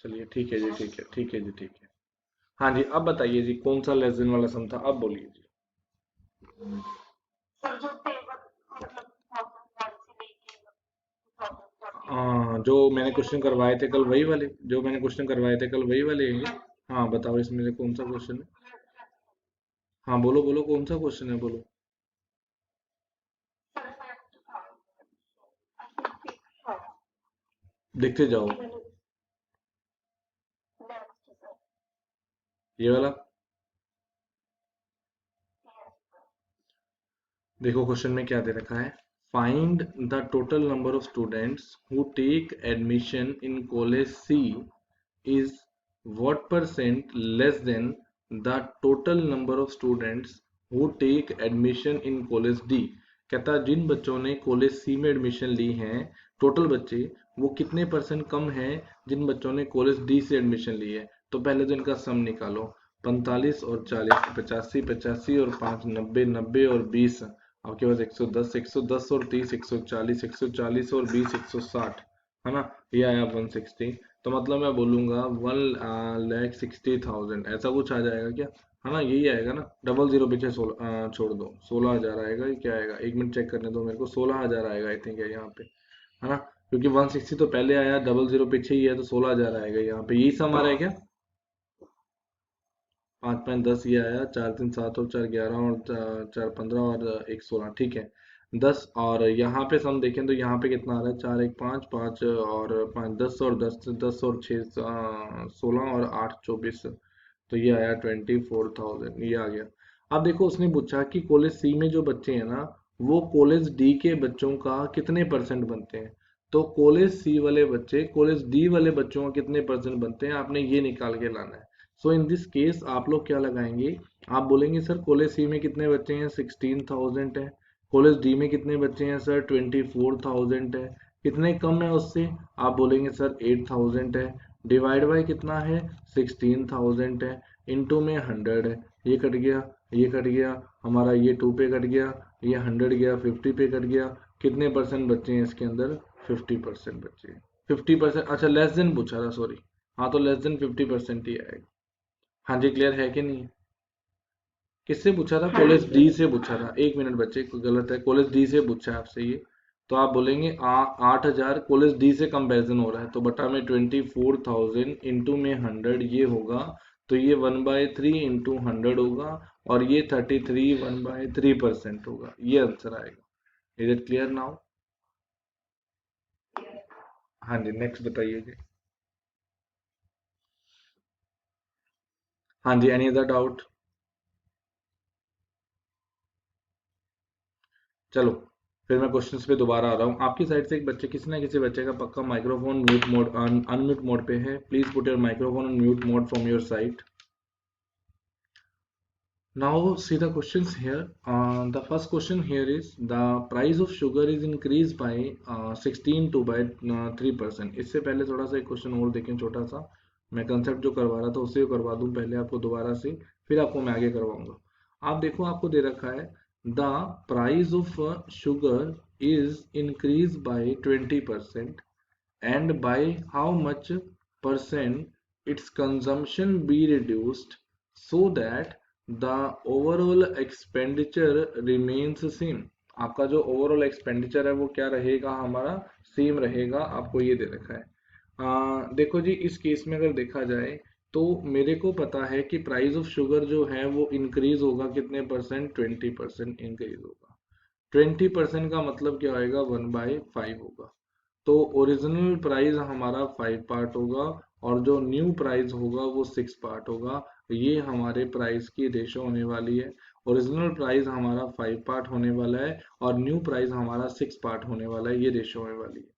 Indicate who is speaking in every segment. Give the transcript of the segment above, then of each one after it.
Speaker 1: चलिए ठीक है जी, ठीक है, ठीक है जी, ठीक है। हाँ जी, अब बताइए जी कौन सा लेस देन वाला सम था, अब बोलिए जी। जो मैंने क्वेश्चन करवाए थे कल वही वाले, जो मैंने क्वेश्चन करवाए थे कल वही वाले हैं ये? हाँ बताओ इसमें से कौन सा क्वेश्चन है। हाँ बोलो बोलो, कौन सा क्वेश्चन है बोलो। देखते जाओ। ये वाला। देखो क्वेश्चन में क्या दे रखा है। Find the total number of students who take admission in college C is what percent less than the total number of students who take admission in college D. कहता है जिन बच्चों ने कॉलेज सी में एडमिशन ली है, टोटल बच्चे, वो कितने percent कम है जिन बच्चों ने कॉलेज डी से एडमिशन ली है। तो पहले तो इनका सम निकालो। 45 और 40, 85, 85 और 5, 90, 90 और 20, आपके पास 110, 110 और 30, 140, 140 और 20, 160, है ना। ये आया 160। तो मतलब मैं बोलूंगा 1,60,000, ऐसा कुछ आ जाएगा क्या? है ना, यही आएगा ना। डबल जीरो पीछे 16 छोड़ दो, 16,000 आएगा। ये क्या आएगा, एक मिनट चेक करने दो मेरे को। 16,000 आएगा आई थिंक है यहाँ पे, है ना। क्योंकि 160 तो पहले आया, डबल जीरो पीछे ही है, तो 16,000 आएगा यहाँ पे। यही सम आ रहा है क्या? 5 5 10 ये आया, 4 3 7 और 4 11 और 4 15 और 1 16, ठीक है। 10 और यहाँ पे सम देखें तो यहाँ पे कितना आ रहा है, 4 1 5 5 और 5 10 और 10 10 और 6 16 और 8 24, तो ये आया 24,000, ये आ गया। अब देखो उसने पूछा कि कॉलेज सी में जो बच्चे हैं ना, वो कॉलेज डी के बच्चों का कितने परसेंट बनते हैं। तो कॉलेज सी वाले बच्चे कॉलेज डी वाले बच्चों का कितने परसेंट बनते हैं, आपने ये निकाल के लाना है। सो इन दिस केस आप लोग क्या लगाएंगे, आप बोलेंगे सर कॉलेज सी में कितने बच्चे हैं, 16,000 है। कॉलेज डी में कितने बच्चे हैं सर, 24,000 है। कितने कम है उससे, आप बोलेंगे सर 8,000 है। डिवाइड बाय कितना है, 16,000 है। इनटू में 100 है। ये कट गया, ये कट गया, हमारा ये 2 पे कट गया, ये 100 गया, 50 पे कट गया। कितने परसेंट बच्चे हैं इसके अंदर, 50% बच्चे हैं। 50%, अच्छा लेस देन पूछा था, सॉरी। हाँ तो लेस देन 50% ही आएगा। हाँ जी, क्लियर है कि नहीं? किससे पूछा था, कॉलेज डी से पूछा था। एक मिनट बच्चे, कोई गलत है, कॉलेज डी से पूछा है आपसे ये। तो आप बोलेंगे 8,000 कॉलेज डी से कंपैरिजन हो रहा है, तो बटा में 24,000 इंटू में 100 ये होगा। तो ये 1/3 इंटू 100 होगा। और ये 33 1/3% होगा, ये आंसर आएगा। Is it clear now? हाँ जी, नेक्स्ट बताइए जी। हाँ जी, एनी अदर डाउट? चलो, फिर मैं क्वेश्चंस पे दोबारा आ रहा हूँ। आपकी साइड से एक बच्चे, किसी ना किसी बच्चे का पक्का microphone mute mode, unmute mode पे है। Please put your microphone on mute mode from your side. Now see the questions here. The first question here is the price of sugar is increased by 16 to by 3%। इससे पहले थोड़ा सा एक question और देखें छोटा सा। मैं कंसेप्ट जो करवा रहा था उससे करवा दूं पहले आपको दोबारा से, फिर आपको मैं आगे करवाऊंगा। आप देखो, आपको दे रखा है the price of sugar is increase by 20%, and by how much percent its consumption be reduced so that the overall expenditure remains same। आपका जो ओवरऑल एक्सपेंडिचर है वो क्या रहेगा, हमारा सेम रहेगा। आपको ये दे रखा है। देखो जी, इस केस में अगर देखा जाए तो मेरे को पता है कि प्राइस ऑफ शुगर जो है वो इंक्रीज होगा कितने परसेंट, 20% इंक्रीज होगा। 20% का मतलब क्या होएगा, 1/5 होगा। तो ओरिजिनल प्राइस हमारा 5 पार्ट होगा, और जो न्यू प्राइस होगा वो 6 पार्ट होगा। ये हमारे प्राइस की रेशो होने वाली है। ओरिजिनल प्राइस हमारा 5 पार्ट होने वाला है, और न्यू प्राइस हमारा 6 पार्ट होने वाला है। ये रेशो होने वाली है।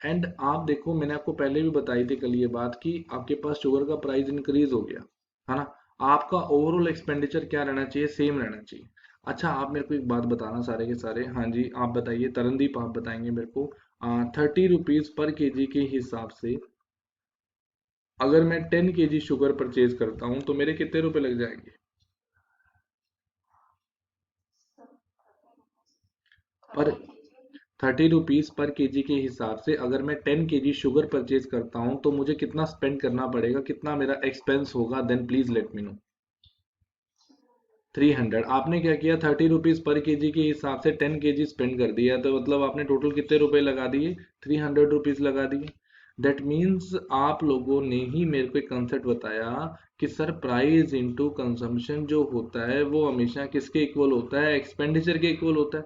Speaker 1: एंड आप देखो, मैंने आपको पहले भी बताई थी कल ये बात कि आपके पास शुगर का प्राइस इंक्रीज हो गया, है ना। आपका ओवरऑल एक्सपेंडिचर क्या रहना चाहिए, सेम रहना चाहिए। अच्छा, आप मेरे को एक बात बताना सारे के सारे, हाँ जी आप बताइए, तरनदीप आप बताएंगे मेरे को। 30 रुपीज पर केजी के हिसाब से अगर मैं 10 kg शुगर परचेज करता हूँ तो मेरे कितने रुपए लग जाएंगे? पर 30 रुपीज पर केजी के हिसाब से अगर मैं 10 kg शुगर परचेज करता हूं तो मुझे कितना स्पेंड करना पड़ेगा, कितना मेरा एक्सपेंस होगा, then please let me know. 300। आपने क्या किया, 30 रुपीज पर केजी के हिसाब से 10 kg स्पेंड कर दिया, तो मतलब आपने टोटल कितने रुपए लगा दिए, 300 रुपीज लगा दिए। दैट मीन्स आप लोगों ने ही मेरे को एक कंसेप्ट बताया कि सर प्राइस इनटू कंजम्पशन जो होता है वो हमेशा किसके इक्वल होता है, एक्सपेंडिचर के इक्वल होता है।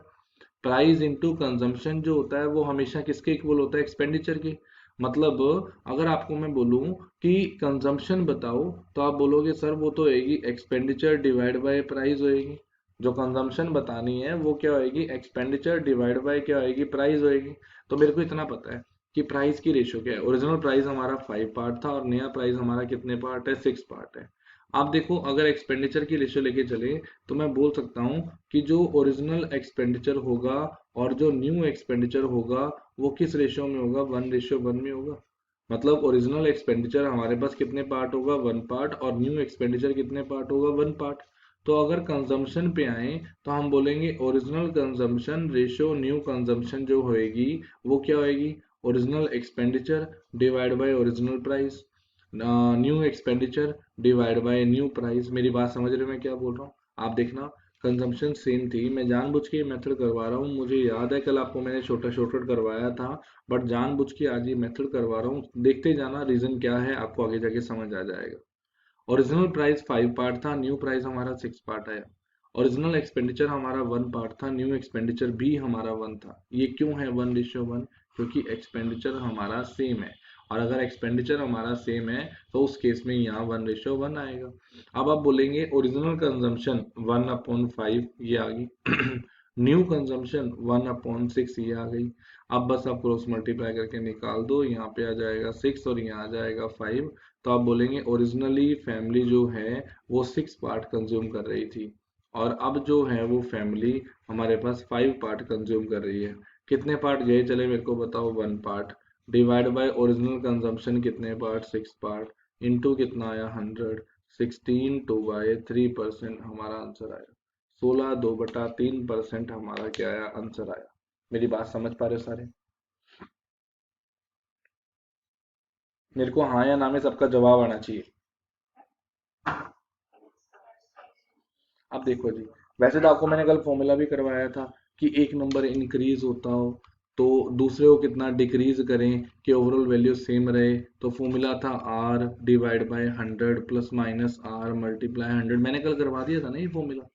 Speaker 1: प्राइस इनटू कंजम्पशन जो होता है वो हमेशा किसके इक्वल होता है, एक्सपेंडिचर के। मतलब अगर आपको मैं बोलूं कि कंजम्पशन बताओ, तो आप बोलोगे सर वो तो होएगी एक्सपेंडिचर डिवाइड बाय प्राइस होएगी। जो कंजम्पशन बतानी है वो क्या होएगी, एक्सपेंडिचर डिवाइड बाय क्या होएगी, प्राइस होएगी। तो मेरे को इतना पता है कि प्राइस की रेशियो क्या है। ओरिजिनल प्राइस हमारा 5 पार्ट था और नया प्राइस हमारा कितने पार्ट है, 6 पार्ट है। आप देखो अगर एक्सपेंडिचर की रेशियो लेके चले तो मैं बोल सकता हूँ कि जो ओरिजिनल एक्सपेंडिचर होगा और जो न्यू एक्सपेंडिचर होगा वो किस रेशियो में होगा, 1:1 में होगा। मतलब ओरिजिनल एक्सपेंडिचर हमारे पास कितने पार्ट होगा, 1 पार्ट, और न्यू एक्सपेंडिचर कितने पार्ट होगा, 1 पार्ट। तो अगर कंजम्पशन पे आए तो हम बोलेंगे original consumption ratio new consumption जो होएगी वो क्या होएगी, original expenditure divide by original price, new expenditure divide by new price. मेरी बात समझ रहे हो मैं क्या बोल रहा हूँ, आप देखना। कंजम्पशन सेम थी, मैं जानबूझ के मेथड करवा रहा हूँ, मुझे याद है कल आपको मैंने छोटा शॉर्टकट करवाया था, बट जानबूझ के आज ये मेथड करवा रहा हूँ। देखते जाना रीजन क्या है, आपको आगे जाके समझ आ जाएगा। ओरिजिनल प्राइस 5 पार्ट था, न्यू प्राइस हमारा 6 पार्ट आया। ओरिजिनल एक्सपेंडिचर हमारा 1 पार्ट था, न्यू एक्सपेंडिचर भी हमारा 1 था। ये क्यों है 1:1, क्योंकि एक्सपेंडिचर हमारा सेम है। और अगर एक्सपेंडिचर हमारा सेम है तो उस केस में यहाँ 1:1 आएगा। अब आप बोलेंगे ओरिजिनल कंजम्पशन 1/5 ये आ गई न्यू कंजम्पशन 1/6 ये आ गई। अब बस आप क्रॉस मल्टीप्लाई करके निकाल दो, यहाँ पे आ जाएगा 6 और यहाँ आ जाएगा 5। तो आप बोलेंगे ओरिजिनली फैमिली जो है वो 6 पार्ट कंज्यूम कर रही थी, और अब जो है वो फैमिली हमारे पास 5 पार्ट कंज्यूम कर रही है। कितने पार्ट गए चले मेरे को बताओ, 1 part, divide by original consumption कितने पार्ट, 6 पार्ट, इनटू कितना आया 100, 16/3% हमारा आंसर आया। 16/2/3% हमारा क्या आया, आंसर आया। मेरी बात समझ पा रहे हो सारे? मेरे को हाँ या ना में सबका जवाब आना चाहिए। अब देखो जी, वैसे तो आपको मैंने कल फॉर्मूला भी करवाया था कि एक नंबर इंक्रीज होता हो तो दूसरे को कितना डिक्रीज करें कि ओवरऑल वैल्यू सेम रहे। तो फॉर्मूला था R divide by 100 plus minus R multiply 100। मैंने कल करवा दिया था ना ये फॉर्मूला।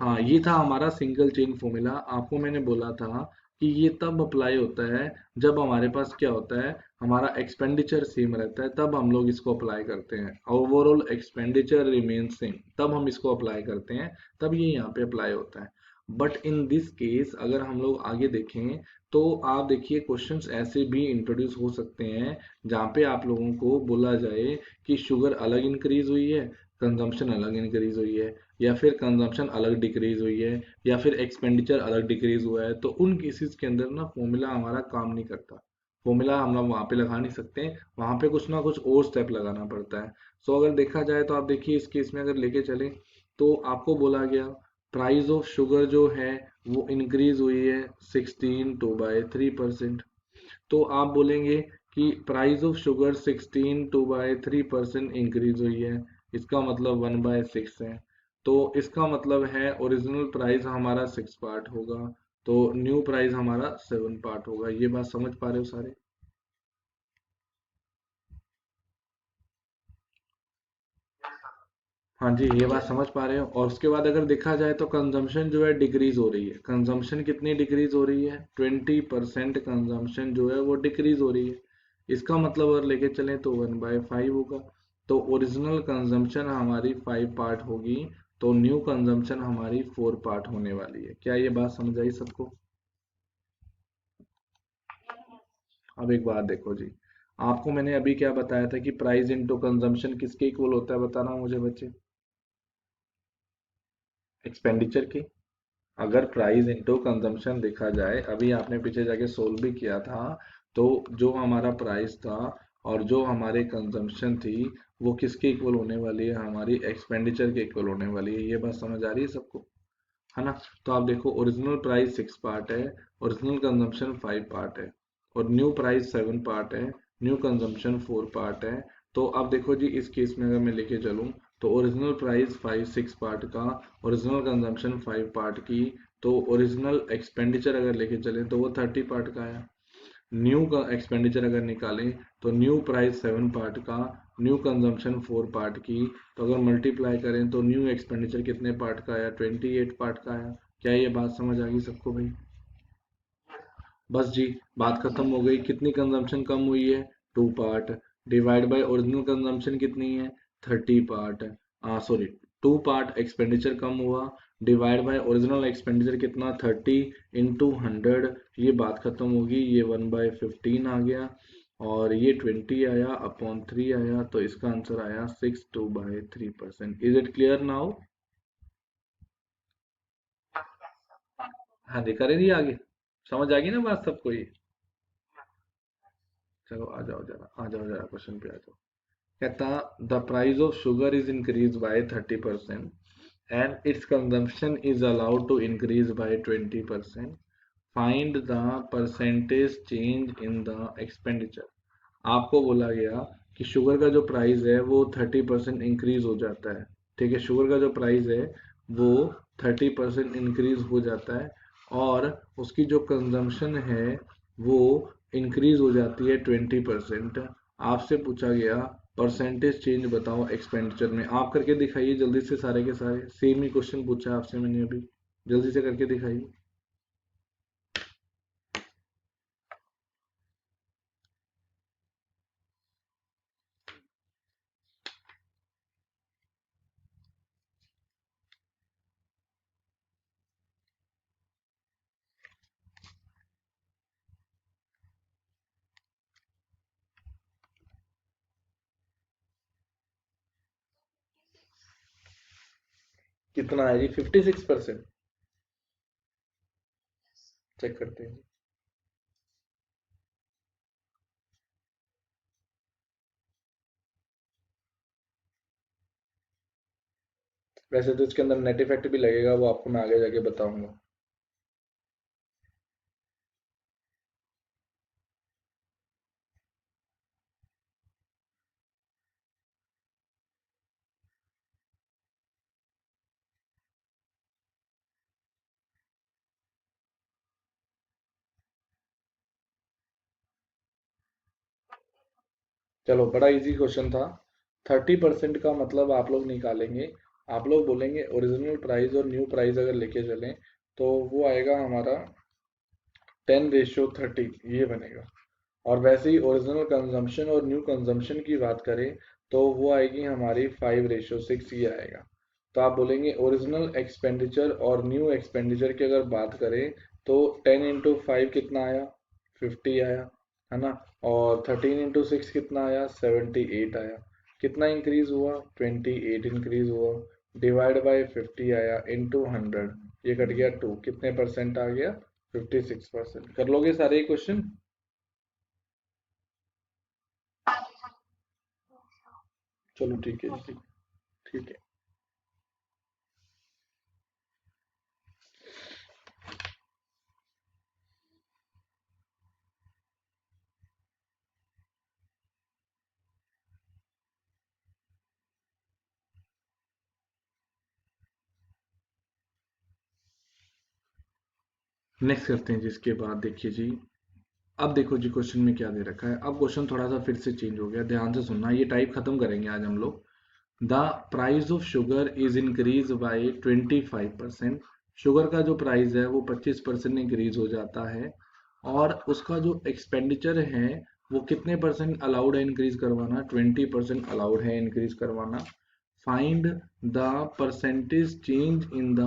Speaker 1: हाँ ये था हमारा सिंगल चेन फॉर्मूला। आपको मैंने बोला था कि ये तब अप्लाई होता है जब हमारे पास क्या होता है, हमारा एक्सपेंडिचर सेम रहता है, तब हम लोग इसको अप्लाई करते हैं। ओवरऑल एक्सपेंडिचर रिमेन सेम, तब हम इसको अप्लाई करते हैं, तब ये यहाँ पे अप्लाई होता है। बट इन दिस केस अगर हम लोग आगे देखें तो आप देखिए क्वेश्चंस ऐसे भी इंट्रोड्यूस हो सकते हैं जहाँ पे आप लोगों को बोला जाए कि शुगर अलग इंक्रीज हुई है, कंजम्पशन अलग इंक्रीज हुई है, या फिर कंजम्पशन अलग डिक्रीज हुई है, या फिर एक्सपेंडिचर अलग डिक्रीज हुआ है। तो उन केसेस के अंदर ना फॉर्मूला हमारा काम नहीं करता। फॉर्मूला हम लोग वहां पे लगा नहीं सकते, वहां पे कुछ ना कुछ और स्टेप लगाना पड़ता है। सो अगर देखा जाए तो आप देखिए इस केस में अगर लेके चले तो आपको बोला गया प्राइस ऑफ शुगर जो है वो इंक्रीज हुई है 16/3%। तो आप बोलेंगे कि प्राइस ऑफ शुगर 16/3% इंक्रीज हुई है, इसका मतलब 1/6 है। तो इसका मतलब है ओरिजिनल प्राइस हमारा 6 पार्ट होगा, तो न्यू प्राइस हमारा 7 पार्ट होगा। ये बात समझ पा रहे हो सारे? हाँ जी, ये बात समझ पा रहे हो। और उसके बाद अगर देखा जाए तो कंजम्पशन जो है डिक्रीज हो रही है। कंजम्पशन कितनी डिक्रीज हो रही है, 20% कंजम्पशन जो है वो डिक्रीज हो रही है। इसका मतलब अगर लेके चलें तो 1/5 होगा। तो ओरिजिनल कंजम्पशन हमारी 5 पार्ट होगी, तो न्यू कंजम्पशन हमारी 4 पार्ट होने वाली है। क्या ये बात समझ आई सबको? अब एक बात देखो जी, आपको मैंने अभी क्या बताया था कि प्राइस इनटू कंजम्पशन किसके इक्वल होता है, बताना मुझे बच्चे। एक्सपेंडिचर के। अगर प्राइस इनटू कंजम्पशन देखा जाए, अभी आपने पीछे जाके सोल्व भी किया था, तो जो हमारा प्राइस था और जो हमारे कंजम्पशन थी वो किसके इक्वल होने वाली है, हमारी एक्सपेंडिचर के इक्वल होने वाली है। ये बात समझ आ रही है सबको? है ना। तो आप देखो ओरिजिनल प्राइस 6 पार्ट है, ओरिजिनल कंजम्पशन 5 पार्ट है, और न्यू प्राइस 7 पार्ट है, न्यू कंजम्पशन 4 पार्ट है। तो आप देखो जी इस केस में अगर मैं लेके चलूँ तो ओरिजिनल प्राइस 6 पार्ट का, ओरिजिनल कंजम्पशन 5 पार्ट की, तो ओरिजिनल एक्सपेंडिचर अगर लेके चलें तो वो 30 पार्ट का है। न्यू का एक्सपेंडिचर अगर निकालें तो न्यू प्राइस 7 पार्ट का, न्यू कंजम्पशन 4 पार्ट की, तो अगर मल्टीप्लाई करें तो न्यू एक्सपेंडिचर कितने पार्ट का आया, 28 पार्ट का आया। क्या ये बात समझ आ गई सबको भाई? बस जी, बात खत्म हो गई। कितनी कंजम्पशन कम हुई है? 2 part. Divide by original consumption कितनी है? 30 पार्ट। सॉरी, 2 पार्ट एक्सपेंडिचर कम हुआ, डिवाइड बाय ओरिजिनल एक्सपेंडिचर कितना? 30 इंटू 100। ये बात खत्म होगी, ये 1/15 आ गया, और ये 20 आया अपॉन 3 आया, तो इसका आंसर आया 62/3%। Is it clear now? हाँ, दिखा रही आगे, समझ आ गई ना बात सबको ये? चलो आ जाओ जरा, आ जाओ जरा क्वेश्चन पे आ जाओ। कहता the price of sugar is increase by 30% and its consumption is allowed to increase by 20%। Find the percentage change in the expenditure. आपको बोला गया कि शुगर का जो प्राइस है वो 30% इंक्रीज हो जाता है। ठीक है, शुगर का जो प्राइस है वो 30% इंक्रीज हो जाता है, और उसकी जो कंजम्पशन है वो इंक्रीज हो जाती है 20%। आपसे पूछा गया परसेंटेज चेंज बताओ एक्सपेंडिचर में। आप करके दिखाइए जल्दी से, सारे के सारे सेम ही क्वेश्चन पूछा आपसे मैंने अभी, जल्दी से करके दिखाइए। कितना है जी? 56%। चेक करते हैं। वैसे तो इसके अंदर नेट इफेक्ट भी लगेगा, वो आपको मैं आगे जाके बताऊंगा। चलो, बड़ा इजी क्वेश्चन था। 30% का मतलब आप लोग निकालेंगे, आप लोग बोलेंगे ओरिजिनल प्राइस और न्यू प्राइस अगर लेके चलें तो वो आएगा हमारा 10:30, ये बनेगा। और वैसे ही ओरिजिनल कंजम्पशन और न्यू कंजम्पशन की बात करें तो वो आएगी हमारी 5:6, ये आएगा। तो आप बोलेंगे ओरिजिनल एक्सपेंडिचर और न्यू एक्सपेंडिचर की अगर बात करें तो 10 × 5 कितना आया? 50 आया, है ना। और 13 × 6 कितना आया? 78 आया। कितना इंक्रीज हुआ? 28 इंक्रीज हुआ। डिवाइड बाय 50 आया इंटू 100, ये कट गया 2, कितने परसेंट आ गया? 56%। कर लोगे सारे ही क्वेश्चन? चलो ठीक है जी, ठीक। ठीक है। नेक्स्ट करते हैं जी, इसके बाद देखिए जी। अब देखो जी क्वेश्चन में क्या दे रखा है। अब क्वेश्चन थोड़ा सा फिर से चेंज हो गया, ध्यान से सुनना। ये टाइप खत्म करेंगे आज हम लोग। The price of sugar is increase by 25%। Sugar का जो प्राइस है वो 25% इंक्रीज हो जाता है, और उसका जो एक्सपेंडिचर है वो कितने परसेंट अलाउड है इंक्रीज करवाना? 20% अलाउड है इंक्रीज करवाना। Find the percentage change in the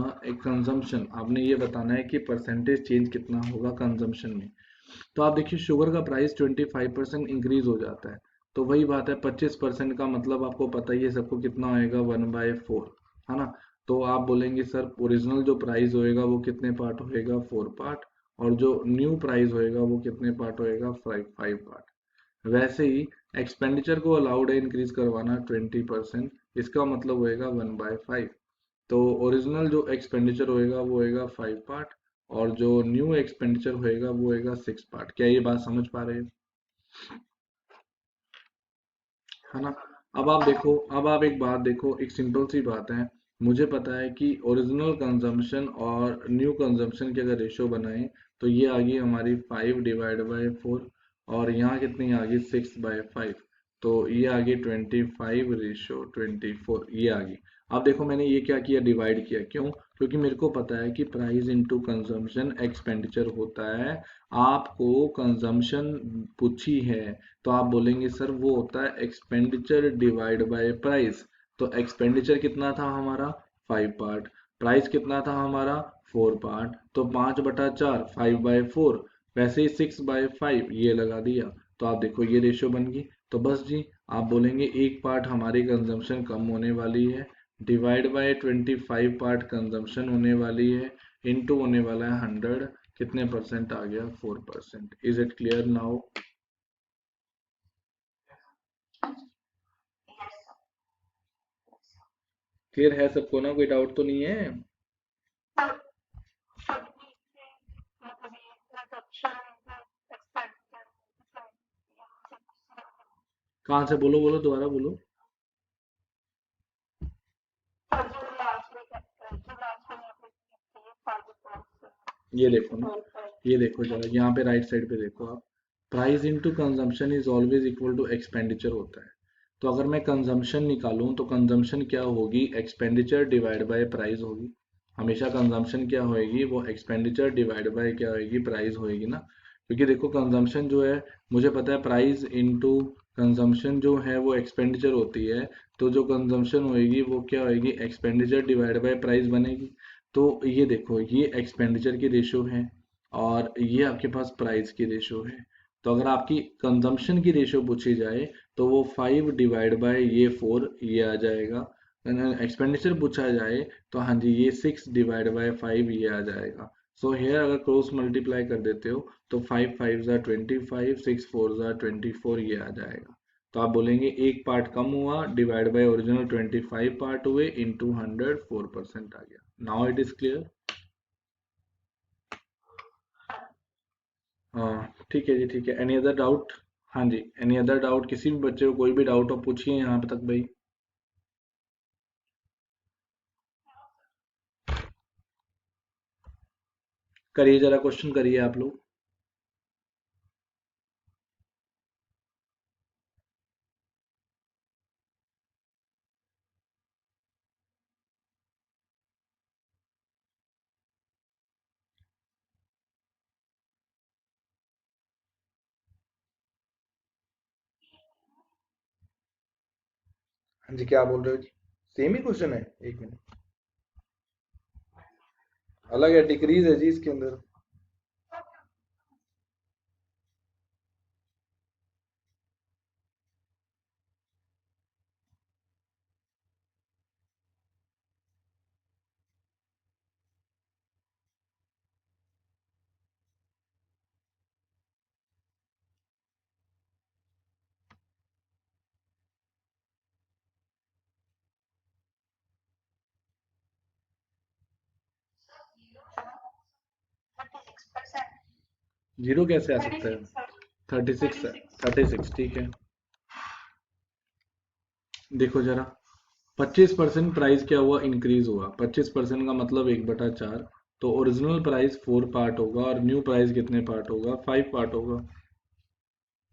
Speaker 1: consumption. आपने ये बताना है कि परसेंटेज चेंज कितना होगा कंजम्पशन में। तो आप देखिए शुगर का प्राइस 25% इंक्रीज हो जाता है, तो वही बात है 25% का मतलब आपको पता ही है सबको कितना होएगा? 1/4, है ना। तो आप बोलेंगे सर ओरिजिनल जो प्राइस होएगा वो कितने पार्ट होएगा? 4 पार्ट। और जो न्यू प्राइस होएगा वो कितने पार्ट होएगा? 5 पार्ट। वैसे ही एक्सपेंडिचर को अलाउड है इंक्रीज करवाना 20%, इसका मतलब होएगा 1/5। तो ओरिजिनल जो एक्सपेंडिचर होएगा वो होएगा 5 पार्ट, और जो न्यू एक्सपेंडिचर होएगा वो होएगा 6 पार्ट। क्या ये बात समझ पा रहे हो? है ना? अब आप देखो, अब आप एक बात देखो, एक सिंपल सी बात है। मुझे पता है कि ओरिजिनल कंजम्पशन और न्यू कंजम्पशन की अगर रेशो बनाएं तो ये आ गई हमारी 5/4, और यहाँ कितनी आ गई 6/5। तो ये आ गई 25/24, ये आ गई। अब देखो मैंने ये क्या किया, डिवाइड किया। क्यों? क्योंकि मेरे को पता है कि प्राइस इनटू कंजम्पशन एक्सपेंडिचर होता है। आपको कंजम्पशन पूछी है तो आप बोलेंगे सर वो होता है एक्सपेंडिचर डिवाइड बाय प्राइस। तो एक्सपेंडिचर कितना था हमारा 5 पार्ट, प्राइस कितना था हमारा 4 पार्ट, तो 5/4 5/4, वैसे ही 6/5 ये लगा दिया। तो आप देखो ये रेशियो बन गई। तो बस जी, आप बोलेंगे एक पार्ट हमारी कंजम्पशन कम होने वाली है, डिवाइड बाय 25 पार्ट कंजम्पशन होने वाली है, इनटू होने वाला है 100, कितने परसेंट आ गया 4%। Is it clear now? Clear है सबको ना? कोई डाउट तो नहीं है? कहाँ से? बोलो बोलो, दोबारा बोलो। ये देखो ना, ये देखो जरा यहाँ पे राइट साइड पे देखो आप, price into consumption is always equal to expenditure होता है। तो अगर मैं कंजम्पशन निकालूं तो कंजम्पशन क्या होगी, एक्सपेंडिचर डिवाइड बाय प्राइस होगी। हमेशा कंजम्पशन क्या होएगी, वो एक्सपेंडिचर डिवाइड बाय क्या होएगी, प्राइस होएगी ना। क्योंकि देखो कंजम्पशन जो है, मुझे पता है प्राइस इनटू कंजम्पशन जो है वो एक्सपेंडिचर होती है। तो जो कंजम्पशन होएगी वो क्या होएगी, एक्सपेंडिचर डिवाइड बाय प्राइस बनेगी। तो ये देखो ये एक्सपेंडिचर की रेशो है, और ये आपके पास प्राइस की रेशो है। तो अगर आपकी कंजम्पशन की रेशो पूछी जाए तो वो 5/4 ये आ जाएगा। एक्सपेंडिचर पूछा जाए तो हाँ जी ये 6/5 ये आ जाएगा। सो हेयर अगर क्रॉस मल्टीप्लाई कर देते हो तो 5 5 ज़ा 25, 6 4 ज़ा 24 ये आ जाएगा। तो आप बोलेंगे एक पार्ट कम हुआ, डिवाइड बाय ओरिजिनल 25 पार्ट हुए, इंटू 100 4% आ गया। Now it is clear? हाँ ठीक है जी, ठीक है। Any other doubt? हाँ जी, एनी अदर डाउट? किसी भी बच्चे को कोई भी डाउट हो पूछिए यहाँ पे तक भाई। करिए जरा, क्वेश्चन करिए आप लोग। हाँ जी, क्या बोल रहे हो जी? सेम ही क्वेश्चन है? एक मिनट, अलग है, डिक्रीज है जी इसके अंदर। जीरो कैसे आ सकता है? 36 है, 36 ठीक है। देखो जरा, 25% प्राइस क्या हुआ, इंक्रीज हुआ। 25% का मतलब 1/4। तो ओरिजिनल प्राइस 4 पार्ट होगा और न्यू प्राइस कितने पार्ट होगा, 5 पार्ट होगा।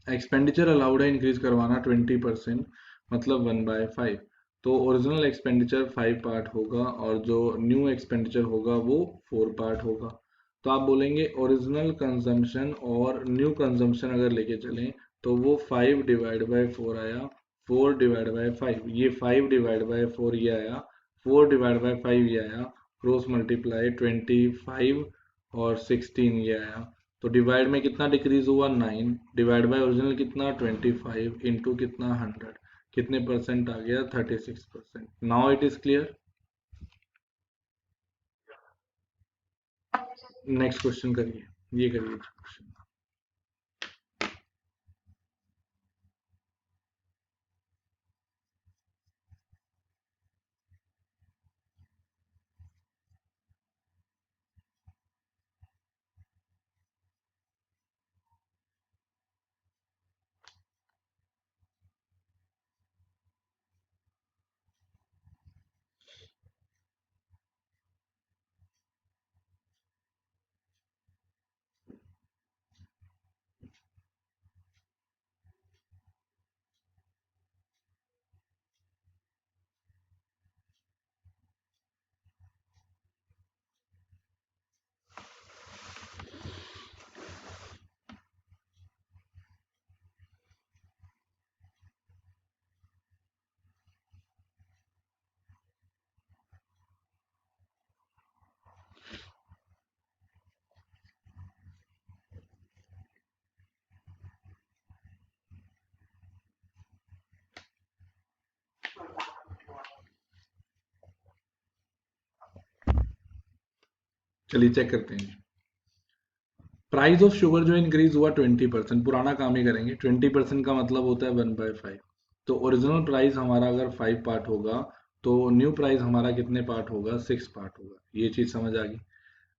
Speaker 1: एक्सपेंडिचर अलाउड है इंक्रीज करवाना 20%, मतलब 1/5। तो ओरिजिनल एक्सपेंडिचर 5 पार्ट होगा और जो न्यू एक्सपेंडिचर होगा वो 4 पार्ट होगा। तो आप बोलेंगे ओरिजिनल कंजम्पशन और न्यू कंजम्पशन अगर लेके चलें तो वो 5/4 आया, 4/5, ये 5/4 ये आया, 4/5 ये आया, क्रॉस मल्टीप्लाई 25 और 16 ये आया। तो डिवाइड में कितना डिक्रीज हुआ, 9, डिवाइड बाय ओरिजिनल कितना 25, इंटू कितना 100, कितने परसेंट आ गया 36%। Now it is clear? Next question करिए, ये करिए क्वेश्चन। चलिए चेक करते हैं। प्राइस ऑफ शुगर जो इंक्रीज हुआ 20%, पुराना काम ही करेंगे। 20% का मतलब होता है 1/5। तो ओरिजिनल प्राइस हमारा अगर 5 पार्ट होगा तो न्यू प्राइस हमारा कितने पार्ट होगा? 6 पार्ट होगा। ये चीज समझ आ गई।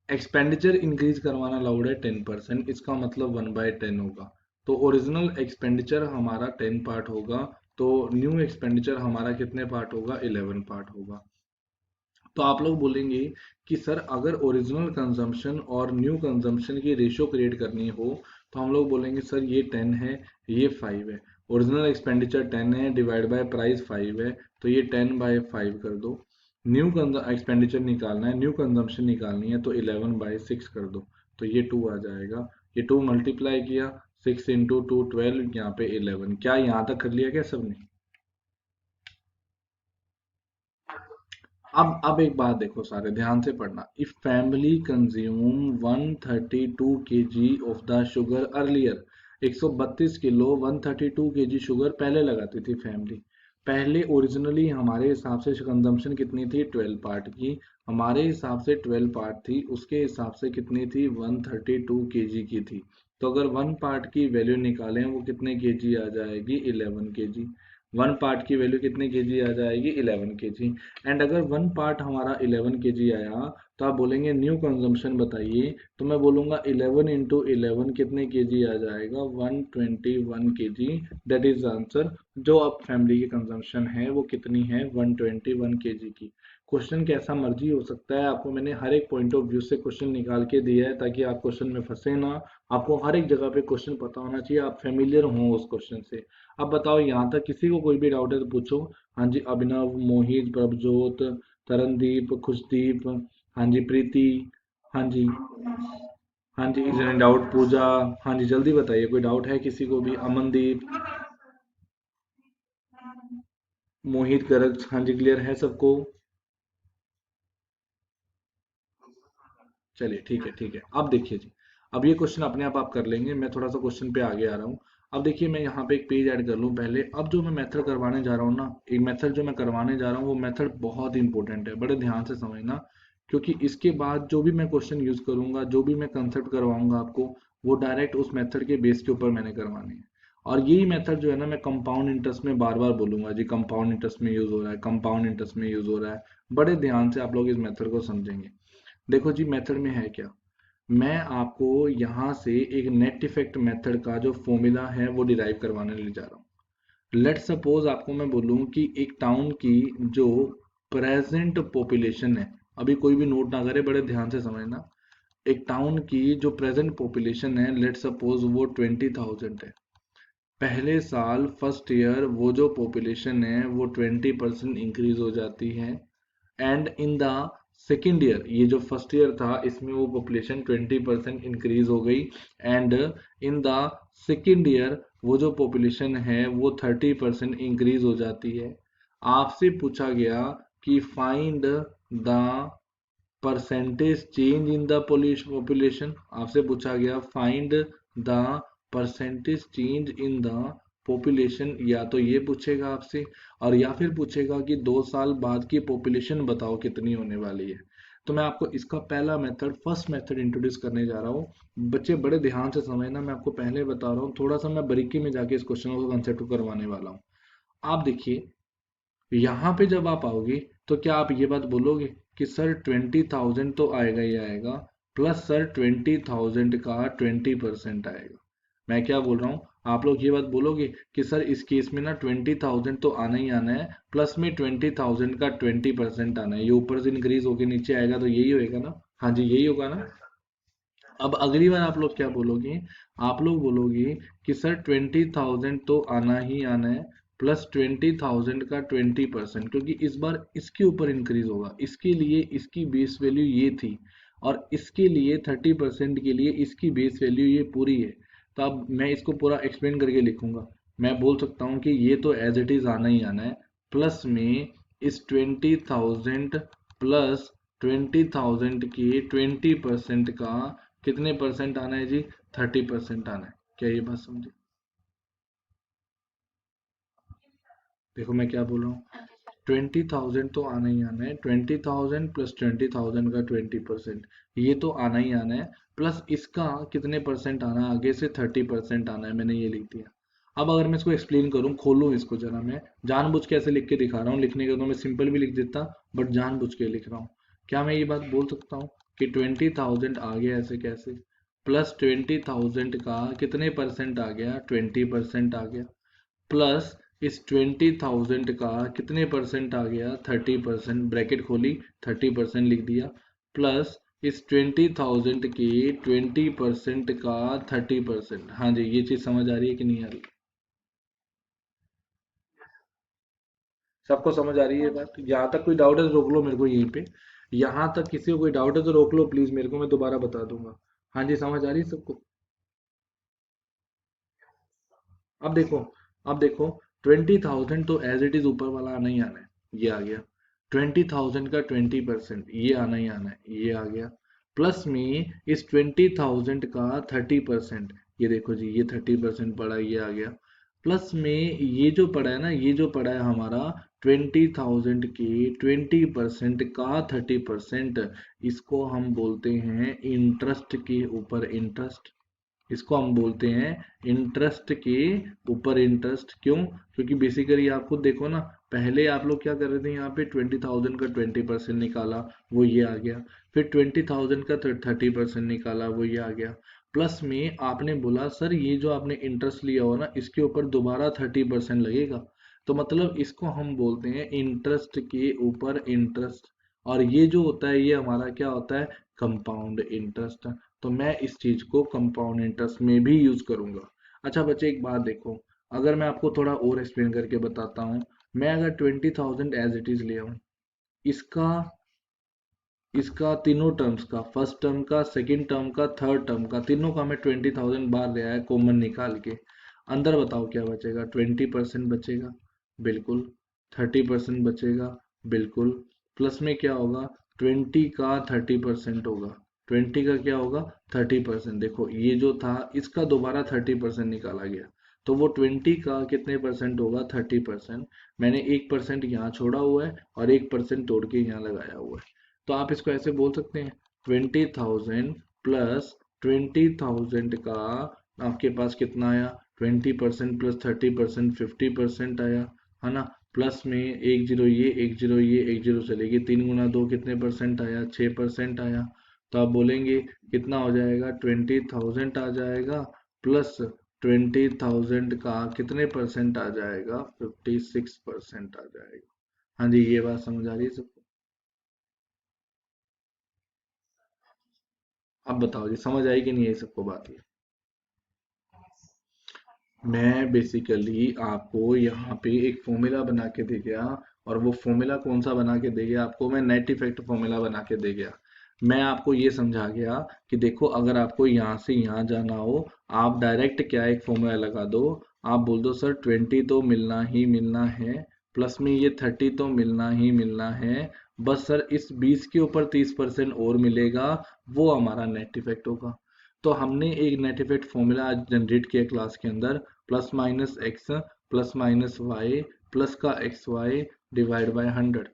Speaker 1: एक्सपेंडिचर इंक्रीज करवाना अलाउड है 10%, इसका मतलब 1/10 होगा। तो ओरिजिनल एक्सपेंडिचर हमारा 10 पार्ट होगा, तो न्यू एक्सपेंडिचर हमारा कितने पार्ट होगा? 11 पार्ट होगा। तो आप लोग बोलेंगे कि सर अगर ओरिजिनल कंजम्पशन और न्यू कंजम्पशन की रेशियो क्रिएट करनी हो तो हम लोग बोलेंगे सर ये 10 है, ये 5 है। ओरिजिनल एक्सपेंडिचर 10 है, डिवाइड बाय प्राइस 5 है, तो ये 10/5 कर दो। न्यू एक्सपेंडिचर निकालना है, न्यू कंजम्पशन निकालनी है, तो 11/6 कर दो। तो ये 2 आ जाएगा। ये 2 मल्टीप्लाई किया, 6 इंटू 2 12, यहाँ पे 11। क्या यहाँ तक कर लिया क्या सबने? अब एक बात देखो, सारे ध्यान से पढ़ना। If family consume 132 KG of the sugar earlier, 132 kilo 132 KG sugar पहले लगाती थी फैमिली। पहले ओरिजिनली हमारे हिसाब से कंजम्पशन कितनी थी? 12 पार्ट की। हमारे हिसाब से 12 पार्ट थी, उसके हिसाब से कितनी थी? 132 केजी की थी। तो अगर वन पार्ट की वैल्यू निकालें वो कितने केजी आ जाएगी? 11 केजी। वन पार्ट की वैल्यू कितने केजी आ जाएगी? 11 केजी। एंड अगर वन पार्ट हमारा 11 केजी आया तो आप बोलेंगे न्यू कंजम्पशन बताइए, तो मैं बोलूंगा 11 इंटू 11 कितने केजी आ जाएगा? 121 केजी। That is answer. जो अब फैमिली की कंजम्पशन है वो कितनी है? 121 केजी की। क्वेश्चन कैसा मर्जी हो सकता है, आपको मैंने हर एक पॉइंट ऑफ व्यू से क्वेश्चन निकाल के दिया है ताकि आप क्वेश्चन में फंसे ना। आपको हर एक जगह पे क्वेश्चन पता होना चाहिए, आप फेमिलियर हो उस क्वेश्चन से। अब बताओ, यहाँ तक किसी को कोई भी डाउट है तो पूछो। हाँ जी, अभिनव, मोहित, प्रभजोत, तरनदीप, खुशदीप, हाँ जी प्रीति, हाँ जी, हाँ जी, इज एनी डाउट? पूजा, हाँ जी जल्दी बताइए, कोई डाउट है किसी को भी? अमनदीप, मोहित गर्ग, हाँ जी क्लियर है सबको? चलिए ठीक है ठीक है। अब देखिए जी, अब ये क्वेश्चन अपने आप कर लेंगे, मैं थोड़ा सा क्वेश्चन पे आगे आ रहा हूँ। अब देखिए, मैं यहाँ पे एक पेज ऐड कर लूँ पहले। अब जो मैं मेथड करवाने जा रहा हूँ ना, एक मेथड जो मैं करवाने जा रहा हूँ वो मेथड बहुत इंपॉर्टेंट है, बड़े ध्यान से समझना। क्योंकि इसके बाद जो भी मैं क्वेश्चन यूज करूंगा, जो भी मैं कंसेप्ट करवाऊंगा आपको, वो डायरेक्ट उस मेथड के बेस के ऊपर मैंने करवाने हैं। और यही मेथड जो है ना, मैं कंपाउंड इंटरेस्ट में बार बार बोलूंगा जी, कंपाउंड इंटरेस्ट में यूज हो रहा है, कंपाउंड इंटरेस्ट में यूज हो रहा है। बड़े ध्यान से आप लोग इस मेथड को समझेंगे। देखो जी, मेथड में है क्या। मैं आपको यहाँ से एक नेट इफेक्ट मेथड का जो फॉर्मूला है वो डिराइव करवाने ले जा रहा हूँ। लेट सपोज आपको मैं बोलूँ कि एक टाउन की जो प्रेजेंट पॉपुलेशन है, अभी कोई भी नोट ना करे, बड़े ध्यान से समझना। एक टाउन की जो प्रेजेंट पॉपुलेशन है, लेट सपोज वो 20,000 है। पहले साल फर्स्ट ईयर वो जो पॉपुलेशन है वो 20% इंक्रीज हो जाती है। And in the second year, ये जो फर्स्ट ईयर था इसमें वो पॉपुलेशन 20% इंक्रीज हो गई। And in the second year वो जो पॉपुलेशन है वो 30% इंक्रीज हो जाती है। आपसे पूछा गया कि find the percentage change in the population. आपसे पूछा गया find the percentage change in the population, या तो ये पूछेगा आपसे, और या फिर पूछेगा कि 2 साल बाद की पॉपुलेशन बताओ कितनी होने वाली है। तो मैं आपको इसका पहला मेथड, फर्स्ट मेथड इंट्रोड्यूस करने जा रहा हूँ। बच्चे बड़े ध्यान से समझना, मैं आपको पहले बता रहा हूँ, थोड़ा सा मैं बारीकी में जाके इस क्वेश्चन को कंसेप्ट को करवाने वाला हूँ। आप देखिए, यहाँ पे जब आप आओगे तो क्या आप ये बात बोलोगे कि सर 20,000 तो आएगा ही आएगा, प्लस सर 20,000 का 20% आएगा? मैं क्या बोल रहा हूँ, आप लोग ये बात बोलोगे कि सर इस केस में ना 20,000 तो आना ही आना है, प्लस में 20,000 का 20% आना है, ये ऊपर से इंक्रीज होके नीचे आएगा, तो यही होएगा ना? हाँ जी, यही होगा ना? अब अगली बार आप लोग क्या बोलोगे? आप लोग बोलोगे कि सर 20,000 तो आना ही आना है, प्लस 20,000 का 20%, क्योंकि इस बार इसके ऊपर इंक्रीज होगा, इसके लिए इसकी बेस वैल्यू ये थी, और इसके लिए 30% के लिए इसकी बेस वैल्यू ये पूरी है। तो अब मैं इसको पूरा एक्सप्लेन करके लिखूंगा। मैं बोल सकता हूँ कि ये तो एज इट इज आना ही आना है, प्लस में इस 20,000 प्लस 20,000 के 20% का कितने परसेंट आना है जी? 30% आना है। क्या ये बात समझे? देखो मैं क्या बोल रहा हूँ, 20,000 तो आना ही आना है, 20,000 प्लस 20,000 का 20%। ये तो आना ही आना है, प्लस इसका कितने परसेंट आना है, आगे से 30% आना है, मैंने ये लिख दिया। अब अगर मैं इसको एक्सप्लेन करूँ, खोलूँ इसको जरा, मैं जानबूझ के ऐसे लिख के दिखा रहा हूँ, लिखने का तो मैं सिंपल भी लिख देता, बट जानबूझ के लिख रहा हूँ। क्या मैं ये बात बोल सकता हूँ कि 20,000 आ गया ऐसे कैसे, प्लस 20,000 का कितने परसेंट आ गया, 20% आ गया, प्लस इस 20,000 का कितने परसेंट आ गया, 30%, ब्रैकेट खोली, 30% लिख दिया, प्लस इस 20,000 के 20% का 30%। हाँ जी, ये चीज समझ आ रही है कि नहीं आ रही? सबको समझ आ रही है बात? यहाँ तक कोई डाउट है तो रोक लो मेरे को यहीं पे। यहाँ तक किसी को कोई डाउट है तो रोक लो प्लीज मेरे को, मैं दोबारा बता दूंगा। हाँ जी, समझ आ रही है सबको? अब देखो, अब देखो, 20,000 तो एज इट इज ऊपर वाला आना ही आना है, ये आ गया। 20,000 का 20%, ये आना ही आना है, ये आ गया। प्लस में इस 20,000 का 30%, ये देखो जी, ये 30% पड़ा है, ये आ गया। प्लस में ये जो पड़ा है ना, ये जो पड़ा है हमारा 20,000 के 20% का 30%, इसको हम बोलते हैं इंटरेस्ट के ऊपर इंटरेस्ट। इसको हम बोलते हैं इंटरेस्ट के ऊपर इंटरेस्ट। क्यों? क्योंकि बेसिकली आप खुद देखो ना, पहले आप लोग क्या कर रहे थे, यहाँ पे 20,000 का 20% निकाला, वो ये आ गया। फिर 20,000 का 30% निकाला, वो ये आ गया। प्लस में आपने बोला सर ये जो आपने इंटरेस्ट लिया हो ना, इसके ऊपर दोबारा 30% लगेगा, तो मतलब इसको हम बोलते हैं इंटरेस्ट के ऊपर इंटरेस्ट। और ये जो होता है ये हमारा क्या होता है, कंपाउंड इंटरेस्ट। तो मैं इस चीज को कंपाउंड इंटरेस्ट में भी यूज करूंगा। अच्छा बच्चे, एक बात देखो, अगर मैं आपको थोड़ा और एक्सप्लेन करके बताता हूँ, मैं अगर 20,000 एज इट इज ले आऊँ, इसका इसका तीनों टर्म्स का, फर्स्ट टर्म का, सेकंड टर्म का, थर्ड टर्म का, तीनों का मैं 20,000 बाहर ले आया कॉमन निकाल के, अंदर बताओ क्या बचेगा, 20% बचेगा, बिल्कुल। 30% बचेगा, बिल्कुल। प्लस में क्या होगा, 20 का 30% होगा, 20 का क्या होगा, 30%। देखो ये जो था इसका दोबारा 30% निकाला गया, तो वो 20 का कितने परसेंट होगा, 30%। मैंने 1% यहाँ छोड़ा हुआ है और 1% तोड़ के यहाँ लगाया हुआ है। तो आप इसको ऐसे बोल सकते हैं, 20,000 प्लस 20,000 का आपके पास कितना आया, 20% प्लस 30% 50% आया, है ना। प्लस में एक जीरो ये, एक जीरो ये, एक जीरो चलेगी, 3 गुना 2 कितने परसेंट आया, 6% आया। तो आप बोलेंगे कितना हो जाएगा, 20,000 आ जाएगा, प्लस 20,000 का कितने परसेंट आ जाएगा, 56% आ जाएगा। हाँ जी, ये बात समझ आ रही है सबको? अब बताओ जी, समझ आई कि नहीं आई सबको बात ये? मैं बेसिकली आपको यहाँ पे एक फॉर्मूला बना के दे गया, और वो फॉर्मूला कौन सा बना के दे गया आपको, मैं नेट इफेक्ट फॉर्मूला बना के दे गया। मैं आपको ये समझा गया कि देखो, अगर आपको यहाँ से यहाँ जाना हो, आप डायरेक्ट क्या एक फॉर्मूला लगा दो, आप बोल दो सर 20 तो मिलना ही मिलना है, प्लस में ये 30 तो मिलना ही मिलना है, बस सर इस 20 के ऊपर 30% और मिलेगा, वो हमारा नेट इफेक्ट होगा। तो हमने एक नेट इफेक्ट फॉर्मूला आज जनरेट किया क्लास के अंदर, plus minus X plus minus Y plus का एक्स वाई डिवाइड बाय 100।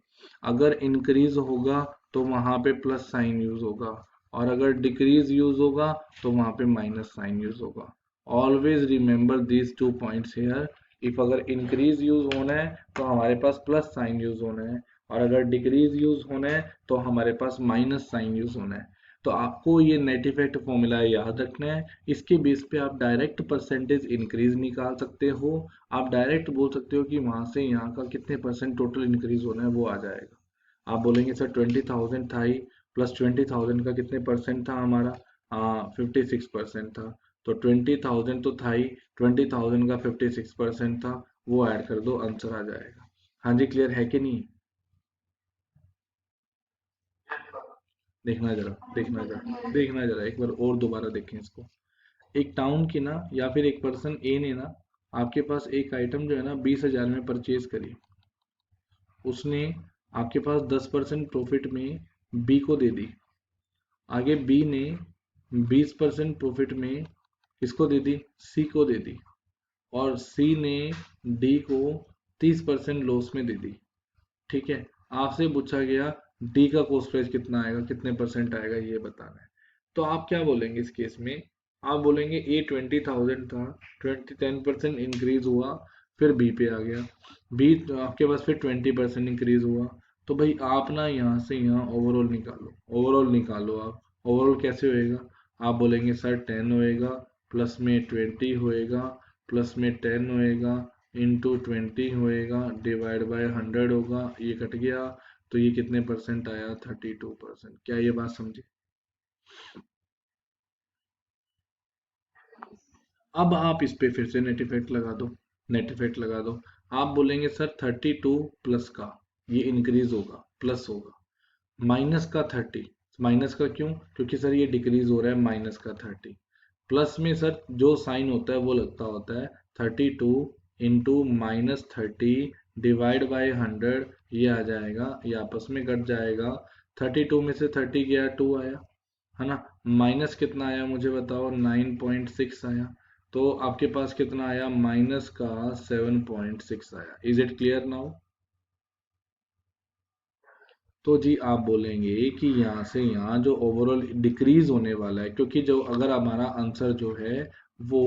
Speaker 1: अगर इंक्रीज होगा तो वहां पे प्लस साइन यूज होगा, और अगर डिक्रीज यूज होगा तो वहां पे माइनस साइन यूज होगा। Always remember these 2 points here. If अगर इंक्रीज यूज होना है तो हमारे पास प्लस साइन यूज होना है, और अगर डिक्रीज यूज होना है तो हमारे पास माइनस साइन यूज होना है। तो आपको ये नेट इफेक्ट फॉर्मूला याद रखना है। इसके बेस पे आप डायरेक्ट परसेंटेज इंक्रीज निकाल सकते हो। आप डायरेक्ट बोल सकते हो कि वहां से यहाँ का कितने परसेंट टोटल इंक्रीज होना है, वो आ जाएगा। आप बोलेंगे सर 20,000 था ही, प्लस 20,000 का कितने परसेंट था हमारा, 56% था। तो 20,000 तो था ही, 20,000 का 56% था, वो ऐड कर दो, आंसर आ जाएगा। हाँ जी, क्लियर है कि नहीं? देखना जरा, देखना जरा, देखना जरा, एक बार और दोबारा देखें इसको। एक टाउन की ना, या फिर एक पर्सन ए ने ना आपके पास एक आइटम जो है ना 20,000 में परचेज करी, उसने आपके पास 10% प्रॉफिट में बी को दे दी। आगे बी ने 20% प्रॉफिट में किसको दे दी, सी को दे दी। और सी ने डी को 30% लॉस में दे दी। ठीक है, आपसे पूछा गया डी का कॉस्ट प्राइस कितना आएगा, कितने परसेंट आएगा, ये बताना है। तो आप क्या बोलेंगे इस केस में, आप बोलेंगे ए 20,000 था, 10% इंक्रीज हुआ, फिर बी पे आ गया, बी आपके पास फिर 20% इंक्रीज हुआ। तो भाई आप ना यहाँ से यहाँ ओवरऑल निकालो, ओवरऑल निकालो आप। ओवरऑल कैसे होएगा, आप बोलेंगे सर 10 होएगा, प्लस में 20 होएगा, प्लस में 10 होएगा, इंटू 20 होएगा, डिवाइड बाय 100 होगा, ये कट गया, तो ये कितने परसेंट आया, 32%। क्या ये बात समझे? अब आप इस पे फिर से नेट इफेक्ट लगा दो, नेट इफेक्ट लगा दो। आप बोलेंगे सर 32 प्लस का ये इंक्रीज होगा, प्लस होगा, माइनस का 30, माइनस का क्यों, क्योंकि सर ये डिक्रीज हो रहा है, माइनस का 30, प्लस में सर जो साइन होता है वो लगता होता है 32 इंटू -30 डिवाइड बाय 100, ये आ जाएगा, ये आपस में कट जाएगा, 32 में से 30 गया, 2 आया, है ना, माइनस कितना आया मुझे बताओ, 9.6 आया, तो आपके पास कितना आया, माइनस का 7.6 आया। Is it clear now? तो जी आप बोलेंगे कि यहाँ से यहाँ जो ओवरऑल डिक्रीज होने वाला है, क्योंकि जो अगर हमारा आंसर जो है वो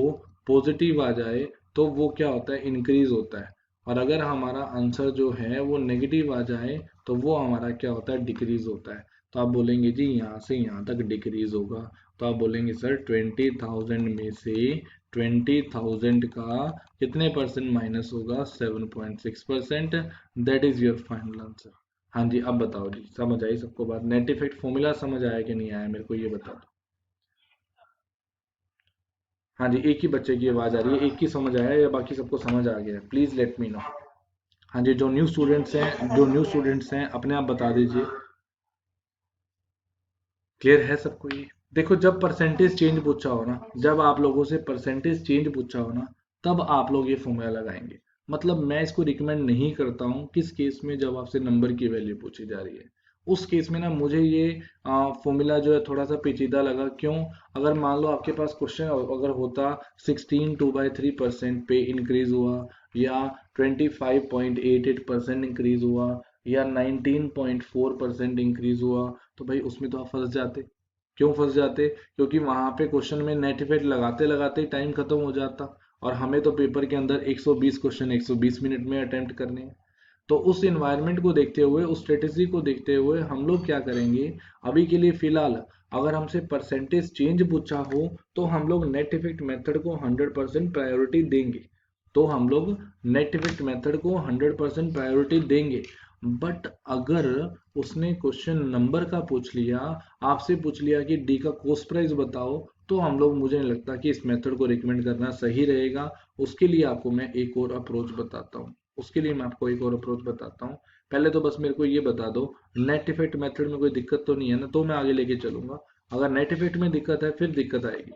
Speaker 1: पॉजिटिव आ जाए तो वो क्या होता है, इंक्रीज होता है, और अगर हमारा आंसर जो है वो नेगेटिव आ जाए तो वो हमारा क्या होता है, डिक्रीज होता है। तो आप बोलेंगे जी यहाँ से यहाँ तक डिक्रीज होगा, तो आप बोलेंगे सर 20,000 में से 20,000 का कितने परसेंट माइनस होगा, 7.6%। That is your final answer. हाँ जी, अब बताओ जी, समझ आई सबको बात, नेट इफेक्ट फॉर्मूला समझ आया कि नहीं आया, मेरे को ये बता दो। हाँ जी, एक ही बच्चे की आवाज़ आ रही है, एक ही समझ आया या बाकी सबको समझ आ गया है, प्लीज़ लेट मी नो। हाँ जी, जो न्यू स्टूडेंट्स हैं, जो न्यू स्टूडेंट्स हैं अपने आप बता दीजिए, क्लियर है सबको ये? देखो जब परसेंटेज चेंज पूछा हो ना, जब आप लोगों से परसेंटेज चेंज पूछा हो ना, तब आप लोग ये फॉर्मूला लगाएंगे। मतलब मैं इसको रिकमेंड नहीं करता हूँ किस केस में, जब आपसे नंबर की वैल्यू पूछी जा रही है, उस केस में ना मुझे ये फॉर्मूला जो है थोड़ा सा पेचीदा लगा। क्यों? अगर मान लो आपके पास क्वेश्चन अगर होता 16 2/3% पे इंक्रीज हुआ, या 25.88% इंक्रीज हुआ, या 19.4% इंक्रीज हुआ, तो भाई उसमें तो आप फंस जाते। क्यों फंस जाते? क्योंकि वहां पे क्वेश्चन में नेट इफेक्ट लगाते लगाते टाइम खत्म हो जाता, और हमें तो पेपर के अंदर 120 क्वेश्चन 120 मिनट में अटेम्प्ट करने हैं। तो उस इन्वायरमेंट को देखते हुए, उस स्ट्रेटेजी को देखते हुए हम लोग क्या करेंगे, अभी के लिए फिलहाल अगर हमसे परसेंटेज चेंज पूछा हो तो हम लोग नेट इफेक्ट मेथड को 100% प्रायोरिटी देंगे। तो हम लोग नेट इफेक्ट मेथड को 100% प्रायोरिटी देंगे। बट अगर उसने क्वेश्चन नंबर का पूछ लिया, आपसे पूछ लिया कि डी का कॉस्ट प्राइस बताओ, तो हम लोग, मुझे नहीं लगता कि इस मेथड को रिकमेंड करना सही रहेगा। उसके लिए आपको मैं एक और अप्रोच बताता हूँ, उसके लिए मैं आपको एक और अप्रोच बताता हूँ। पहले तो बस मेरे को ये बता दो, नेट इफेक्ट मेथड में कोई दिक्कत तो नहीं है ना, तो मैं आगे लेके चलूंगा। अगर नेट इफेक्ट में दिक्कत है फिर दिक्कत आएगी।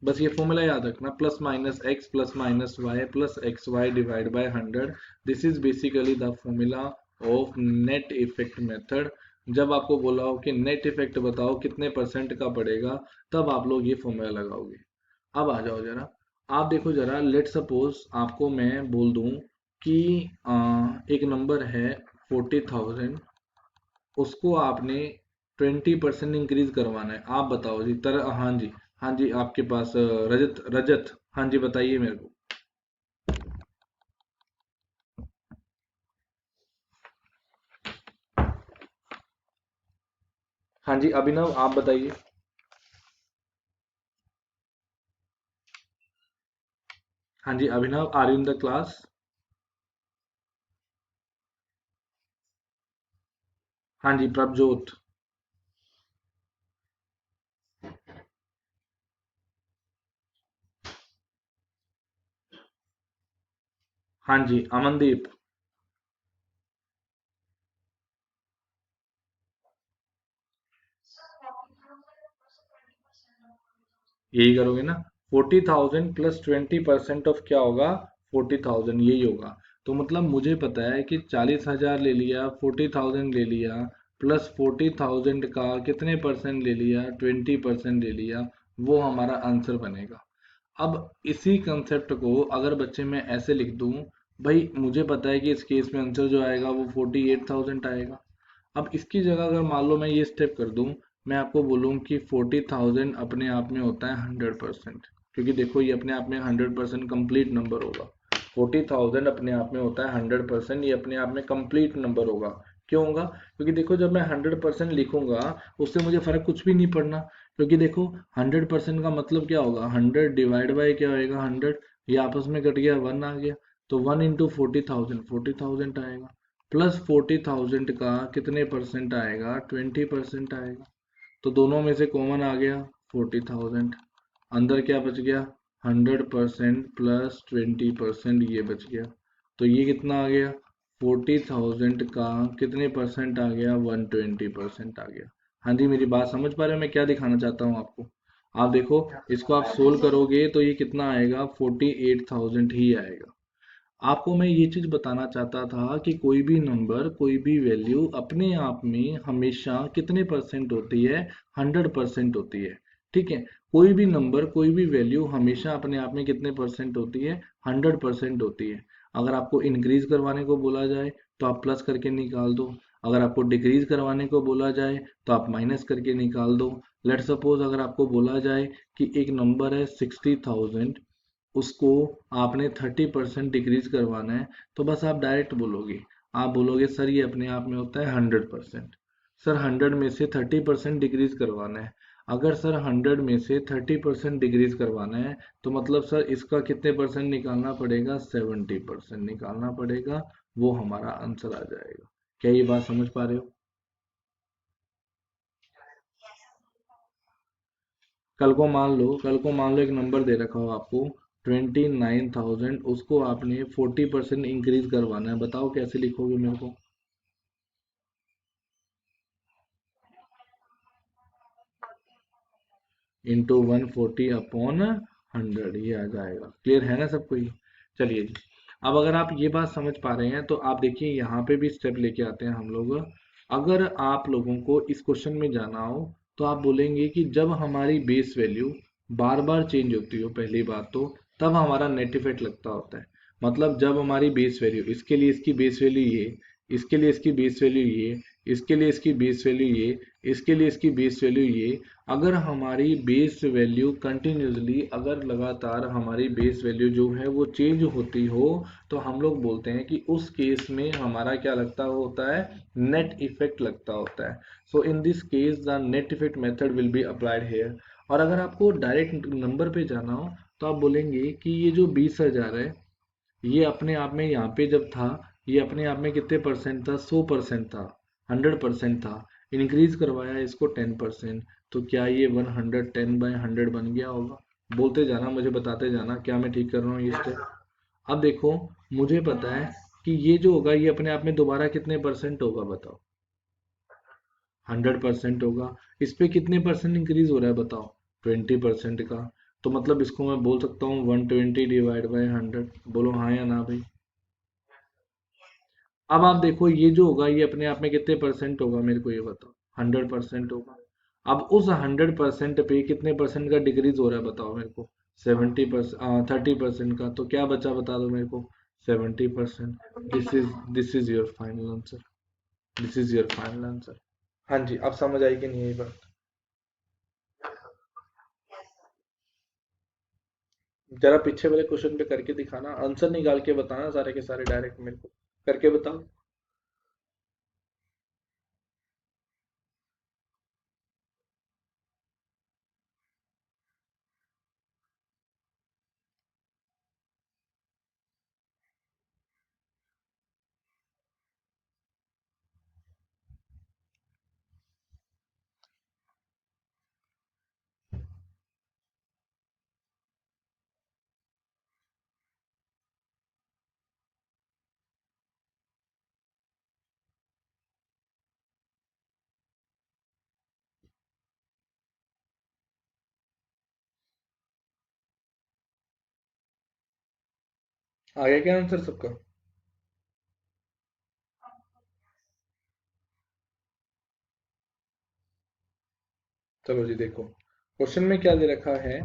Speaker 1: बस ये फॉर्मूला याद रखना, plus minus X plus minus Y plus X Y divide by 100। This is basically the formula of net effect method. जब आपको बोला हो कि नेट इफेक्ट बताओ कितने परसेंट का पड़ेगा, तब आप लोग ये फॉर्मूला लगाओगे। अब आ जाओ जरा, आप देखो जरा, लेट सपोज आपको मैं बोल दूं कि एक नंबर है 40,000, उसको आपने 20% इंक्रीज करवाना है। आप बताओ जी, हाँ जी, हाँ जी, आपके पास रजत, रजत, हाँ जी बताइए मेरे को। हाँ जी अभिनव, आप बताइए। हाँ जी Abhinav, are you in the class? हाँ जी प्रभजोत। हाँ जी अमनदीप। यही करोगे ना, 40,000 प्लस 20% ऑफ क्या होगा, 40,000, यही होगा। तो मतलब मुझे पता है कि 40,000 ले लिया, 40,000 ले लिया, प्लस 40,000 का कितने परसेंट ले लिया, 20% ले लिया, वो हमारा आंसर बनेगा। अब इसी कंसेप्ट को अगर बच्चे में ऐसे लिख दूं, भाई मुझे पता है कि इस केस में आंसर जो आएगा वो 48,000 आएगा। अब इसकी जगह अगर मान लो मैं ये स्टेप कर दूं, मैं आपको बोलूं कि 40,000 अपने आप में होता है 100%, क्योंकि देखो ये अपने आप में 100% कंप्लीट नंबर होगा। 40,000 अपने आप में होता है 100%, ये अपने आप में कंप्लीट नंबर होगा। क्यों होगा? क्योंकि देखो जब मैं 100% लिखूंगा उससे मुझे फर्क कुछ भी नहीं पड़ना, क्योंकि देखो 100% का मतलब क्या होगा, 100 डिवाइड बाई क्या होएगा 100, ये आपस में कट गया 1 आ गया, तो 1 इंटू 40,000 40,000 आएगा, प्लस 40,000 का कितने परसेंट आएगा, 20% आएगा। तो दोनों में से कॉमन आ गया 40,000, अंदर क्या बच गया 100% प्लस 20% ये बच गया। तो ये कितना आ गया 40,000 का कितने परसेंट आ गया 120% आ गया। हाँ जी, मेरी बात समझ पा रहे हो मैं क्या दिखाना चाहता हूँ आपको? आप देखो इसको आप सोल्व करोगे तो ये कितना आएगा 48,000 ही आएगा। आपको मैं ये चीज बताना चाहता था कि कोई भी नंबर कोई भी वैल्यू अपने आप में हमेशा कितने परसेंट होती है, 100% होती है। ठीक है, कोई भी नंबर कोई भी वैल्यू हमेशा अपने आप में कितने परसेंट होती है, 100% होती है। अगर आपको इंक्रीज करवाने को बोला जाए तो आप प्लस करके निकाल दो, अगर आपको डिक्रीज करवाने को बोला जाए तो आप माइनस करके निकाल दो। लेट सपोज अगर आपको बोला जाए कि एक नंबर है 60,000, उसको आपने 30% डिक्रीज करवाना है, तो बस आप डायरेक्ट बोलोगे, आप बोलोगे सर ये अपने आप में होता है 100%। सर 100 में से 30% डिक्रीज करवाना है। अगर सर 100 में से 30% डिक्रीज करवाना है तो मतलब सर इसका कितने परसेंट निकालना पड़ेगा, 70% निकालना पड़ेगा, वो हमारा आंसर आ जाएगा। क्या ये बात समझ पा रहे हो? कल को मान लो एक नंबर दे रखा हो आपको 29,000, उसको आपने 40% इंक्रीज करवाना है, बताओ कैसे लिखोगे मेरे को? इंटू 140 अपॉन 100, ये आ जाएगा। क्लियर है ना सबको ये? चलिए जी, अब अगर आप ये बात समझ पा रहे हैं तो आप देखिए यहाँ पे भी स्टेप लेके आते हैं हम लोग। अगर आप लोगों को इस क्वेश्चन में जाना हो तो आप बोलेंगे कि जब हमारी बेस वैल्यू बार बार चेंज होती हो, पहली बात तो तब हमारा नेट इफेक्ट लगता होता है। मतलब जब हमारी बेस वैल्यू, इसके लिए इसकी बेस वैल्यू ये, इसके लिए इसकी बेस वैल्यू ये, इसके लिए इसकी बेस वैल्यू ये, इसके लिए इसकी बेस वैल्यू ये, अगर हमारी बेस वैल्यू कंटिन्यूसली, अगर लगातार हमारी बेस वैल्यू जो है वो चेंज होती हो, तो हम लोग बोलते हैं कि उस केस में हमारा क्या लगता होता है, नेट इफेक्ट लगता होता है। So in this case the net effect method will be applied here. और अगर आपको डायरेक्ट नंबर पे जाना हो तो आप बोलेंगे कि ये जो 20,000 है, ये अपने आप में यहाँ पे जब था, ये अपने आप में कितने परसेंट था, 100% था, 100% था। इंक्रीज करवाया इसको 10%, तो क्या ये 110/100 बन गया होगा? बोलते जाना, मुझे बताते जाना क्या मैं ठीक कर रहा हूँ ये स्टेप। अब देखो मुझे पता है कि ये जो होगा ये अपने आप में दोबारा कितने परसेंट होगा, बताओ? 100% होगा। इस पे कितने परसेंट इंक्रीज हो रहा है बताओ? 20% का। तो मतलब इसको मैं बोल सकता हूँ 120 डिवाइड बाई 100। बोलो हाँ या ना भाई? अब आप देखो ये जो होगा ये अपने आप में कितने परसेंट होगा, मेरे को ये बताओ? 100% होगा। अब उस 100% पे कितने परसेंट का डिक्रीज हो रहा है बताओ मेरे को? 70%, 30% का। तो क्या बचा बता दो मेरे को? 70%। This is your final answer. This is your final answer. हाँ जी, अब समझ आई कि नहीं ये बात? जरा पीछे वाले क्वेश्चन पे करके दिखाना, आंसर निकाल के बताना सारे के सारे डायरेक्ट मेरे को करके बताओ। आ गया क्या आंसर सबका? चलो जी देखो, क्वेश्चन में क्या दे रखा है,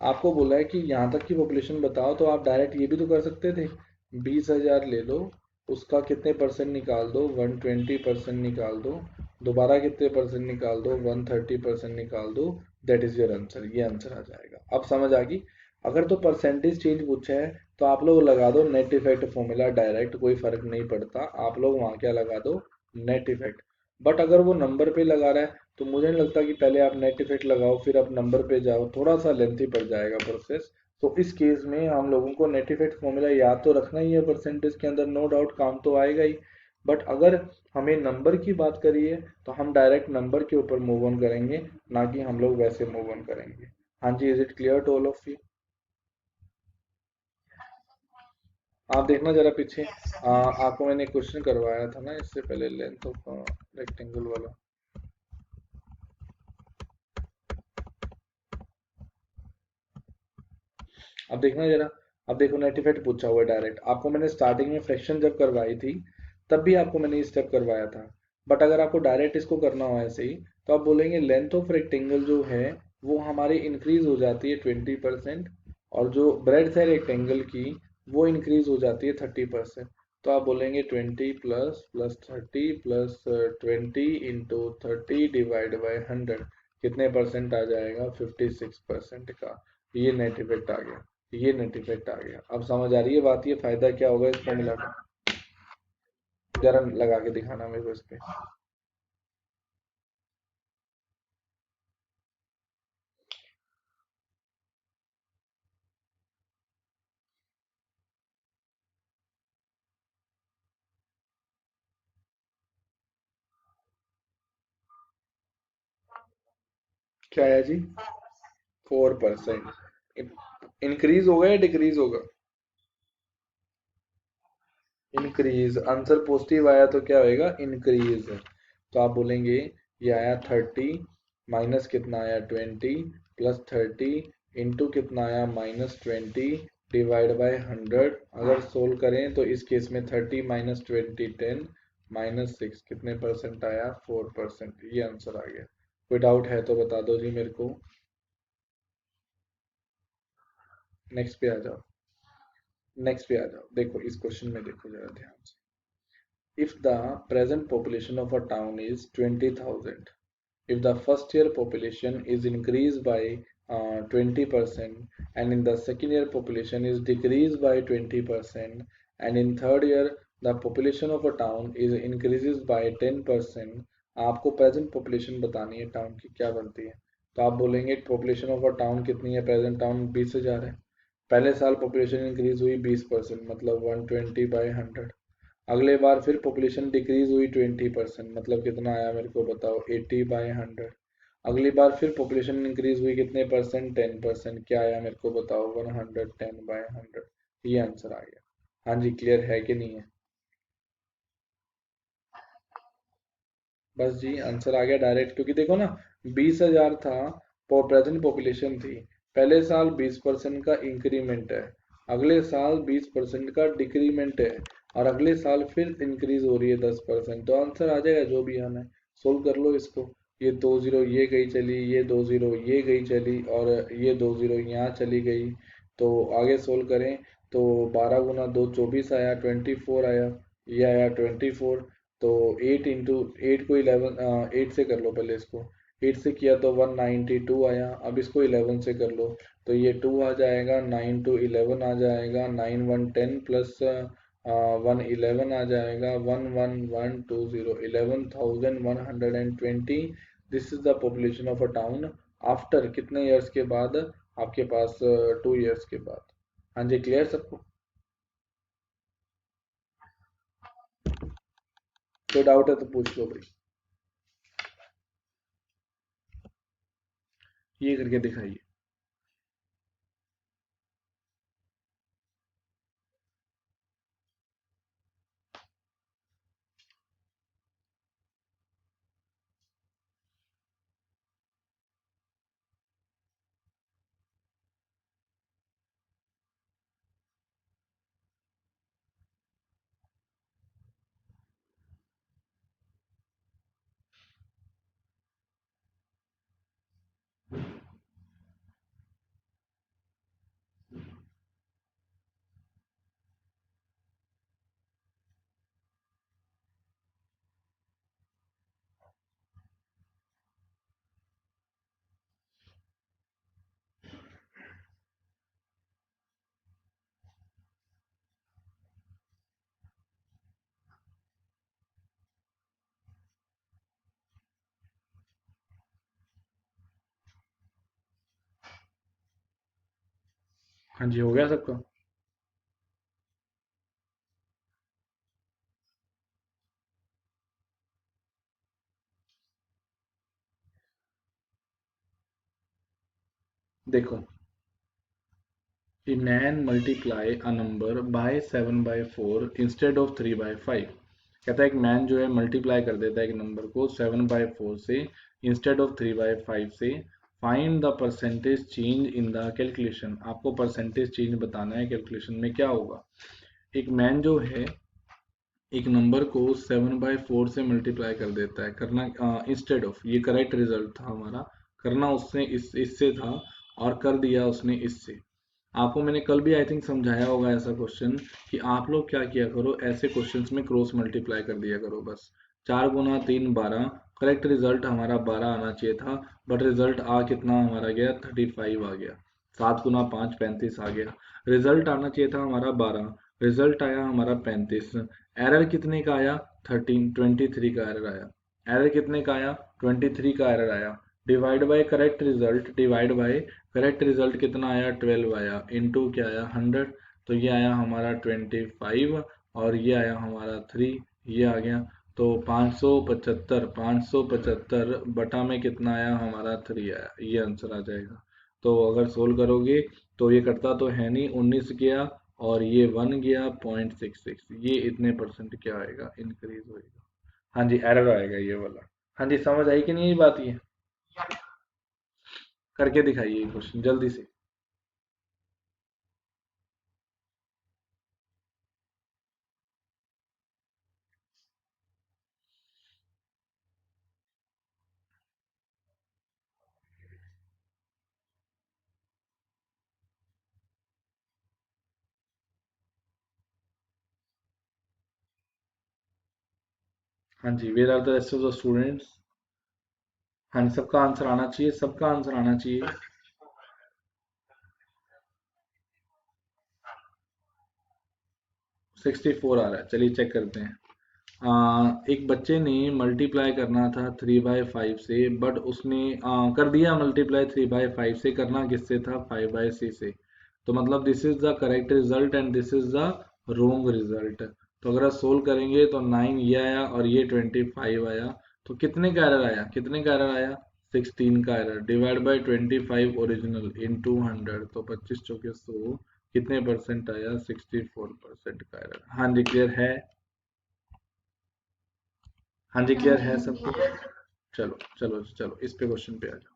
Speaker 1: आपको बोला है कि यहाँ तक की पॉपुलेशन बताओ, तो आप डायरेक्ट ये भी तो कर सकते थे, 20,000 ले लो, उसका कितने परसेंट निकाल दो, 120% निकाल दो, दोबारा कितने परसेंट निकाल दो, 130% निकाल दो, दैट इज योर आंसर। ये आंसर आ जाएगा। अब समझ आ गई। अगर तो परसेंटेज चेंज पूछा है तो आप लोग लगा दो नेट इफेक्ट फॉर्मूला डायरेक्ट, कोई फर्क नहीं पड़ता, आप लोग वहाँ क्या लगा दो, नेट इफेक्ट। बट अगर वो नंबर पे लगा रहा है तो मुझे नहीं लगता कि पहले आप नेट इफेक्ट लगाओ फिर आप नंबर पे जाओ, थोड़ा सा लेंथी पड़ जाएगा प्रोसेस। तो इस केस में हम लोगों को नेट इफेक्ट फॉर्मूला याद तो रखना ही है परसेंटेज के अंदर, नो डाउट काम तो आएगा ही। बट अगर हमें नंबर की बात करिए तो हम डायरेक्ट नंबर के ऊपर मूव ऑन करेंगे, ना कि हम लोग वैसे मूव ऑन करेंगे। हाँ जी, is it clear to all of you? आप देखना जरा पीछे, आपको मैंने क्वेश्चन करवाया था ना इससे पहले, लेंथ ऑफ रेक्टेंगल वाला। अब देखना जरा। अब देखो नेट इफेक्ट पूछा हुआ है डायरेक्ट, आपको मैंने स्टार्टिंग में फ्रैक्शन जब करवाई थी तब भी आपको मैंने ये स्टेप करवाया था। बट अगर आपको डायरेक्ट इसको करना हो ऐसे ही, तो आप बोलेंगे लेंथ ऑफ रेक्टेंगल जो है वो हमारी इंक्रीज हो जाती है 20%, और जो ब्रेड्थ है रेक्टेंगल की वो इंक्रीज हो जाती है 30%। तो आप बोलेंगे 20 plus plus 30 plus 20 into 30 divide by 100, कितने परसेंट आ जाएगा, 56% का। ये नेट इफेक्ट आ गया। ये नेट इफेक्ट आ गया। अब समझ आ रही है बात, ये फायदा क्या होगा इसको मिलाकर? जरा लगा के दिखाना मेरे को इस पे। क्या है जी? 4%। इंक्रीज होगा या डिक्रीज होगा? इंक्रीज। आंसर पॉजिटिव आया तो क्या होएगा, इंक्रीज। तो आप बोलेंगे ये आया 30, माइनस कितना आया 20, प्लस 30 इंटू कितना आया -20 डिवाइड बाय 100। अगर सोल्व करें तो इस केस में 30 माइनस 20 10, -6 कितने परसेंट आया, 4%। ये आंसर आ गया। कोई डाउट है तो बता दो जी मेरे को। नेक्स्ट पे आ जाओ। नेक्स्ट पे आ जाओ, देखो इस क्वेश्चन में देखो जरा ध्यान से। If the present population of a town is 20,000, if the first year population is increased by 20%, and in the second year population is decreased by 20%, and in third year the population of a town is increases by 10%, आपको present population बतानी है town की क्या बनती है। तो आप बोलेंगे पॉपुलेशन ऑफ अ टाउन कितनी है, प्रेजेंट टाउन 20,000 है। पहले साल पॉपुलेशन इंक्रीज हुई 20%, मतलब 120/100। अगले बार फिर पॉपुलेशन डिक्रीज हुई 20%, मतलब कितना आया मेरे को बताओ, 80/100। अगली बार फिर पॉपुलेशन इंक्रीज हुई कितने परसेंट, 10%, क्या आया मेरे को बताओ, 110/100। ये आंसर आ गया। हाँ जी, क्लियर है कि नहीं है? बस जी आंसर आ गया डायरेक्ट, क्योंकि देखो ना, 20,000 था, प्रेजेंट पॉपुलेशन थी, पहले साल 20% का इंक्रीमेंट है, अगले साल 20% का डिक्रीमेंट है, और अगले साल फिर इंक्रीज हो रही है 10%। तो आंसर आ जाएगा जो भी आना है। सोल्व कर लो इसको। ये 2 जीरो ये गई चली, ये 2 जीरो ये गई चली, और ये 2 जीरो यहाँ चली गई। तो आगे सोल्व करें तो 12 गुना 2 24 आया, 24 आया, ये आया 24। तो 8 को 11, 8 से कर लो पहले इसको। 8 से किया तो 192 आया, अब इसको 11 से कर लो। तो ये 2 आ जाएगा, 9 टू 11 आ जाएगा, 9 1 10 प्लस 1 11 आ जाएगा, 11120, 11,120। This is the population of a town after कितने ईयर्स के बाद, आपके पास 2 ईयर्स के बाद। हाँ जी, क्लियर सबको? कोई डाउट है तो पूछ लो भाई। ये करके दिखाइए। हाँ जी, हो गया सबका। देखो, a man multiply a number by 7/4 instead of 3/5। कहता है एक मैन जो है मल्टीप्लाई कर देता है एक नंबर को 7/4 से इंस्टेड ऑफ 3/5 से। Find the percentage change in the calculation. आपको परसेंटेज चेंज बताना है कैलकुलेशन में क्या होगा। एक मैन जो है एक नंबर को 7/4 से मल्टीप्लाई कर देता है, करना इंस्टेड ऑफ, ये करेक्ट रिजल्ट था हमारा, करना उसने इससे था और कर दिया उसने इससे। आपको मैंने कल भी आई थिंक समझाया होगा ऐसा क्वेश्चन कि आप लोग क्या किया करो, ऐसे क्वेश्चंस में क्रॉस मल्टीप्लाई कर दिया करो बस। 4 × 3 = 12, करेक्ट रिजल्ट हमारा 12 आना चाहिए था, बट रिजल्ट आ कितना हमारा गया, 35 आ गया। 7 × 5 = 35 आ गया। रिजल्ट आना चाहिए था हमारा 12, रिजल्ट आया हमारा 35। एरर कितने का आया, 23 का एरर आया। एरर कितने का आया, 23 का एरर आया। Divide by correct result, divide by correct result कितना आया, 12 आया। इनटू क्या आया, 100। तो ये आया हमारा 25 और ये आया हमारा 3, ये आ गया। तो 575, 575 बटा में कितना आया हमारा, 3 आया। ये आंसर आ जाएगा। तो अगर सोल्व करोगे तो ये कटता तो है नहीं, 19 गया और ये 1 गया, 0.66। ये इतने परसेंट क्या आएगा, इंक्रीज होएगा। हाँ जी, एरर आएगा ये वाला। हाँ जी, समझ आई कि नहीं ये बात, ये करके दिखाइए क्वेश्चन जल्दी से। हाँ जी, where are the rest of the students. हाँ जी, सबका आंसर आना चाहिए, सबका आंसर आना चाहिए। 64 आ रहा है, चलिए चेक करते हैं। एक बच्चे ने मल्टीप्लाई करना था 3/5 से, बट उसने कर दिया मल्टीप्लाई 3/5 से, करना किससे था, 5/6 से। तो मतलब this is the correct result and this is the wrong result. तो अगर आप सोल्व करेंगे तो 9 ये आया और ये 25 आया। तो कितने का एरर आया, कितने का एरर आया, 16 का error. Divide by 25 original into 100, तो 25 चौके 100, कितने परसेंट आया, 64% का एरर। हाँ जी, क्लियर है। हाँ जी, क्लियर है सबको। चलो चलो चलो, इस पे क्वेश्चन पे आ जाओ।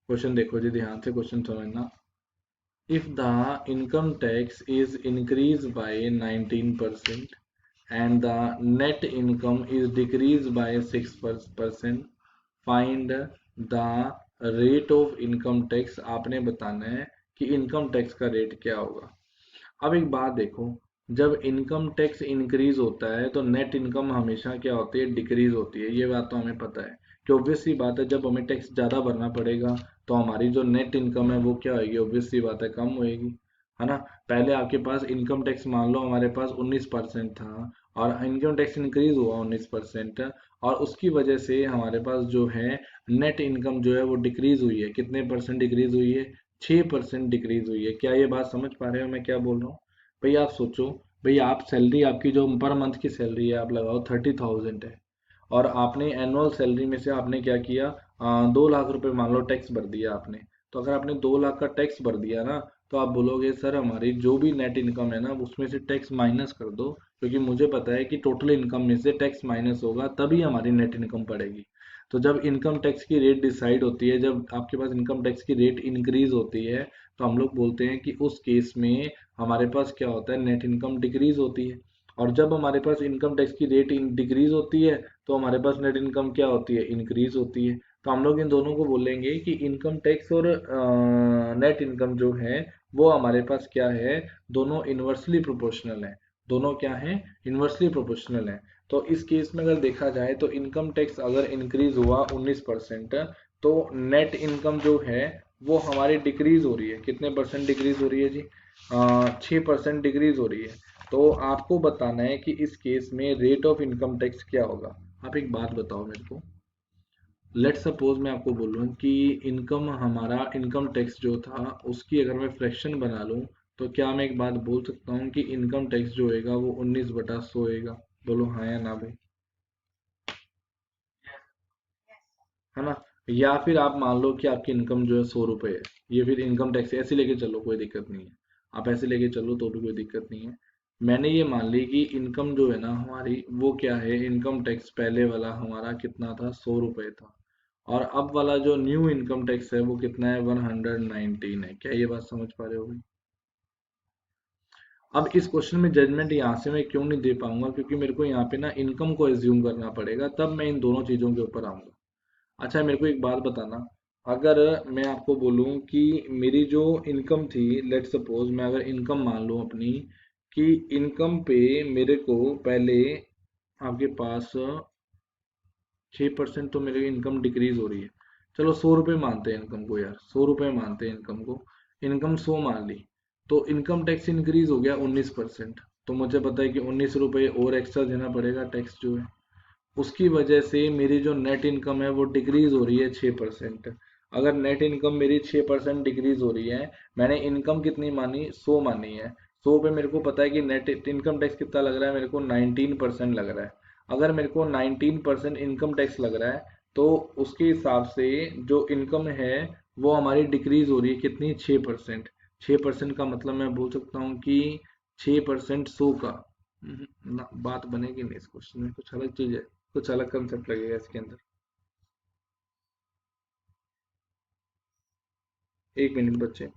Speaker 1: क्वेश्चन देखो जी, ध्यान से क्वेश्चन समझना। If the income tax is increase bye 19% and the net income is decreased by 6%, find the rate of income tax। आपने बताना है कि इनकम टैक्स का रेट क्या होगा। अब एक बात देखो, जब इनकम टैक्स इंक्रीज होता है तो नेट इनकम हमेशा क्या होती है, डिक्रीज होती है। ये बात तो हमें पता है कि ऑब्वियस सी बात है, जब हमें टैक्स ज़्यादा भरना पड़ेगा तो हमारी जो नेट इनकम है वो क्या होगी, ऑब्वियस सी बात है, कम होएगी, है ना। पहले आपके पास इनकम टैक्स मान लो हमारे पास 19% था और इनकम टैक्स इंक्रीज हुआ 19%, और उसकी वजह से हमारे पास जो है नेट इनकम जो है वो डिक्रीज हुई है। कितने परसेंट डिक्रीज हुई है, 6% डिक्रीज हुई है। क्या ये बात समझ पा रहे हो मैं क्या बोल रहा हूँ। भाई आप सोचो, भाई आप सैलरी, आपकी जो पर मंथ की सैलरी है आप लगाओ 30,000 है, और आपने एनुअल सैलरी में से आपने क्या किया, 2 लाख रुपए मान लो टैक्स भर दिया आपने। तो अगर आपने 2 लाख का टैक्स भर दिया ना, तो आप बोलोगे सर हमारी जो भी नेट इनकम है ना उसमें से टैक्स माइनस कर दो, क्योंकि मुझे पता है कि टोटल इनकम में से टैक्स माइनस होगा तभी हमारी नेट इनकम पड़ेगी। तो जब इनकम टैक्स की रेट डिसाइड होती है, जब आपके पास इनकम टैक्स की रेट इंक्रीज होती है, तो हम लोग बोलते हैं कि उस केस में हमारे पास क्या होता है, नेट इनकम डिक्रीज होती है। और जब हमारे पास इनकम टैक्स की रेट डिक्रीज होती है तो हमारे पास नेट इनकम क्या होती है, इंक्रीज होती है। तो हम लोग इन दोनों को बोलेंगे कि इनकम टैक्स और नेट इनकम जो है वो हमारे पास क्या है, दोनों इन्वर्सली प्रोपोर्शनल है। दोनों क्या है, इन्वर्सली प्रोपोर्शनल है। तो इस केस में अगर देखा जाए तो इनकम टैक्स अगर इंक्रीज हुआ 19%, तो नेट इनकम जो है वो हमारी डिक्रीज हो रही है। कितने परसेंट डिक्रीज हो रही है जी, 6% डिक्रीज हो रही है। तो आपको बताना है कि इस केस में रेट ऑफ इनकम टैक्स क्या होगा। आप एक बात बताओ मेरे को, लेट सपोज मैं आपको बोलूं कि इनकम हमारा इनकम टैक्स जो था उसकी अगर मैं फ्रैक्शन बना लूं, तो क्या मैं एक बात बोल सकता हूं कि इनकम टैक्स जो होएगा वो 19/100 होएगा? बोलो हाँ या ना भाई, है ना? या फिर आप मान लो कि आपकी इनकम जो है 100 रुपये है, ये फिर इनकम टैक्स ऐसे लेके चलो, कोई दिक्कत नहीं है। आप ऐसे लेके चलो तो भी कोई दिक्कत नहीं है। मैंने ये मान ली कि इनकम जो है ना हमारी वो क्या है, इनकम टैक्स पहले वाला हमारा कितना था, 100 रुपये था। और अब वाला जो न्यू इनकम टैक्स है वो कितना है, 119 है। क्या ये बात समझ पा रहे हो भाई? अब इस क्वेश्चन में जजमेंट यहाँ से मैं क्यों नहीं दे पाऊंगा, क्योंकि मेरे को यहाँ पे ना इनकम को एज्यूम करना पड़ेगा, तब मैं इन दोनों चीजों के ऊपर आऊंगा। अच्छा मेरे को एक बात बताना, अगर मैं आपको बोलूं कि मेरी जो इनकम थी, लेट सपोज मैं अगर इनकम मान लूं अपनी, कि इनकम पे मेरे को पहले आपके पास 6% तो मेरी इनकम डिक्रीज हो रही है। चलो 100 रुपये मानते हैं इनकम को यार, 100 रुपये मानते हैं इनकम को। इनकम 100 मान ली, तो इनकम टैक्स इंक्रीज हो गया 19%। तो मुझे पता है कि 19 रुपये और एक्स्ट्रा देना पड़ेगा टैक्स जो है। उसकी वजह से मेरी जो नेट इनकम है वो डिक्रीज हो रही है 6%। अगर नेट इनकम मेरी 6% डिक्रीज हो रही है, मैंने इनकम कितनी मानी, 100 मानी है, 100 पे मेरे को पता है कि नेट इनकम टैक्स कितना लग रहा है, मेरे को 19% लग रहा है। अगर मेरे को 19% इनकम टैक्स लग रहा है, तो उसके हिसाब से जो इनकम है वो हमारी डिक्रीज हो रही है कितनी, 6%। 6% का मतलब मैं बोल सकता हूँ कि 6% 100 का। ना बात बनेगी नहीं, इस क्वेश्चन में कुछ अलग चीज है, कुछ अलग कंसेप्ट लगेगा इसके अंदर। 1 मिनट बच्चे।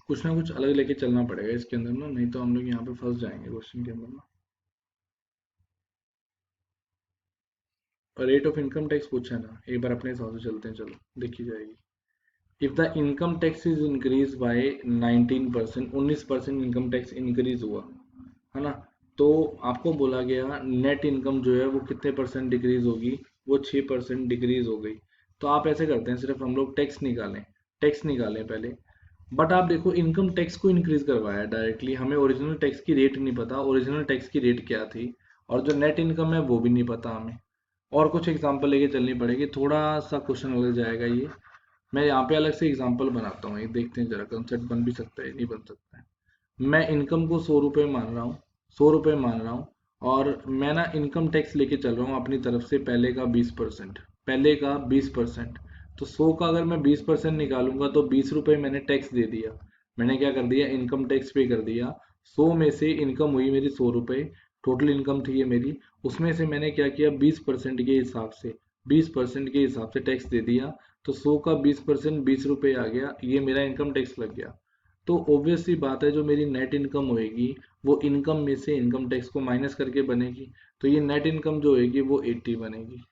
Speaker 1: कुछ ना कुछ अलग लेके चलना पड़ेगा इसके अंदर ना, नहीं तो हम लोग यहाँ पे फंस जाएंगे क्वेश्चन के अंदर ना। और रेट ऑफ इनकम टैक्स पूछा है ना, एक बार अपने हिसाब से चलते हैं, चलो देखी जाएगी। If the income tax is increase bye 19%, 19% income tax increase हुआ, है ना? तो आपको बोला गया नेट इनकम जो है वो कितने परसेंट डिक्रीज होगी, वो 6% डिक्रीज हो गई। तो आप ऐसे करते हैं, सिर्फ हम लोग टैक्स निकालें, टैक्स निकालें पहले। बट आप देखो इनकम टैक्स को इंक्रीज करवाया डायरेक्टली, हमें ओरिजिनल टैक्स की रेट नहीं पता, ओरिजिनल टैक्स की रेट क्या थी, और जो नेट इनकम है वो भी नहीं पता हमें। और कुछ एग्जांपल लेके चलनी पड़ेगी, थोड़ा सा क्वेश्चन अलग जाएगा ये। मैं यहाँ पे अलग से एग्जांपल बनाता हूँ, ये देखते हैं जरा कंसेप्ट बन भी सकता है नहीं बन सकता है। मैं इनकम को 100 रुपये मान रहा हूँ, 100 रुपये मान रहा हूँ, और मैं ना इनकम टैक्स लेके चल रहा हूँ अपनी तरफ से पहले का 20%, पहले का 20%। तो 100 का अगर मैं 20% निकालूंगा तो 20 रुपये मैंने टैक्स दे दिया। मैंने क्या कर दिया, इनकम टैक्स पे कर दिया। 100 में से इनकम हुई मेरी 100 रुपये, टोटल इनकम थी ये मेरी। उसमें से मैंने क्या किया, 20% के हिसाब से, 20% के हिसाब से टैक्स दे दिया। तो 100 का 20% 20 रुपये आ गया, ये मेरा इनकम टैक्स लग गया। तो ऑब्वियस सी बात है, जो मेरी नेट इनकम होएगी वो इनकम में से इनकम टैक्स को माइनस करके बनेगी। तो ये नेट इनकम जो होएगी वो 80 बनेगी।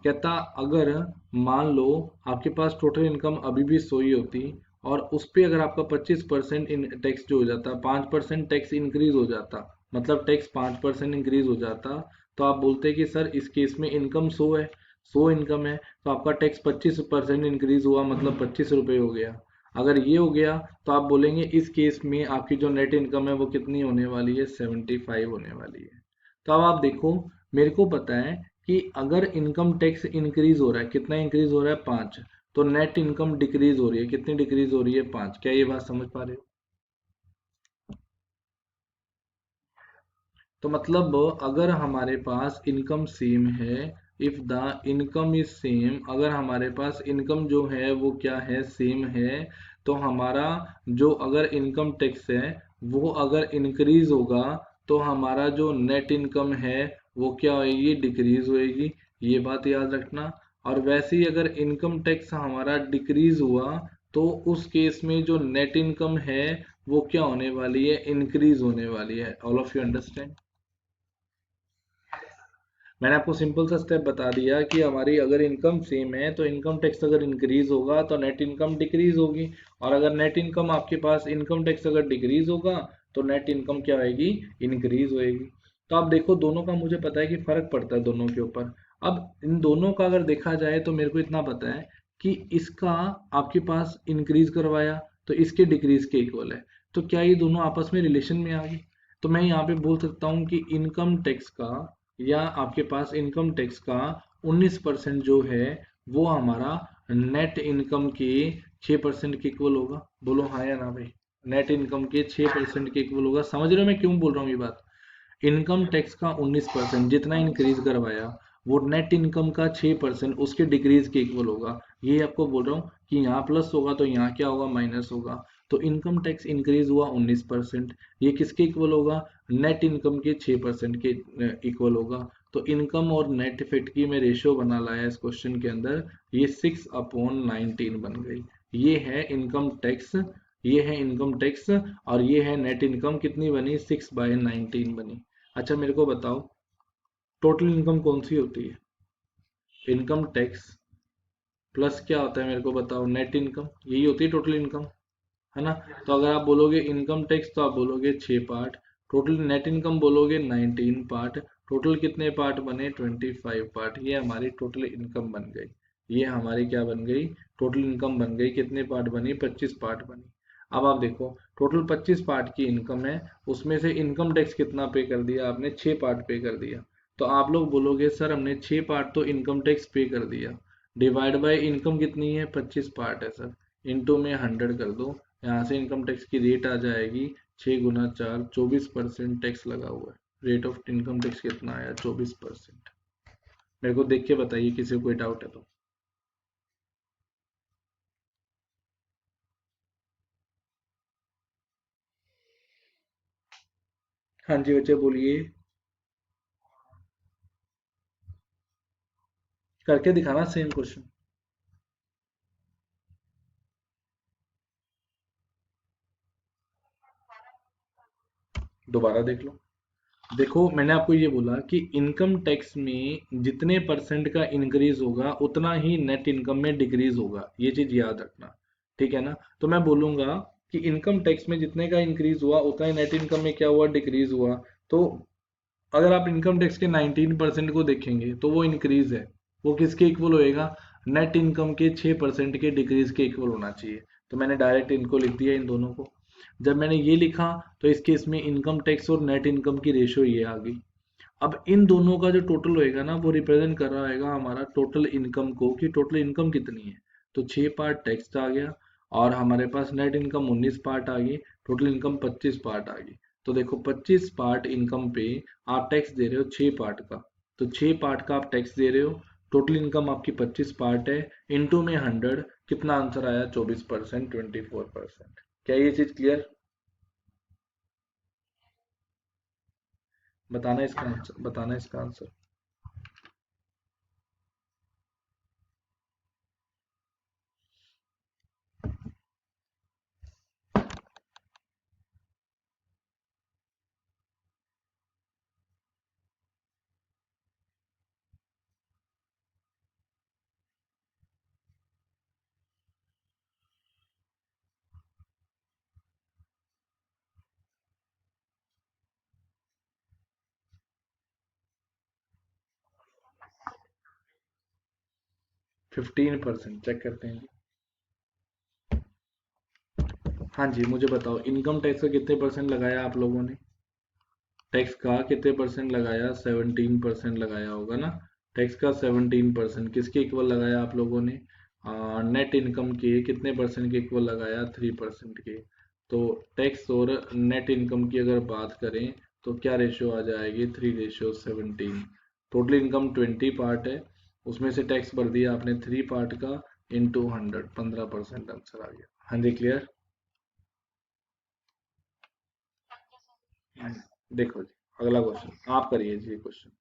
Speaker 1: कहता अगर मान लो आपके पास टोटल इनकम अभी भी 100 ही होती, और उस पे अगर आपका 25% इन टैक्स जो हो जाता, 5% टैक्स इंक्रीज हो जाता, मतलब टैक्स 5% इंक्रीज हो जाता, तो आप बोलते कि सर इस केस में इनकम 100 है, 100 इनकम है, तो आपका टैक्स 25% इंक्रीज हुआ, मतलब 25 रुपये हो गया। अगर ये हो गया तो आप बोलेंगे इस केस में आपकी जो नेट इनकम है वो कितनी होने वाली है, 75 होने वाली है। तो अब आप देखो, मेरे को पता है कि अगर इनकम टैक्स इंक्रीज हो रहा है, कितना इंक्रीज हो रहा है, 5, तो नेट इनकम डिक्रीज हो रही है, कितनी डिक्रीज हो रही है, 5। क्या ये बात समझ पा रहे हो? तो मतलब अगर हमारे पास इनकम सेम है, if the income is same, अगर हमारे पास इनकम जो है वो क्या है, सेम है, तो हमारा जो अगर इनकम टैक्स है वो अगर इंक्रीज होगा, तो हमारा जो नेट इनकम है वो क्या होएगी, डिक्रीज होएगी। ये बात याद रखना। और वैसे ही अगर इनकम टैक्स हमारा डिक्रीज हुआ, तो उस केस में जो नेट इनकम है वो क्या होने वाली है, इंक्रीज होने वाली है। All of you understand. मैंने आपको सिंपल सा स्टेप बता दिया कि हमारी अगर इनकम सेम है तो इनकम टैक्स अगर इंक्रीज होगा तो नेट इनकम डिक्रीज होगी, और अगर नेट इनकम आपके पास इनकम टैक्स अगर डिक्रीज होगा तो नेट इनकम क्या होएगी, इंक्रीज होएगी। तो आप देखो दोनों का मुझे पता है कि फर्क पड़ता है दोनों के ऊपर। अब इन दोनों का अगर देखा जाए तो मेरे को इतना पता है कि इसका आपके पास इंक्रीज करवाया तो इसके डिक्रीज के इक्वल है, तो क्या ये दोनों आपस में रिलेशन में आ गए। तो मैं यहाँ पे बोल सकता हूँ कि इनकम टैक्स का या आपके पास इनकम टैक्स का 19% जो है वो हमारा नेट इनकम के 6% के इक्वल होगा। बोलो हाँ या ना भाई। नेट इनकम के 6% के इक्वल होगा। समझ रहे हो मैं क्यों बोल रहा हूँ ये बात। इनकम टैक्स का 19% जितना इंक्रीज करवाया वो नेट इनकम का 6% उसके डिक्रीज के इक्वल होगा। ये आपको बोल रहा हूँ कि यहाँ प्लस होगा तो यहाँ क्या होगा, माइनस होगा। तो इनकम टैक्स इंक्रीज हुआ 19%, ये किसके इक्वल होगा, नेट इनकम के 6% के इक्वल होगा। तो इनकम और नेट इफेक्ट की मैं रेशियो बना लाया इस क्वेश्चन के अंदर, ये 6/19 बन गई। ये है इनकम टैक्स, ये है इनकम टैक्स, और ये है नेट इनकम, कितनी बनी, 6/19 बनी। अच्छा मेरे को बताओ टोटल इनकम कौन सी होती है, इनकम टैक्स प्लस क्या होता है, मेरे को बताओ, नेट इनकम, यही होती है टोटल इनकम, है ना। तो अगर आप बोलोगे इनकम टैक्स तो आप बोलोगे 6 पार्ट, टोटल नेट इनकम बोलोगे 19 पार्ट, टोटल कितने पार्ट बने, 25 पार्ट। ये हमारी टोटल इनकम बन गई, ये हमारी क्या बन गई, टोटल इनकम बन गई। कितने पार्ट बनी, 25 पार्ट बनी। अब आप देखो टोटल 25 पार्ट की इनकम है, उसमें से इनकम टैक्स कितना पे कर दिया आपने, 6 पार्ट पे कर दिया। तो आप लोग बोलोगे सर हमने 6 पार्ट तो इनकम टैक्स पे कर दिया, डिवाइड बाय इनकम कितनी है, 25 पार्ट है सर, इंटू में 100 कर दो। यहाँ से इनकम टैक्स की रेट आ जाएगी 6 × 4, 24% टैक्स लगा हुआ है। रेट ऑफ इनकम टैक्स कितना आया, 24%। मेरे को देख के बताइए किसी को कोई डाउट है तो। हाँ जी बच्चे बोलिए, करके दिखाना सेम क्वेश्चन। दोबारा देख लो। देखो मैंने आपको ये बोला कि इनकम टैक्स में जितने परसेंट का इंक्रीज होगा उतना ही नेट इनकम में डिक्रीज होगा, ये चीज याद रखना, ठीक है ना। तो मैं बोलूंगा कि इनकम टैक्स में जितने का इंक्रीज हुआ उतना ही नेट इनकम में क्या हुआ, डिक्रीज हुआ। तो अगर आप इनकम टैक्स के 19% को देखेंगे तो वो इंक्रीज है, वो किसके इक्वल होएगा, नेट इनकम के 6% के डिक्रीज के इक्वल होना चाहिए। तो मैंने डायरेक्ट इनको लिख दिया इन दोनों को। जब मैंने ये लिखा तो इस केस में इनकम टैक्स और नेट इनकम की रेशियो ये आ गई। अब इन दोनों का जो टोटल होएगा ना वो रिप्रेजेंट कर रहा होगा हमारा टोटल इनकम को, कि टोटल इनकम कितनी है। तो 6 पार्ट टैक्स आ गया, और हमारे पास नेट इनकम 19 पार्ट आ गई, टोटल इनकम 25 पार्ट आ गई। तो देखो 25 पार्ट इनकम पे आप टैक्स दे रहे हो 6 पार्ट का, तो 6 पार्ट का आप टैक्स दे रहे हो। टोटल इनकम आपकी 25 पार्ट है, इंटू में 100, कितना आंसर आया, 24%, 24%। क्या ये चीज क्लियर, बताना इसका आंसर, बताना इसका आंसर। 15% चेक करते हैं। हाँ जी मुझे बताओ इनकम टैक्स का कितने परसेंट लगाया आप लोगों ने, टैक्स का कितने परसेंट लगाया, 17% लगाया होगा ना। टैक्स का 17% किसके इक्वल लगाया आप लोगों ने, नेट इनकम के कितने परसेंट के इक्वल लगाया, 3% के। तो टैक्स और नेट इनकम की अगर बात करें तो क्या रेशियो आ जाएगी, 3:17। टोटल इनकम 20 पार्ट है, उसमें से टैक्स भर दिया आपने 3 पार्ट का, इंटू 100, 15% आंसर आ गया। हाँ जी क्लियर। देखो जी अगला क्वेश्चन आप करिए जी क्वेश्चन।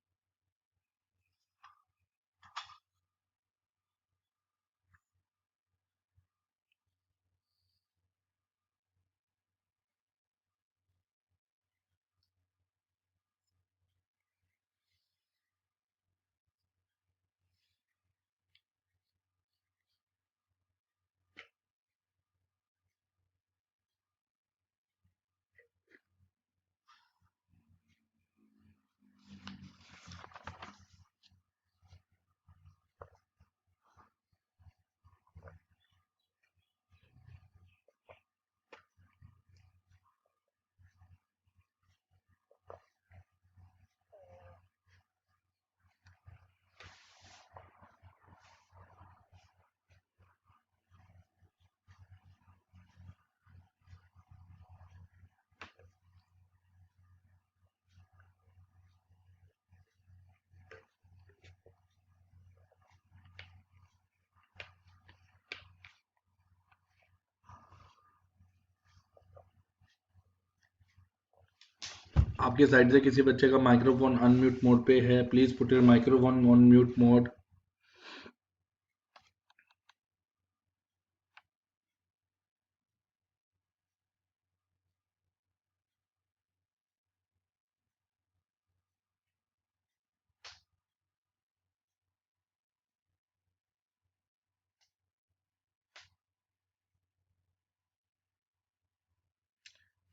Speaker 1: आपके साइड से किसी बच्चे का माइक्रोफोन अनम्यूट मोड पे है, please put your microphone on mute mode.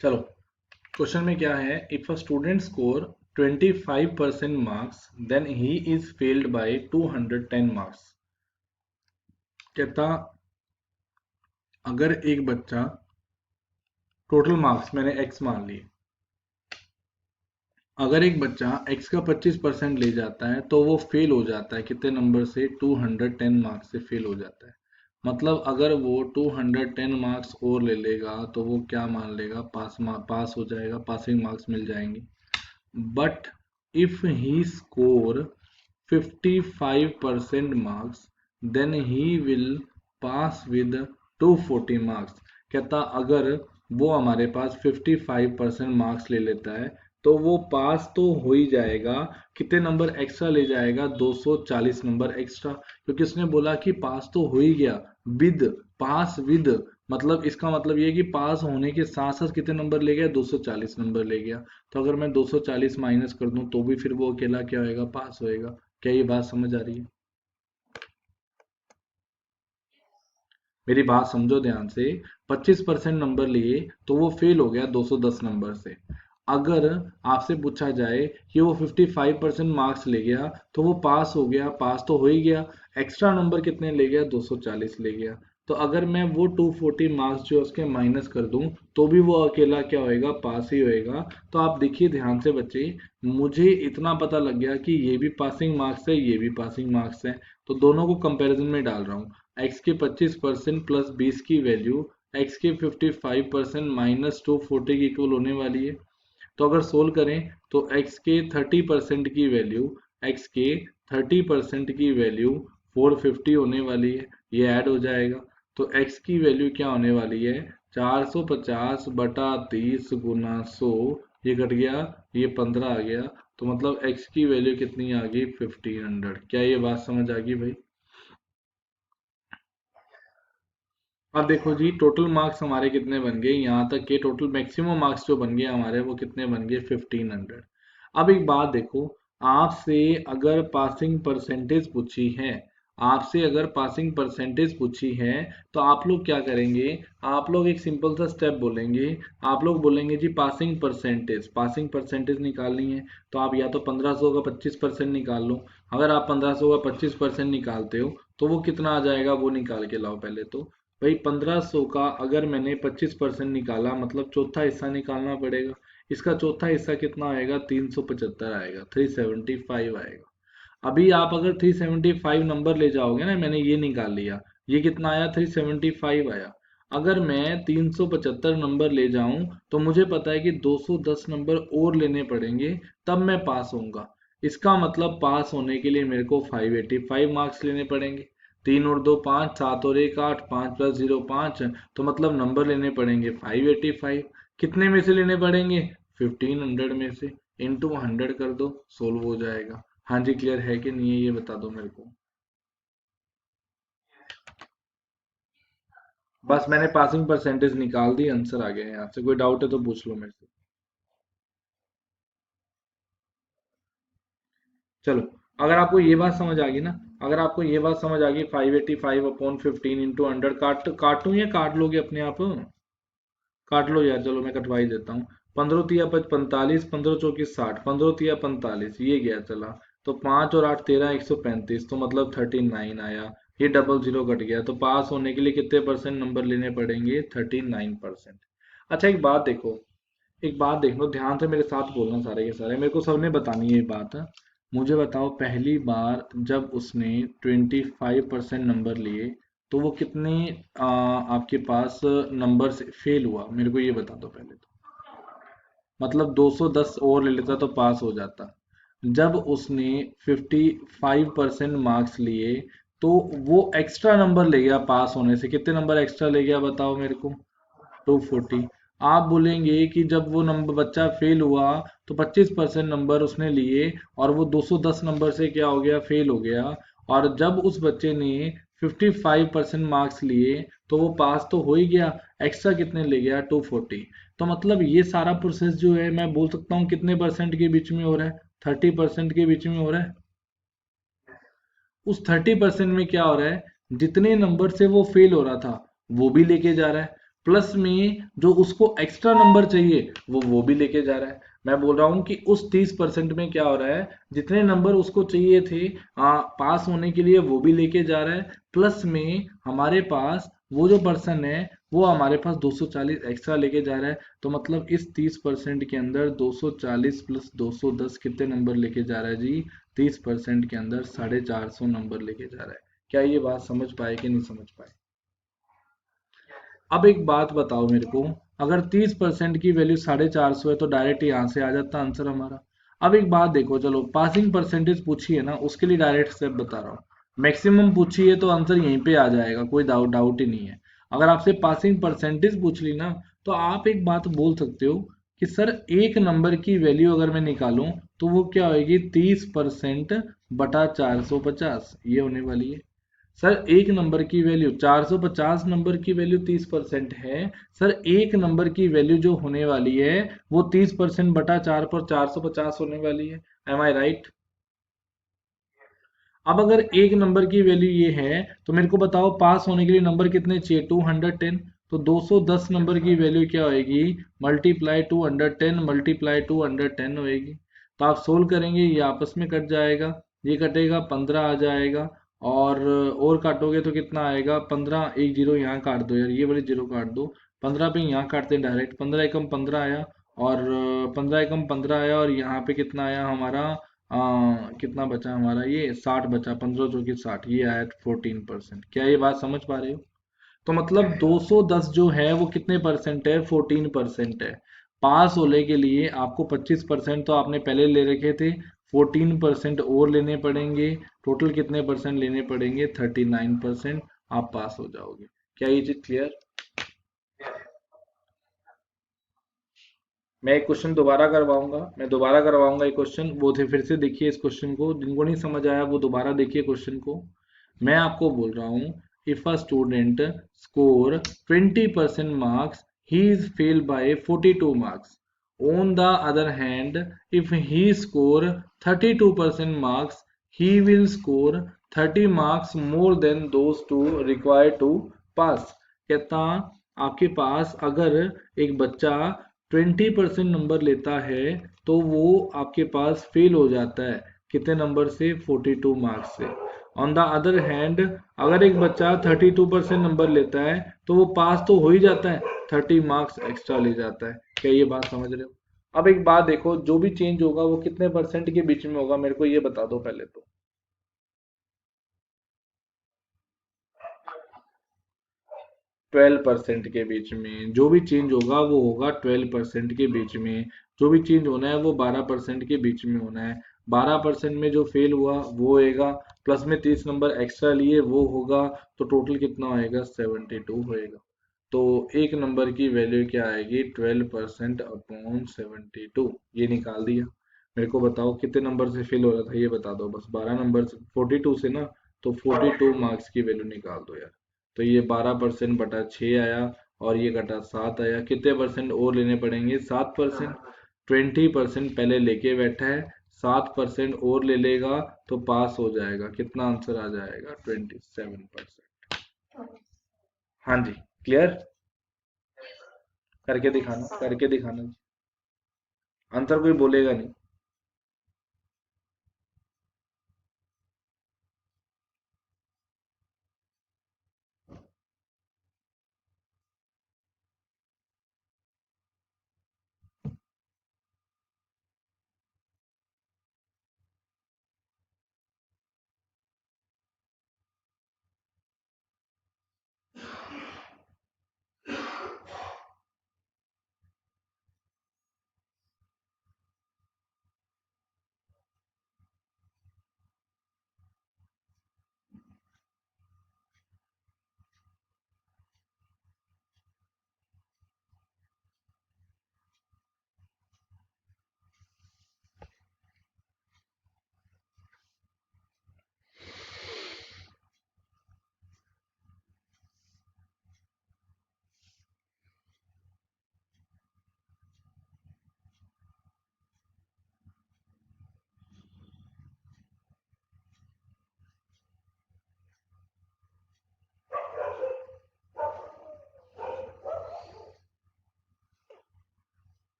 Speaker 1: चलो, क्वेश्चन में क्या है, if a student score 25% marks then he is failed by 210 marks. कहता अगर एक बच्चा, टोटल मार्क्स मैंने एक्स मान लिए, अगर एक बच्चा एक्स का 25% ले जाता है तो वो फेल हो जाता है कितने नंबर से, 210 मार्क्स से फेल हो जाता है। मतलब अगर वो 210 मार्क्स और ले लेगा तो वो क्या मान लेगा, पास हो जाएगा, पासिंग मार्क्स मिल जाएंगे। But if he score 55% marks then he will pass with 240 marks। कहता अगर वो हमारे पास 55% मार्क्स ले लेता है तो वो पास तो हो ही जाएगा, कितने नंबर एक्स्ट्रा ले जाएगा, 240 नंबर एक्स्ट्रा, क्योंकि उसने बोला कि पास तो हो ही गया, विद, पास विद, मतलब इसका मतलब ये है कि पास होने के साथ साथ कितने नंबर ले गया, 240 नंबर ले गया। तो अगर मैं 240 माइनस कर दूं तो भी फिर वो अकेला क्या होएगा, पास होएगा। क्या ये बात समझ आ रही है? मेरी बात समझो ध्यान से। 25% नंबर लिए तो वो फेल हो गया 210 नंबर से। अगर आपसे पूछा जाए कि वो 55% मार्क्स ले गया तो वो पास हो गया, पास तो हो ही गया, एक्स्ट्रा नंबर कितने ले गया, 240 ले गया। तो अगर मैं वो 240 मार्क्स जो उसके माइनस कर दूं तो भी वो अकेला क्या होएगा, पास ही होएगा। तो आप देखिए ध्यान से बच्चे, मुझे इतना पता लग गया कि ये भी पासिंग मार्क्स है, ये भी पासिंग मार्क्स है, तो दोनों को कंपैरिजन में डाल रहा हूँ। एक्स के 25% प्लस 20 की वैल्यू एक्स के 55% माइनस 240 की इक्वल होने वाली है। तो अगर सोल्व करें तो एक्स के 30% की वैल्यू, एक्स के 30% की वैल्यू 450 होने वाली है, ये ऐड हो जाएगा। तो एक्स की वैल्यू क्या होने वाली है, 450 बटा 30 गुना 100, ये कट गया, ये 15 आ गया। तो मतलब एक्स की वैल्यू कितनी आ गई, 1500। क्या ये बात समझ आ गई भाई? अब देखो जी, टोटल मार्क्स हमारे कितने बन गए, यहाँ तक के टोटल मैक्सिमम मार्क्स जो बन गए हमारे वो कितने बन गए, 1500। अब एक बात देखो, आपसे अगर पासिंग परसेंटेज पूछी है, आपसे अगर पासिंग परसेंटेज पूछी है तो आप लोग क्या करेंगे, आप लोग एक सिंपल सा स्टेप बोलेंगे। आप लोग बोलेंगे जी पासिंग परसेंटेज, पासिंग परसेंटेज निकालनी है तो आप या तो 1500 का 25% निकाल लो। अगर आप 1500 का 25% निकालते हो तो वो कितना आ जाएगा, वो निकाल के लाओ पहले तो। भाई 1500 का अगर मैंने 25% निकाला मतलब चौथा हिस्सा निकालना पड़ेगा। इसका चौथा हिस्सा कितना आएगा, 375 आएगा, 375 आएगा। अभी आप अगर 375 नंबर ले जाओगे ना, मैंने ये निकाल लिया, ये कितना आया, 375 आया। अगर मैं 375 नंबर ले जाऊं तो मुझे पता है कि 210 नंबर और लेने पड़ेंगे, तब मैं पास होऊंगा। इसका मतलब पास होने के लिए मेरे को 585 मार्क्स लेने पड़ेंगे। 3 और 2 5, 7 और 1 8, 5 + 0 5, तो मतलब नंबर लेने पड़ेंगे 585। कितने में से लेने पड़ेंगे, 1500 में से। इंटू 100 कर दो, सोल्व हो जाएगा। हाँ जी, क्लियर है कि नहीं है ये बता दो मेरे को। बस मैंने पासिंग परसेंटेज निकाल दी, आंसर आ गया है। यहाँ से कोई डाउट है तो पूछ लो मेरे से। चलो, अगर आपको ये बात समझ आ गई ना, अगर आपको ये बात समझ आ गई, 585/15 इंटू 100, काटूं या काट लोगे अपने आप? काट लो यार, चलो मैं कटवा ही देता हूँ। 15 × 3 = 45, 15 × 4 = 60, 15 × 3 = 45, ये गया चला। तो 5 और 8 = 13, 135, तो मतलब 39 आया। ये डबल जीरो कट गया, तो पास होने के लिए कितने परसेंट नंबर लेने पड़ेंगे, 39%। अच्छा एक बात देखो, एक बात देख लो ध्यान से, मेरे साथ बोलना सारे के सारे, मेरे को सबने बतानी है ये बात। मुझे बताओ पहली बार जब उसने 25% नंबर लिए तो वो कितने आपके पास नंबर से फेल हुआ, मेरे को ये बता दो पहले तो। मतलब 210 और ले लेता तो पास हो जाता। जब उसने 55% मार्क्स लिए तो वो एक्स्ट्रा नंबर ले गया पास होने से, कितने नंबर एक्स्ट्रा ले गया बताओ मेरे को, 240। आप बोलेंगे कि जब वो नंबर बच्चा फेल हुआ तो 25% नंबर उसने लिए और वो 210 नंबर से क्या हो गया, फेल हो गया। और जब उस बच्चे ने 55% मार्क्स लिए तो वो पास तो हो ही गया, एक्स्ट्रा कितने ले गया, 240। तो मतलब ये सारा प्रोसेस जो है मैं बोल सकता हूँ कितने परसेंट के बीच में हो रहा है, 30% के बीच में हो रहा है। उस 30% में क्या हो रहा है, जितने नंबर से वो फेल हो रहा था वो भी लेके जा रहा है, प्लस में जो उसको एक्स्ट्रा नंबर चाहिए वो भी लेके जा रहा है। मैं बोल रहा हूँ कि उस 30% में क्या हो रहा है, जितने नंबर उसको चाहिए थे पास होने के लिए वो भी लेके जा रहा है, प्लस में हमारे पास वो जो पर्सन है वो हमारे पास 240 एक्स्ट्रा लेके जा रहा है। तो मतलब इस 30% के अंदर 240 प्लस 210 कितने नंबर लेके जा रहा है जी, 30% के अंदर 450 नंबर लेके जा रहा है। क्या ये बात समझ पाए कि नहीं समझ पाए? अब एक बात बताओ मेरे को, अगर 30% की वैल्यू 450 है तो डायरेक्ट यहाँ से आ जाता आंसर हमारा। अब एक बात देखो, चलो पासिंग परसेंटेज पूछी है ना, उसके लिए डायरेक्ट स्टेप बता रहा हूँ। मैक्सिमम पूछी है तो आंसर यहीं पे आ जाएगा, कोई डाउट ही नहीं है। अगर आपसे पासिंग परसेंटेज पूछ ली ना, तो आप एक बात बोल सकते हो कि सर एक नंबर की वैल्यू अगर मैं निकालूं तो वो क्या होगी, 30% बटा 450, ये होने वाली है। सर एक नंबर की वैल्यू 450 नंबर की वैल्यू 30% है। सर एक नंबर की वैल्यू जो होने वाली है वो 30% बटा 4 पर 450 होने वाली है। एम आई राइट? अब अगर एक नंबर की वैल्यू ये है तो मेरे को बताओ पास होने के लिए नंबर कितने चाहिए, 210। तो 210 नंबर की वैल्यू क्या होएगी, मल्टीप्लाई 210 मल्टीप्लाई 210 होएगी। तो आप सोल्व करेंगे, ये आपस में कट जाएगा, ये कटेगा 15 आ जाएगा। और काटोगे तो कितना आएगा, 15, एक जीरो यहाँ काट दो यार, ये वाली जीरो काट दो। 15 पे यहाँ काटते हैं डायरेक्ट, 15 एकम 15 आया, और 15 एकम 15 आया, और यहाँ पे कितना आया हमारा, कितना बचा हमारा, ये 60 बचा, 15 चौकी 60, ये आया 14%। क्या ये बात समझ पा रहे हो? तो मतलब 210 जो है वो कितने परसेंट है, 14% है। पास होने के लिए आपको 25% तो आपने पहले ले रखे थे, 14% और लेने पड़ेंगे। टोटल कितने परसेंट लेने पड़ेंगे, 39%। आप पास हो जाओगे। क्या ये चीज क्लियर? मैं एक क्वेश्चन दोबारा करवाऊंगा, मैं दोबारा करवाऊंगा एक क्वेश्चन, वो थे फिर से देखिए इस क्वेश्चन को, जिनको नहीं समझ आया वो दोबारा देखिए क्वेश्चन को। मैं आपको बोल रहा हूँ, if a student score 20% marks, he is fail by 42 marks. On the other hand, if he score 32% marks, he will score 30 marks more than those two required to pass। कहता आपके पास अगर एक बच्चा 20% नंबर लेता है तो वो आपके पास फेल हो जाता है, कितने नंबर से, 42 मार्क्स से। ऑन द अदर हैंड, अगर एक बच्चा 32% नंबर लेता है तो वो पास तो हो ही जाता है, 30 मार्क्स एक्स्ट्रा ले जाता है। क्या ये बात समझ रहे हो? अब एक बात देखो, जो भी चेंज होगा वो कितने परसेंट के बीच में होगा, मेरे को ये बता दो पहले तो। 12% के बीच में जो भी चेंज होगा वो होगा 12% के बीच में। जो भी चेंज होना है वो 12% के बीच में होना है। 12% में जो फेल हुआ वो होएगा, प्लस में 30 नंबर एक्स्ट्रा लिए वो होगा। तो टोटल कितना होएगा, 72 होएगा। तो एक नंबर की वैल्यू क्या आएगी, 12% अपॉन 72, ये निकाल दिया। मेरे को बताओ कितने नंबर से फेल हो रहा था, ये बता दो बस, 12 नंबर से, 42 से ना। तो 42 मार्क्स की वैल्यू निकाल दो यार। तो ये 12% बटा 6 आया, और ये घटा 7 आया। कितने परसेंट और लेने पड़ेंगे, 7%। 20% पहले लेके बैठा है, 7% और ले लेगा तो पास हो जाएगा। कितना आंसर आ जाएगा, 27%। हाँ जी, क्लियर? करके दिखाना, करके दिखाना। आंसर कोई बोलेगा नहीं।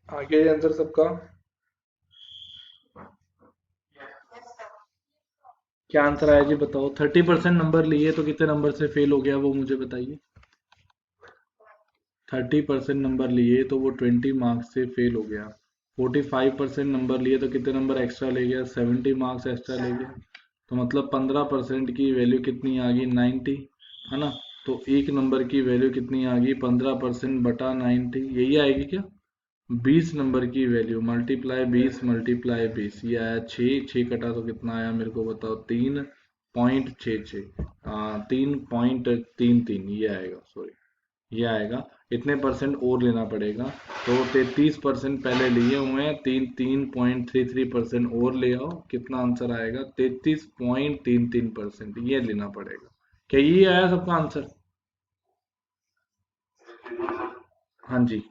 Speaker 1: आगे आंसर सबका क्या आंसर आया जी बताओ। 30% नंबर लिए तो कितने नंबर से फेल हो गया वो मुझे बताइए। 30% नंबर लिए तो वो 20 मार्क्स से फेल हो गया। 45% नंबर लिए तो कितने नंबर एक्स्ट्रा ले गया, 70 मार्क्स एक्स्ट्रा ले गया। तो मतलब 15% की वैल्यू कितनी आ गई, 90, है ना। तो एक नंबर की वैल्यू कितनी आ गई, 15% बटा 90, यही आएगी क्या। 20 नंबर की वैल्यू मल्टीप्लाई 20 × 20, ये आया 6 कटा तो कितना आया मेरे को बताओ, 3.66, 3.33 ये आएगा, सॉरी ये आएगा। इतने परसेंट और लेना पड़ेगा। तो 33% पहले लिए हुए हैं, 3.33% और ले आओ, कितना आंसर आएगा, 33.33%, ये लेना पड़ेगा। क्या ये आया सबका आंसर। हाँ जी।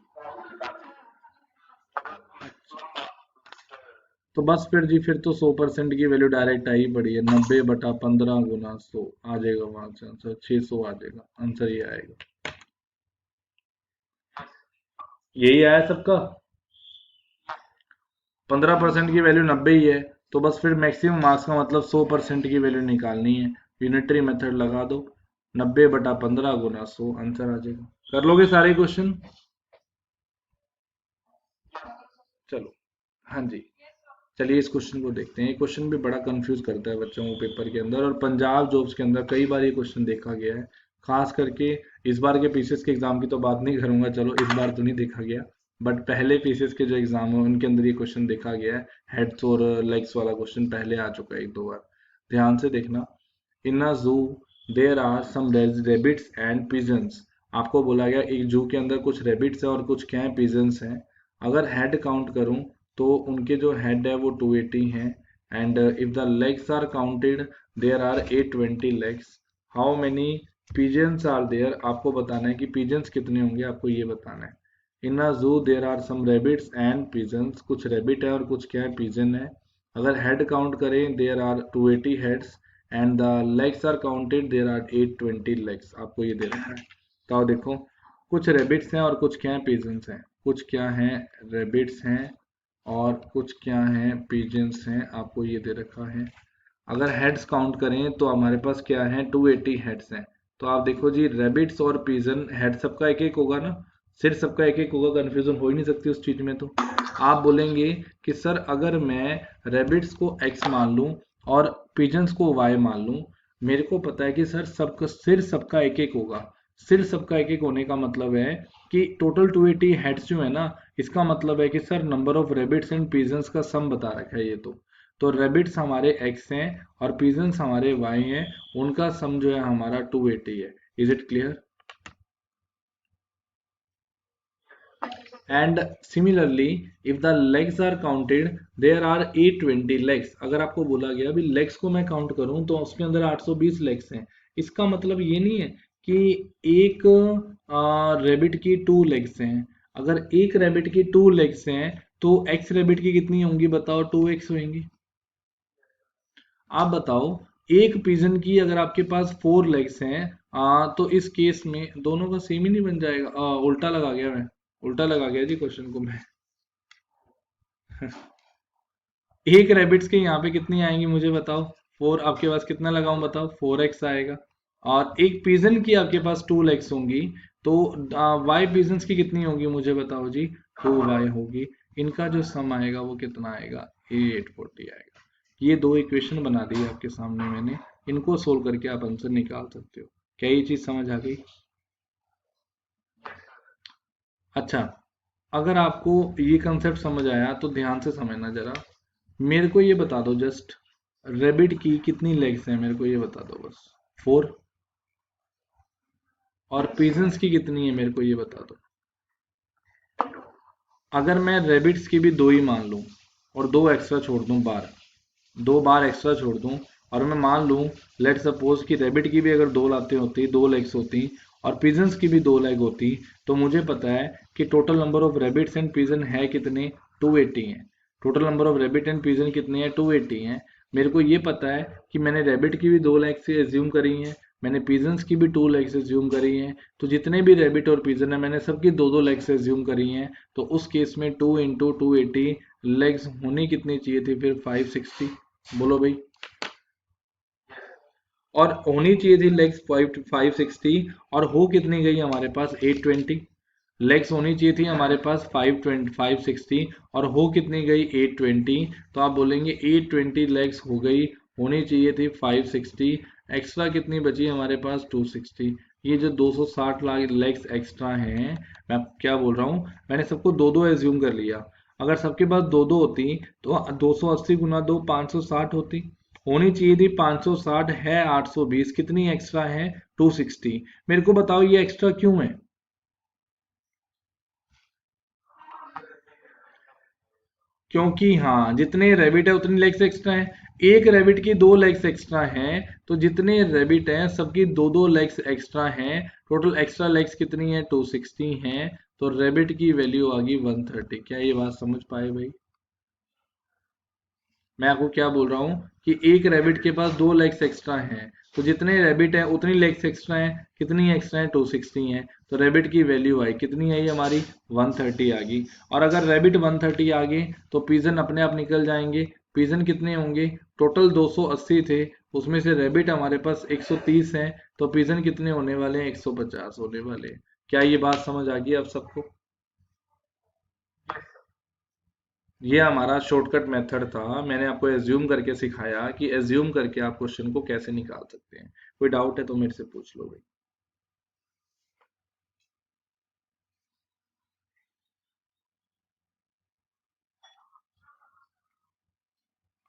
Speaker 1: तो बस फिर जी, फिर तो 100% की वैल्यू डायरेक्ट आ ही पड़ी है, 90/15 × 100 आ जाएगा वहां से आंसर, 600 आ जाएगा आंसर, ये आएगा। यही आया सबका। 15% की वैल्यू 90 ही है। तो बस फिर मैक्सिमम मार्क्स का मतलब 100% की वैल्यू निकालनी है। यूनिटरी मेथड लगा दो, 90/15 × 100 आंसर आ जाएगा। कर लोगे सारे क्वेश्चन। चलो। हाँ जी। चलिए इस क्वेश्चन को देखते हैं। ये क्वेश्चन भी बड़ा कंफ्यूज करता है बच्चों को पेपर के अंदर, और पंजाब जॉब्स के अंदर कई बार ये क्वेश्चन देखा गया है। खास करके इस बार के पीसीएस के एग्जाम की तो बात नहीं करूंगा, चलो इस बार तो नहीं देखा गया, बट पहले पीसीएस के जो एग्जाम है उनके अंदर ये क्वेश्चन देखा गया है। हेड्स और लेग्स वाला क्वेश्चन पहले आ चुका है एक दो बार। ध्यान से देखना। In a zoo there are some rabbits and pigeons. आपको बोला गया एक जू के अंदर कुछ रेबिट्स है और कुछ क्या है, पिजन्स हैं। अगर हेड काउंट करूं तो उनके जो हेड है वो 280 हैं। And if the legs are counted there are 820 legs. How many pigeons are there, आपको बताना है कि पिजन्स कितने होंगे, आपको ये बताना है। In a zoo there are some rabbits and pigeons, कुछ रेबिट है और कुछ क्या है, पिजन है। अगर हेड काउंट करें there are 280 heads and the legs are counted there are 820 legs, आपको ये दे रखा है। तो देखो, कुछ रेबिट्स हैं और कुछ क्या है, पिजन्स हैं। कुछ क्या हैं, रेबिट्स हैं और कुछ क्या हैं, पिजन्स हैं, आपको ये दे रखा है। अगर हेड्स काउंट करें तो हमारे पास क्या है, 280 हेड्स हैं। तो आप देखो जी, रेबिट्स और पिजन, हेड सबका एक एक होगा ना, सिर सबका एक एक होगा, कंफ्यूजन हो ही नहीं सकती उस चीज में। तो आप बोलेंगे कि सर अगर मैं रेबिट्स को एक्स मान लूं और पिजन्स को वाई मान लूं, मेरे को पता है कि सर सबका सिर सबका एक एक होगा। सिर सबका एक एक होने का मतलब है कि टोटल 280 हेड्स जो है ना, इसका मतलब है कि sir number of rabbits and pigeons का सम बता रखा है ये। तो रेबिट्स हमारे एक्स हैं और पिजन्स हमारे वाई हैं, उनका सम जो है हमारा 280 है। Is it clear. And similarly if the legs are counted there are 820 legs. अगर आपको बोला गया अभी लेग्स को मैं काउंट करूं तो उसके अंदर 820 लेग्स हैं। इसका मतलब ये नहीं है कि एक रेबिट की 2 लेग्स हैं। अगर एक रेबिट की 2 लेग्स हैं तो एक्स रेबिट की कितनी होंगी बताओ, 2x होंगी। आप बताओ, एक पिजन की अगर आपके पास 4 लेग्स हैं, तो इस केस में दोनों का सेम ही नहीं बन जाएगा। उल्टा लगा गया मैं, उल्टा लगा गया जी क्वेश्चन को मैं। एक रैबिट्स के यहाँ पे कितनी आएंगी मुझे बताओ, 4, आपके पास कितना लगाऊं बताओ, 4x आएगा। और एक पिजन की आपके पास 2 लेग्स होंगी, तो वाई पिजन्स की कितनी होगी मुझे बताओ जी, 2y होगी। इनका जो सम आएगा वो कितना आएगा, 840 आएगा। ये दो इक्वेशन बना दी है आपके सामने मैंने, इनको सोल्व करके आप आंसर निकाल सकते हो। क्या ये चीज समझ आ गई। अच्छा, अगर आपको ये कंसेप्ट समझ आया तो ध्यान से समझना जरा। मेरे को ये बता दो जस्ट, रेबिट की कितनी लेग्स हैं, मेरे को ये बता दो बस। 4। और पिजन्स की कितनी है मेरे को ये बता दो। अगर मैं रेबिट्स की भी 2 ही मान लूं और 2 एक्स्ट्रा छोड़ दूं बार, 2 बार एक्स्ट्रा छोड़ दूं, और मैं मान लूं, लेट सपोज कि रेबिट की भी अगर 2 लाते होती, 2 लेग्स होती, और पिजन्स की भी 2 लेग होती, तो मुझे पता है कि total number of rabbits and pigeon है कितने, 280 हैं। Total number of rebate and pigeon कितने हैं, 280 हैं। मेरे को ये पता है कि मैंने रेबिट की भी 2 लेग्स से एज्यूम करी हैं मैंने पिजन्स की भी 2 लेग्स एज्यूम करी हैं, तो जितने भी रैबिट और पिजन है मैंने सबकी 2 लेग्स एज्यूम करी हैं। तो उस केस में 2 इंटू 280 लेग्स होनी कितनी चाहिए थी फिर? 560। बोलो भाई। और होनी चाहिए थी लेग्स 560, और हो कितनी गई हमारे पास? 820। लेग्स होनी चाहिए थी हमारे पास 560, और हो कितनी गई? 820। तो आप बोलेंगे 820 लेग्स हो गई, होनी चाहिए थी 560, एक्स्ट्रा कितनी बची हमारे पास? 260। ये जो 260 लेग्स एक्स्ट्रा हैं, मैं क्या बोल रहा हूँ, मैंने सबको दो दो एज्यूम कर लिया। अगर सबके पास दो दो होती तो 280 गुना 2 560 होती। होनी चाहिए थी 560, है 820, कितनी एक्स्ट्रा है? 260। मेरे को बताओ ये एक्स्ट्रा क्यों है? क्योंकि हाँ, जितने रैबिट है उतनी लेग्स एक्स्ट्रा है। एक रैबिट की 2 लेग्स एक्स्ट्रा हैं, तो जितने रैबिट हैं सबकी दो दो लेग्स एक्स्ट्रा हैं। टोटल एक्स्ट्रा लेग्स कितनी है? 260 हैं। तो रैबिट की वैल्यू आ गई 130। क्या ये बात समझ पाए भाई? मैं आपको क्या बोल रहा हूँ कि एक रैबिट के पास 2 लेग्स एक्स्ट्रा हैं, तो जितने रैबिट हैं उतनी लेग्स एक्स्ट्रा हैं। कितनी एक्स्ट्रा है? 260 हैं। तो रैबिट की वैल्यू आई, कितनी आई हमारी? 130 आ गई। और अगर रैबिट 130 आ गए तो पिजन अपने आप निकल जाएंगे। पिजन कितने होंगे? टोटल 280 थे, उसमें से रैबिट हमारे पास 130 हैं, तो पिजन कितने होने वाले हैं? 150 होने वाले हैं। क्या ये बात समझ आ गई अब सबको? ये हमारा शॉर्टकट मेथड था, मैंने आपको एज्यूम करके सिखाया कि एज्यूम करके आप क्वेश्चन को कैसे निकाल सकते हैं। कोई डाउट है तो मेरे से पूछ लो भाई।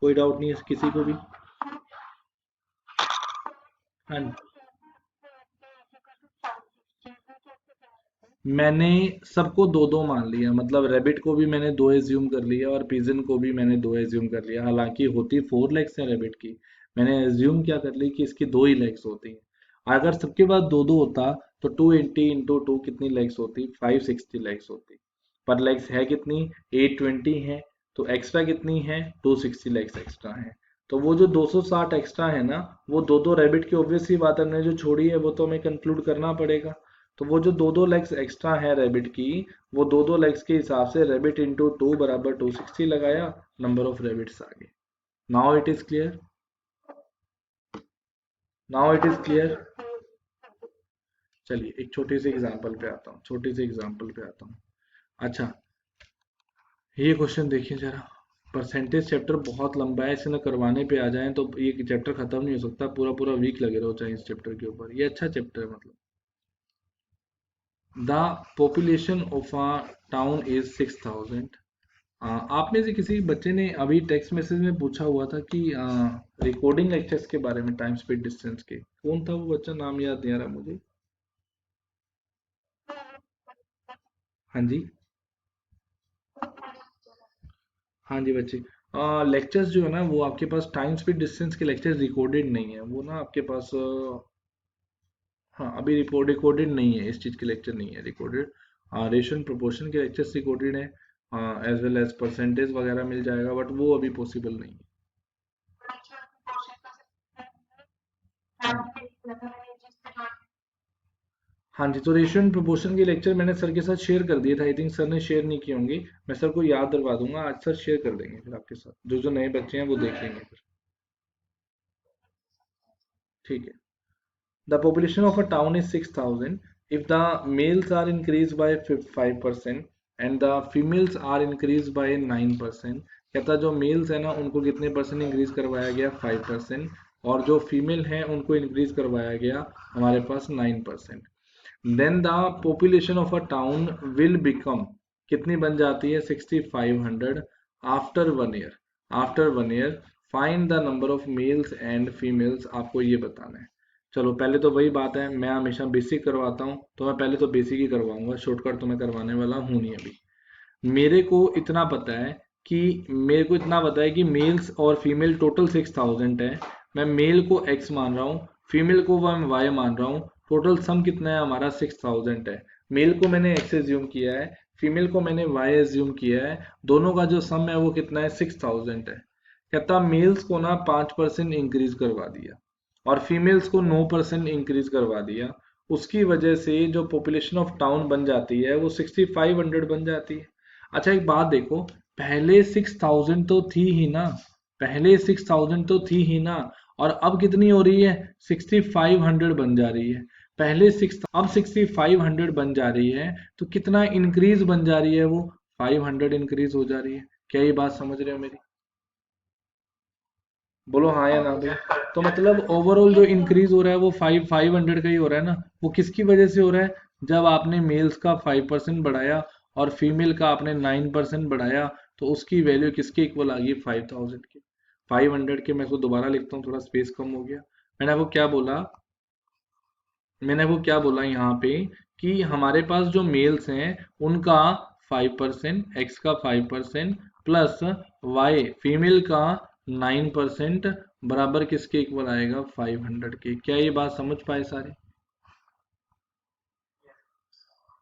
Speaker 1: कोई डाउट नहीं है किसी को भी? हाँ, मैंने सबको दो दो मान लिया, मतलब रेबिट को भी मैंने दो एज्यूम कर लिया और पिजन को भी मैंने दो एज्यूम कर लिया। हालांकि होती 4 लेग्स है रेबिट की, मैंने एज्यूम क्या कर ली कि इसकी दो ही लेग्स होती हैं। अगर सबके पास दो दो होता तो 280 इंटू टू कितनी लेग्स होती? 560 लेग्स होती। पर लेग्स है कितनी? 820 है। तो एक्स्ट्रा कितनी है? 260 लेग्स एक्स्ट्रा है। तो वो जो 260 एक्स्ट्रा है ना, वो दो दो रेबिट की ऑब्वियस सी बात है, हमने जो छोड़ी है वो तो हमें कंक्लूड करना पड़ेगा। तो वो जो दो दो लेग्स एक्स्ट्रा है रैबिट की, वो दो दो लेग्स के हिसाब से रैबिट इंटू टू बराबर 260 लगाया, नंबर ऑफ रैबिट्स आ गए। Now it is clear. Now it is clear. चलिए एक छोटी सी एग्जांपल पे आता हूँ, छोटी सी एग्जांपल पे आता हूँ। अच्छा, ये क्वेश्चन देखिए जरा। परसेंटेज चैप्टर बहुत लंबा है, इसे ना करवाने पे आ जाए तो ये चैप्टर खत्म नहीं हो सकता, पूरा पूरा वीक लगे रहो चाहे इस चैप्टर के ऊपर। ये अच्छा चैप्टर है मतलब। The population of a town is 6000। आप में से किसी बच्चे ने अभी टेक्स्ट मैसेज में पूछा हुआ था कि रिकॉर्डिंग लेक्चर्स के बारे में, टाइम स्पीड डिस्टेंस के। कौन था वो बच्चा? नाम याद नहीं आ रहा मुझे। हाँ जी। हाँ जी बच्चे। लेक्चर्स जो है ना, वो आपके पास टाइम स्पीड डिस्टेंस के लेक्चर्स रिकॉर्डेड नहीं है, वो ना आपके पास हाँ अभी रिपोर्ट रिकॉर्डेड नहीं है, इस चीज़ के लेक्चर नहीं है रिकॉर्डेड। रेशन प्रोपोर्शन के लेक्चर्स रिकॉर्डेड है, एज वेल एज परसेंटेज वगैरह मिल जाएगा, बट वो अभी पॉसिबल नहीं है। हाँ जी, तो रेशियो एंड प्रोपोर्शन के लेक्चर मैंने सर के साथ शेयर कर दिए थे। आई थिंक सर ने शेयर नहीं किए होंगे। मैं सर को याद दिलवा दूंगा, आज सर शेयर कर देंगे फिर आपके साथ। जो जो नए बच्चे हैं वो देख लेंगे फिर। ठीक है। The population of a town is 6000 if the males are increase by 5% and the females are increase by 9%। कहता जो मेल्स है ना उनको कितने परसेंट इंक्रीज करवाया गया? 5%। और जो फीमेल है उनको इंक्रीज करवाया गया हमारे पास 9%। Then the population of a town will become, कितनी बन जाती है? 6500 after 1 year. After 1 year find the number of males and females, आपको ये बताना है। चलो पहले तो वही बात है, मैं हमेशा बेसिक करवाता हूँ तो मैं पहले तो बेसिक ही करवाऊंगा, शॉर्टकट तो मैं करवाने वाला हूँ नहीं अभी। मेरे को इतना पता है कि मेरे को इतना पता है कि मेल्स और फीमेल टोटल 6000 है। मैं मेल को एक्स मान रहा हूँ, फीमेल को मैं वाई मान रहा हूँ। टोटल सम कितना है हमारा? 6000 है। मेल को मैंने एक्स एज्यूम किया है, फीमेल को मैंने वाई एज्यूम किया है। दोनों का जो सम है वो कितना है? 6000 है। कहता मेल्स को ना 5% इंक्रीज करवा दिया, और फीमेल्स को 9% इंक्रीज करवा दिया, उसकी वजह से जो पॉपुलेशन ऑफ टाउन बन जाती है वो 6500 बन जाती है। अच्छा एक बात देखो, पहले 6000 तो थी ही ना, पहले 6000 तो थी ही ना, और अब कितनी हो रही है, 6500 बन जा रही है। पहले 6, अब 6500 बन जा रही है, तो कितना इंक्रीज बन जा रही है वो, 500 इंक्रीज हो जा रही है। क्या ये बात समझ रहे हो मेरी? बोलो हाँ या ना भाई। तो मतलब ओवरऑल जो इंक्रीज हो रहा है वो 500 का ही हो रहा है ना। वो किसकी वजह से हो रहा है, जब आपने मेल्स का 5% बढ़ाया और फीमेल का आपने 9% बढ़ाया, तो उसकी वैल्यू किसके इक्वल आ गई, 5000 की। 500 के, मैं इसको दोबारा लिखता हूँ, थोड़ा स्पेस कम हो गया। मैंने आपको क्या बोला, मैंने वो क्या बोला यहाँ पे, कि हमारे पास जो मेल्स हैं उनका 5%, एक्स का 5% प्लस वाई फीमेल का 9% बराबर किसके इक्वल आएगा, 500 के। क्या ये बात समझ पाए सारे?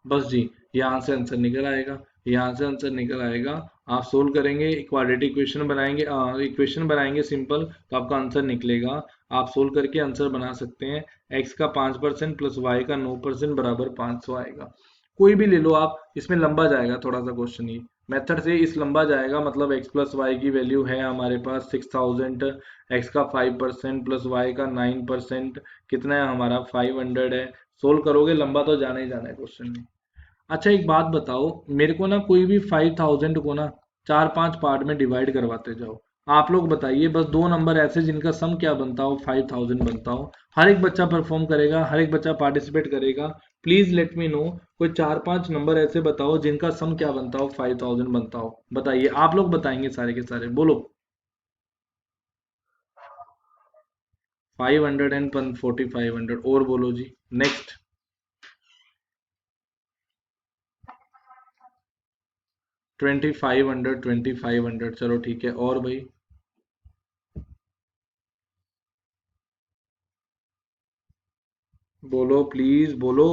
Speaker 1: बस जी, यहाँ से आंसर निकल आएगा, यहाँ से आंसर निकल आएगा। आप सोल्व करेंगे, क्वाड्रेटिक इक्वेशन बनाएंगे, इक्वेशन बनाएंगे सिंपल, तो आपका आंसर निकलेगा। आप सोल्व करके आंसर बना सकते हैं। एक्स का 5% प्लस वाई का 9% बराबर 500 आएगा। कोई भी ले लो आप, इसमें लंबा जाएगा थोड़ा सा क्वेश्चन, ये मेथड से इस लंबा जाएगा। मतलब एक्स प्लस वाई की वैल्यू है हमारे पास 6000, एक्स का 5% प्लस वाई का 9% कितना है हमारा, 500 है। सोल्व करोगे लंबा तो जाना ही जाना है क्वेश्चन में। अच्छा एक बात बताओ, मेरे को ना कोई भी 5000 को ना 4-5 पार्ट में डिवाइड करवाते जाओ। आप लोग बताइए बस दो नंबर ऐसे जिनका सम क्या बनता हो, 5000 बनता हो। हर एक बच्चा परफॉर्म करेगा, हर एक बच्चा पार्टिसिपेट करेगा। प्लीज लेट मी नो, कोई 4-5 नंबर ऐसे बताओ जिनका सम क्या बनता हो, 5000 बनता हो। बताइए, आप लोग बताएंगे सारे के सारे, बोलो। 500 एंड 4500 और बोलो जी। नेक्स्ट। 2500, 2500, चलो ठीक है, और भाई? बोलो प्लीज बोलो।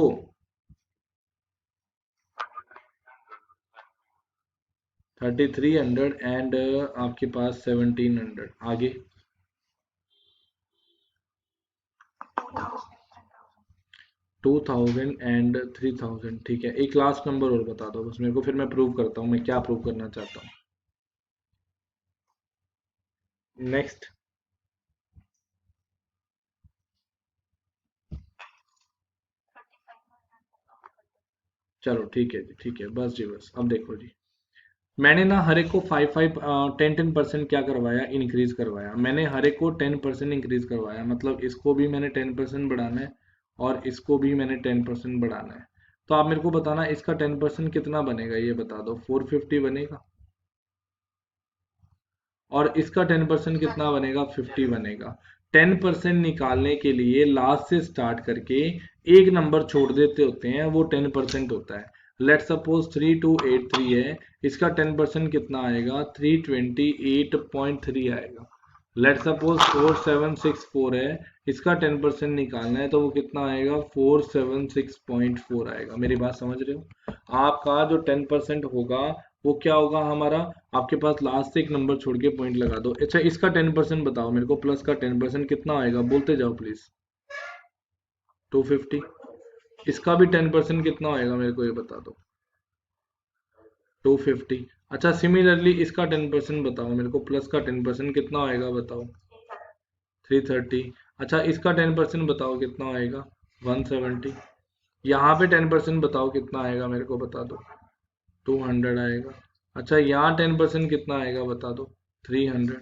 Speaker 1: 3300 एंड आपके पास 1700, आगे? 2000 एंड 3000, ठीक है। एक लास्ट नंबर और बता दो बस मेरे को, फिर मैं प्रूव करता हूँ मैं क्या प्रूव करना चाहता हूँ। नेक्स्ट। चलो ठीक है जी, ठीक है, बस जी बस। अब देखो जी, मैंने ना हर एक को 5-5 10-10% क्या करवाया, इंक्रीज करवाया। मैंने हर एक को 10% इंक्रीज करवाया, मतलब इसको भी मैंने 10% बढ़ाना है और इसको भी मैंने 10% बढ़ाना है। तो आप मेरे को बताना इसका 10% कितना बनेगा, ये बता दो। 450 बनेगा। और इसका 10% कितना बनेगा, 50 बनेगा। 10% निकालने के लिए लास्ट से स्टार्ट करके एक नंबर छोड़ देते होते हैं, वो 10% होता है। लेट सपोज 3283 है, इसका 10% कितना आएगा, 328.3 आएगा। लेट सपोज 4764 है, इसका 10% निकालना है, तो वो कितना आएगा, 476.4 आएगा। मेरी बात समझ रहे हो? आपका जो 10% होगा वो क्या होगा हमारा, आपके पास लास्ट से एक नंबर छोड़ के पॉइंट लगा दो। अच्छा इसका 10% बताओ मेरे को, प्लस का 10% कितना आएगा, बोलते जाओ प्लीज। 250। इसका भी 10% कितना आएगा मेरे को ये बता दो। 250। अच्छा सिमिलरली इसका 10% बताओ मेरे को, प्लस का 10% कितना आएगा बताओ। 330। अच्छा इसका 10% बताओ कितना आएगा, 170। यहाँ पे 10% बताओ कितना आएगा मेरे को बता दो, 200 आएगा। अच्छा यहाँ 10% कितना आएगा बता दो, 300।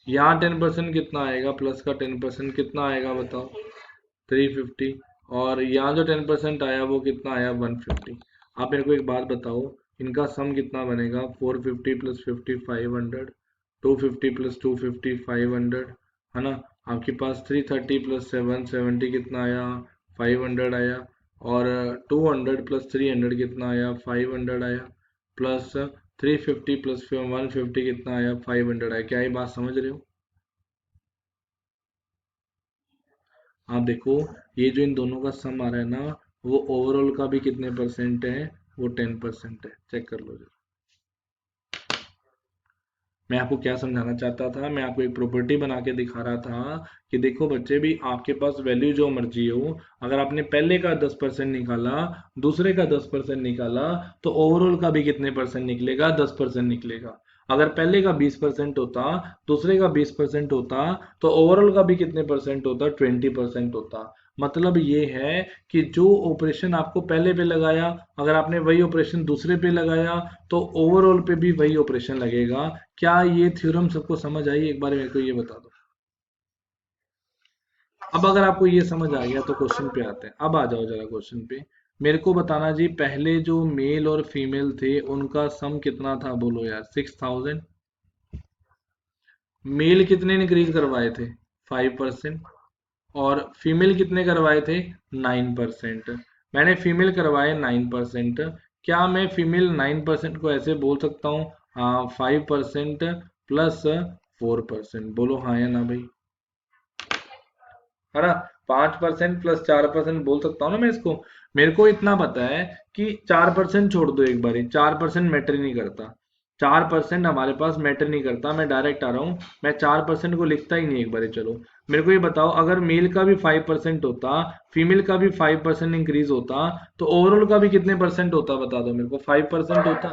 Speaker 1: यहाँ 10% कितना आएगा, प्लस का 10% कितना आएगा बताओ, 350। और यहाँ जो 10% आया वो कितना आया, 150। आप मेरे को एक बात बताओ, इनका सम कितना बनेगा, 450 प्लस 50, 500। 250 प्लस 250, 500, है ना। आपके पास 330 प्लस 770 कितना आया, 500 आया। और 200 प्लस 300 कितना आया, 500 आया। प्लस 350 प्लस 150 कितना आया, 500 आया। क्या ये बात समझ रहे हो? आप देखो, ये जो इन दोनों का सम आ रहा है ना, वो ओवरऑल का भी कितने परसेंट है, वो 10% है। चेक कर लो जरा। मैं आपको क्या समझाना चाहता था, मैं आपको एक प्रॉपर्टी बना के दिखा रहा था कि देखो बच्चे भी, आपके पास वैल्यू जो मर्जी हो, अगर आपने पहले का 10% निकाला, दूसरे का 10% निकाला, तो ओवरऑल का भी कितने परसेंट निकलेगा? 10% निकलेगा। अगर पहले का 20% होता, दूसरे का 20% होता, तो ओवरऑल का भी कितने परसेंट होता? 20% होता। मतलब ये है कि जो ऑपरेशन आपको पहले पे लगाया, अगर आपने वही ऑपरेशन दूसरे पे लगाया, तो ओवरऑल पे भी वही ऑपरेशन लगेगा। क्या ये थ्योरम सबको समझ आई? एक बार मेरे को ये बता दो। अब अगर आपको ये समझ आ गया तो क्वेश्चन पे आते हैं। अब आ जाओ जरा क्वेश्चन पे। मेरे को बताना जी, पहले जो मेल और फीमेल थे उनका सम कितना था? बोलो यार। 6000। मेल कितने इंक्रीज करवाए थे? 5%। और फीमेल कितने करवाए थे? 9%। मैंने फीमेल करवाए 9%। क्या मैं फीमेल 9% को ऐसे बोल सकता हूँ? हाँ, 5% प्लस 4%। बोलो हाँ या ना भाई, है ना? 5% प्लस 4% बोल सकता हूँ ना मैं इसको। मेरे को इतना पता है कि 4% छोड़ दो, एक बारी 4% मैटर ही नहीं करता। 4% हमारे पास मैटर नहीं करता। मैं डायरेक्ट आ रहा हूँ, मैं 4% को लिखता ही नहीं एक बारी। चलो मेरे को ये बताओ, अगर मेल का भी 5% होता, फीमेल का भी 5% इंक्रीज होता, तो ओवरऑल का भी कितने परसेंट होता? बता दो मेरे को। 5% होता।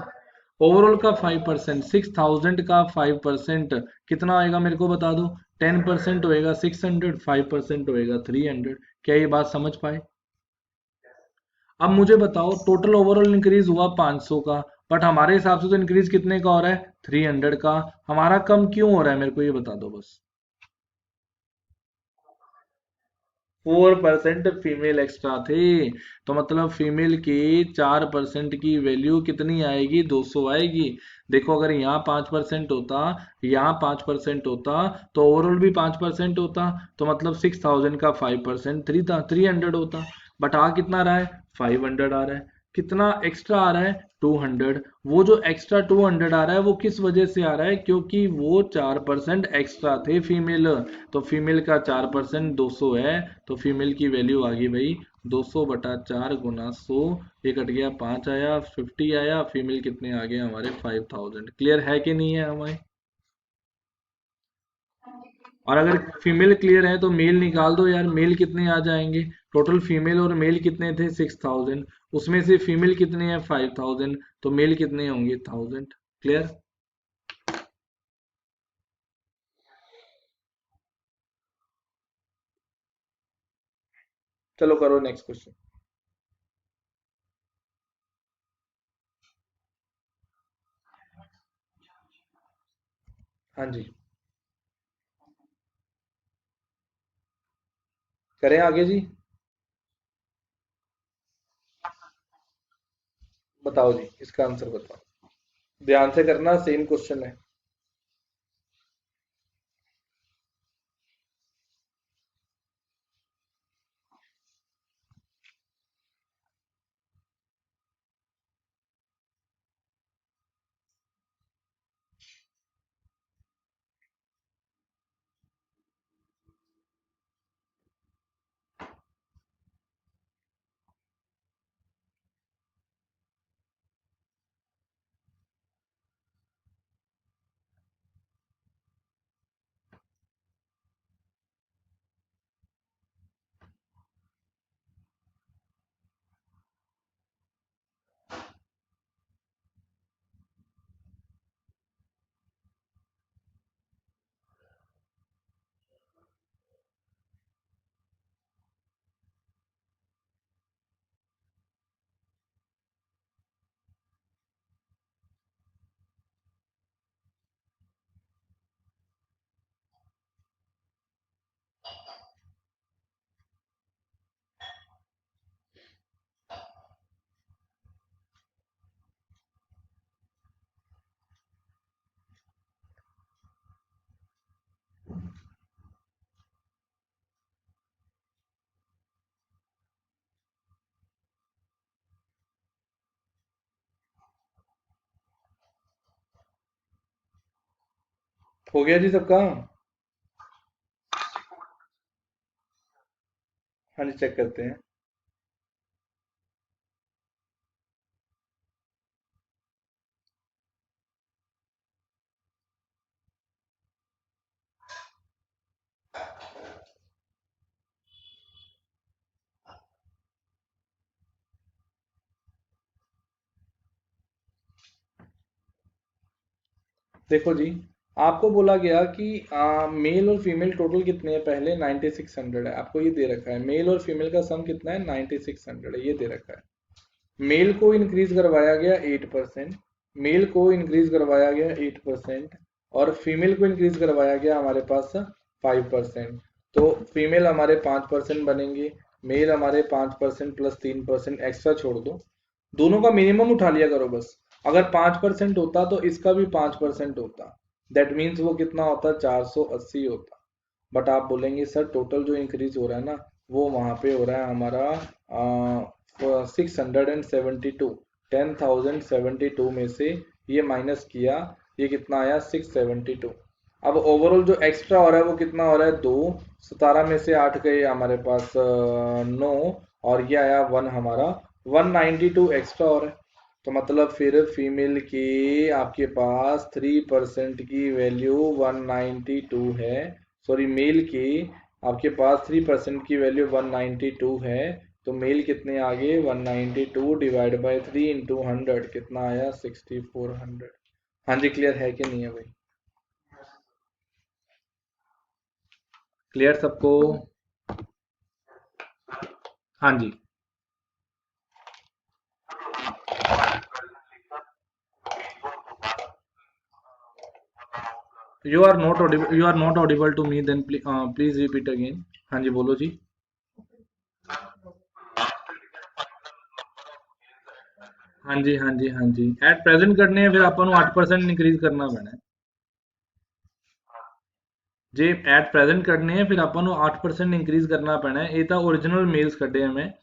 Speaker 1: ओवरऑल का 5%, 6000 का 5% कितना आएगा? मेरे को बता दो। 10% होएगा 600, 5% होएगा 300। क्या ये बात समझ पाए? अब मुझे बताओ, टोटल ओवरऑल इंक्रीज हुआ 500 का, बट हमारे हिसाब से तो इंक्रीज कितने का हो रहा है? 300 का। हमारा कम क्यों हो रहा है? मेरे को ये बता दो बस। 4% फीमेल एक्स्ट्रा थे, तो मतलब फीमेल की 4% की वैल्यू कितनी आएगी? 200 आएगी। देखो, अगर यहाँ 5% होता, यहाँ 5% होता, तो ओवरऑल भी 5% होता, तो मतलब 6000 का 5% 300 होता। बट आ कितना रहा है? 500 आ रहा है। कितना एक्स्ट्रा आ रहा है? 200। वो जो एक्स्ट्रा 200 आ रहा है, वो किस वजह से आ रहा है? क्योंकि वो 4% एक्स्ट्रा थे फीमेल। तो फीमेल का 4% 200 है, तो फीमेल की वैल्यू आ गई भाई 200/4 × 100। ये कट गया, 5 आया, 50 आया। फीमेल कितने आ गए हमारे? 5000। क्लियर है कि नहीं है हमारे? और अगर फीमेल क्लियर है तो मेल निकाल दो यार। मेल कितने आ जाएंगे? टोटल फीमेल और मेल कितने थे? 6000। उसमें से फीमेल कितने हैं? 5000। तो मेल कितने होंगे? 1000। क्लियर? चलो करो नेक्स्ट क्वेश्चन। हाँ जी, करें आगे जी। बताओ जी, इसका आंसर बताओ। ध्यान से करना, सेम क्वेश्चन है। हो गया जी सबका? हाँ जी, चेक करते हैं। देखो जी, आपको बोला गया कि मेल और फीमेल टोटल कितने हैं, पहले 9600 है, आपको ये दे रखा है। मेल और फीमेल का सम कितना है, 9600 है, ये दे रखा है। मेल को इंक्रीज करवाया गया 8%, मेल को इंक्रीज करवाया गया 8%, और फीमेल को इंक्रीज करवाया गया हमारे पास 5%। तो फीमेल हमारे 5% बनेंगे, मेल हमारे 5% प्लस 3% एक्स्ट्रा छोड़ दो, दोनों का मिनिमम उठा लिया करो बस। अगर 5% होता तो इसका भी 5% होता, दैट मीन्स वो कितना होता, 480 होता। बट आप बोलेंगे सर टोटल जो इंक्रीज हो रहा है ना, वो वहां पे हो रहा है हमारा 672, 10,072 में से ये माइनस किया, ये कितना आया 672। अब ओवरऑल जो एक्स्ट्रा हो रहा है वो कितना हो रहा है, 2, 17 में से 8 गए हमारे पास 9, और ये आया 1 हमारा, 192 एक्स्ट्रा हो रहा है। तो मतलब फिर फीमेल की आपके पास 3% की वैल्यू 192 है, सॉरी मेल की आपके पास 3% की वैल्यू 192 है। तो मेल कितने आ गए, 192 डिवाइड बाई 3 इंटू 100 कितना आया, 6400। हाँ जी, क्लियर है कि नहीं है भाई? क्लियर सबको? हाँ जी। You are not audible to me, then please repeat again. हाँ जी, बोलो जी। हाँ जी, हाँ जी, हाँ जी, एट प्रेजेंट करने हैं, फिर अपन को 8% इंक्रीज करना पैना है जे। एट प्रेजेंट करने हैं, फिर अपन को 8% इंक्रीज करना पैना है। ये था ओरिजिनल मेल्स कटे हमें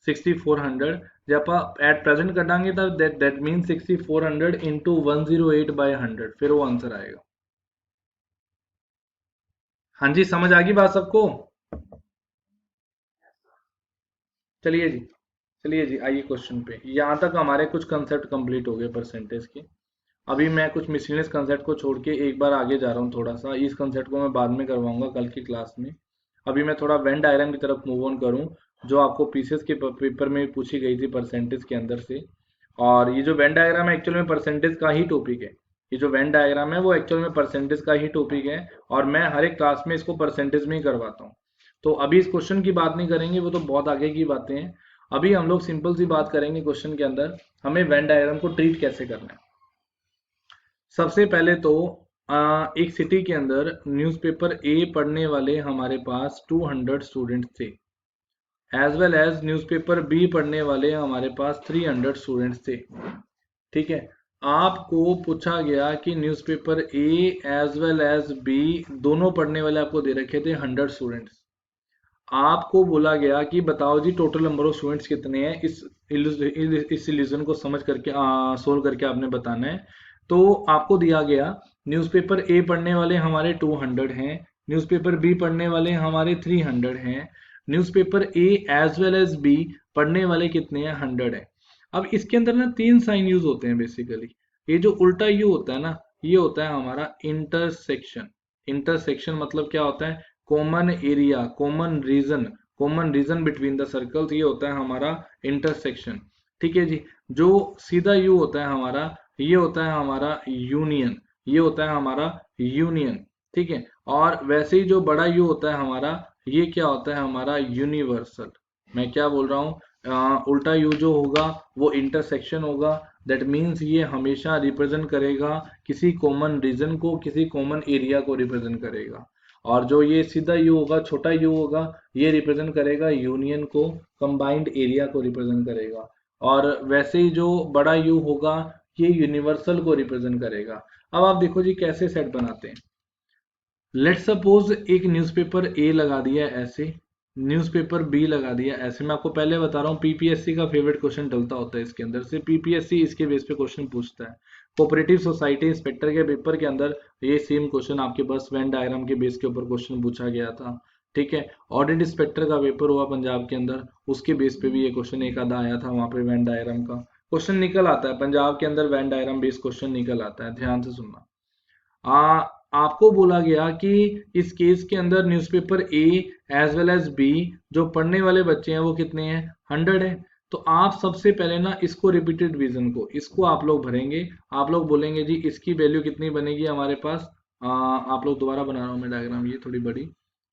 Speaker 1: 6400, जब आप एट प्रेजेंट कटांगे तब दैट मीन 6400 इंटू 108/100, फिर वो आंसर आएगा। हाँ जी, समझ आ गई बात सबको? चलिए जी, चलिए जी, आइए क्वेश्चन पे। यहाँ तक हमारे कुछ कंसेप्ट कंप्लीट हो गए परसेंटेज के। अभी मैं कुछ मिसलिनियस कंसेप्ट को छोड़ के एक बार आगे जा रहा हूँ थोड़ा सा, इस कंसेप्ट को मैं बाद में करवाऊंगा कल की क्लास में। अभी मैं थोड़ा वेन डायग्राम की तरफ मूव ऑन करूँ, जो आपको पीसीएस के पेपर में पूछी गई थी परसेंटेज के अंदर से। और ये जो वेन डायग्राम है एक्चुअल में परसेंटेज का ही टॉपिक है। ये जो वेन डायग्राम है वो एक्चुअल में परसेंटेज का ही टॉपिक है, और मैं हर एक क्लास में इसको परसेंटेज में ही करवाता हूँ। तो अभी इस क्वेश्चन की बात नहीं करेंगे, वो तो बहुत आगे की बातें हैं। अभी हम लोग सिंपल सी बात करेंगे क्वेश्चन के अंदर, हमें वेन डायग्राम को ट्रीट कैसे करना है। सबसे पहले तो एक सिटी के अंदर न्यूज़पेपर ए पढ़ने वाले हमारे पास 200 स्टूडेंट्स थे, as well as newspaper B पढ़ने वाले हमारे पास 300 स्टूडेंट्स थे। ठीक है, आपको पूछा गया कि newspaper A as well as B दोनों पढ़ने वाले आपको दे रखे थे 100 स्टूडेंट्स। आपको बोला गया कि बताओ जी टोटल नंबर ऑफ स्टूडेंट्स कितने हैं, इस इल्यूजन को समझ करके सोल्व करके आपने बताना है। तो आपको दिया गया न्यूज़पेपर ए पढ़ने वाले हमारे 200 हैं, न्यूज़पेपर बी पढ़ने वाले हमारे 300 हैं, newspaper A as well as B पढ़ने वाले कितने हैं, 100 है। अब इसके अंदर ना तीन साइन यूज होते हैं बेसिकली। ये जो उल्टा यू होता है ना, ये होता है हमारा इंटरसेक्शन। इंटरसेक्शन मतलब क्या होता है, common area, common region between the circles, ये होता है हमारा इंटरसेक्शन। ठीक है जी। जो सीधा यू होता है हमारा, ये होता है हमारा यूनियन, ये होता है हमारा यूनियन। ठीक है, और वैसे ही जो बड़ा यू होता है हमारा, ये क्या होता है हमारा यूनिवर्सल। मैं क्या बोल रहा हूँ, उल्टा यू जो होगा वो इंटरसेक्शन होगा। दैट मीन्स ये हमेशा रिप्रेजेंट करेगा किसी कॉमन रीजन को, किसी कॉमन एरिया को रिप्रेजेंट करेगा। और जो ये सीधा यू होगा, छोटा यू होगा, ये रिप्रेजेंट करेगा यूनियन को, कंबाइंड एरिया को रिप्रेजेंट करेगा। और वैसे ही जो बड़ा यू होगा, ये यूनिवर्सल को रिप्रेजेंट करेगा। अब आप देखो जी कैसे सेट बनाते हैं। लेट सपोज एक न्यूज़पेपर ए लगा दिया ऐसे, न्यूज़पेपर बी लगा दिया ऐसे। मैं आपको पहले बता रहा हूँ पीपीएससी का फेवरेट क्वेश्चन डलता होता है इसके अंदर से, पीपीएससी इसके बेस पे क्वेश्चन पूछता है। कोऑपरेटिव सोसाइटी इंस्पेक्टर के पेपर के अंदर ये सेम क्वेश्चन आपके पास वेन डायग्राम के बेस के ऊपर क्वेश्चन पूछा गया था। ठीक है, ऑडिट इंस्पेक्टर का पेपर हुआ पंजाब के अंदर, उसके बेस पे भी ये क्वेश्चन एक आधा आया था, वहां पे वेन डायग्राम का क्वेश्चन निकल आता है। पंजाब के अंदर वेन डायग्राम बेस्ड क्वेश्चन निकल आता है, ध्यान से सुनना। आ, आपको बोला गया कि इस केस के अंदर newspaper A as well as B जो पढ़ने वाले बच्चे हैं वो कितने हैं, 100 है। तो आप सबसे पहले ना इसको रिपीटेड डिवीजन को इसको आप लोग भरेंगे। आप लोग बोलेंगे जी इसकी वैल्यू कितनी बनेगी हमारे पास। आप लोग दोबारा बना रहा हूँ मैं डायग्राम, ये थोड़ी बड़ी।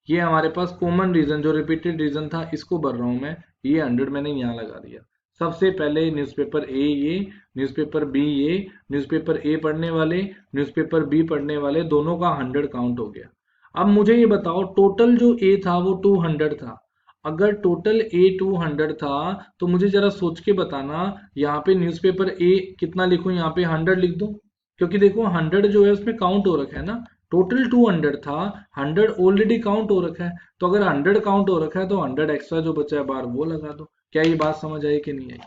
Speaker 1: ये हमारे पास कॉमन रीजन जो रिपीटेड रीजन था इसको भर रहा हूँ मैं। ये 100 मैंने यहाँ लगा दिया। सबसे पहले न्यूज़पेपर ए ये, न्यूज़पेपर बी ये, न्यूज़पेपर ए पढ़ने वाले, न्यूज़पेपर बी पढ़ने वाले, दोनों का 100 काउंट हो गया। अब मुझे ये बताओ टोटल जो ए था वो 200 था। अगर टोटल ए 200 था तो मुझे जरा सोच के बताना, यहाँ पे न्यूज़पेपर ए कितना लिखूं, यहाँ पे 100 लिख दूं? क्योंकि देखो 100 जो है उसमें काउंट हो रखा है ना, टोटल 200 था, 100 ऑलरेडी काउंट हो रखा है। तो अगर 100 काउंट हो रखा है तो 100 एक्स्ट्रा जो बचा है बाहर वो लगा दो। क्या ये बात समझ आई कि नहीं आई?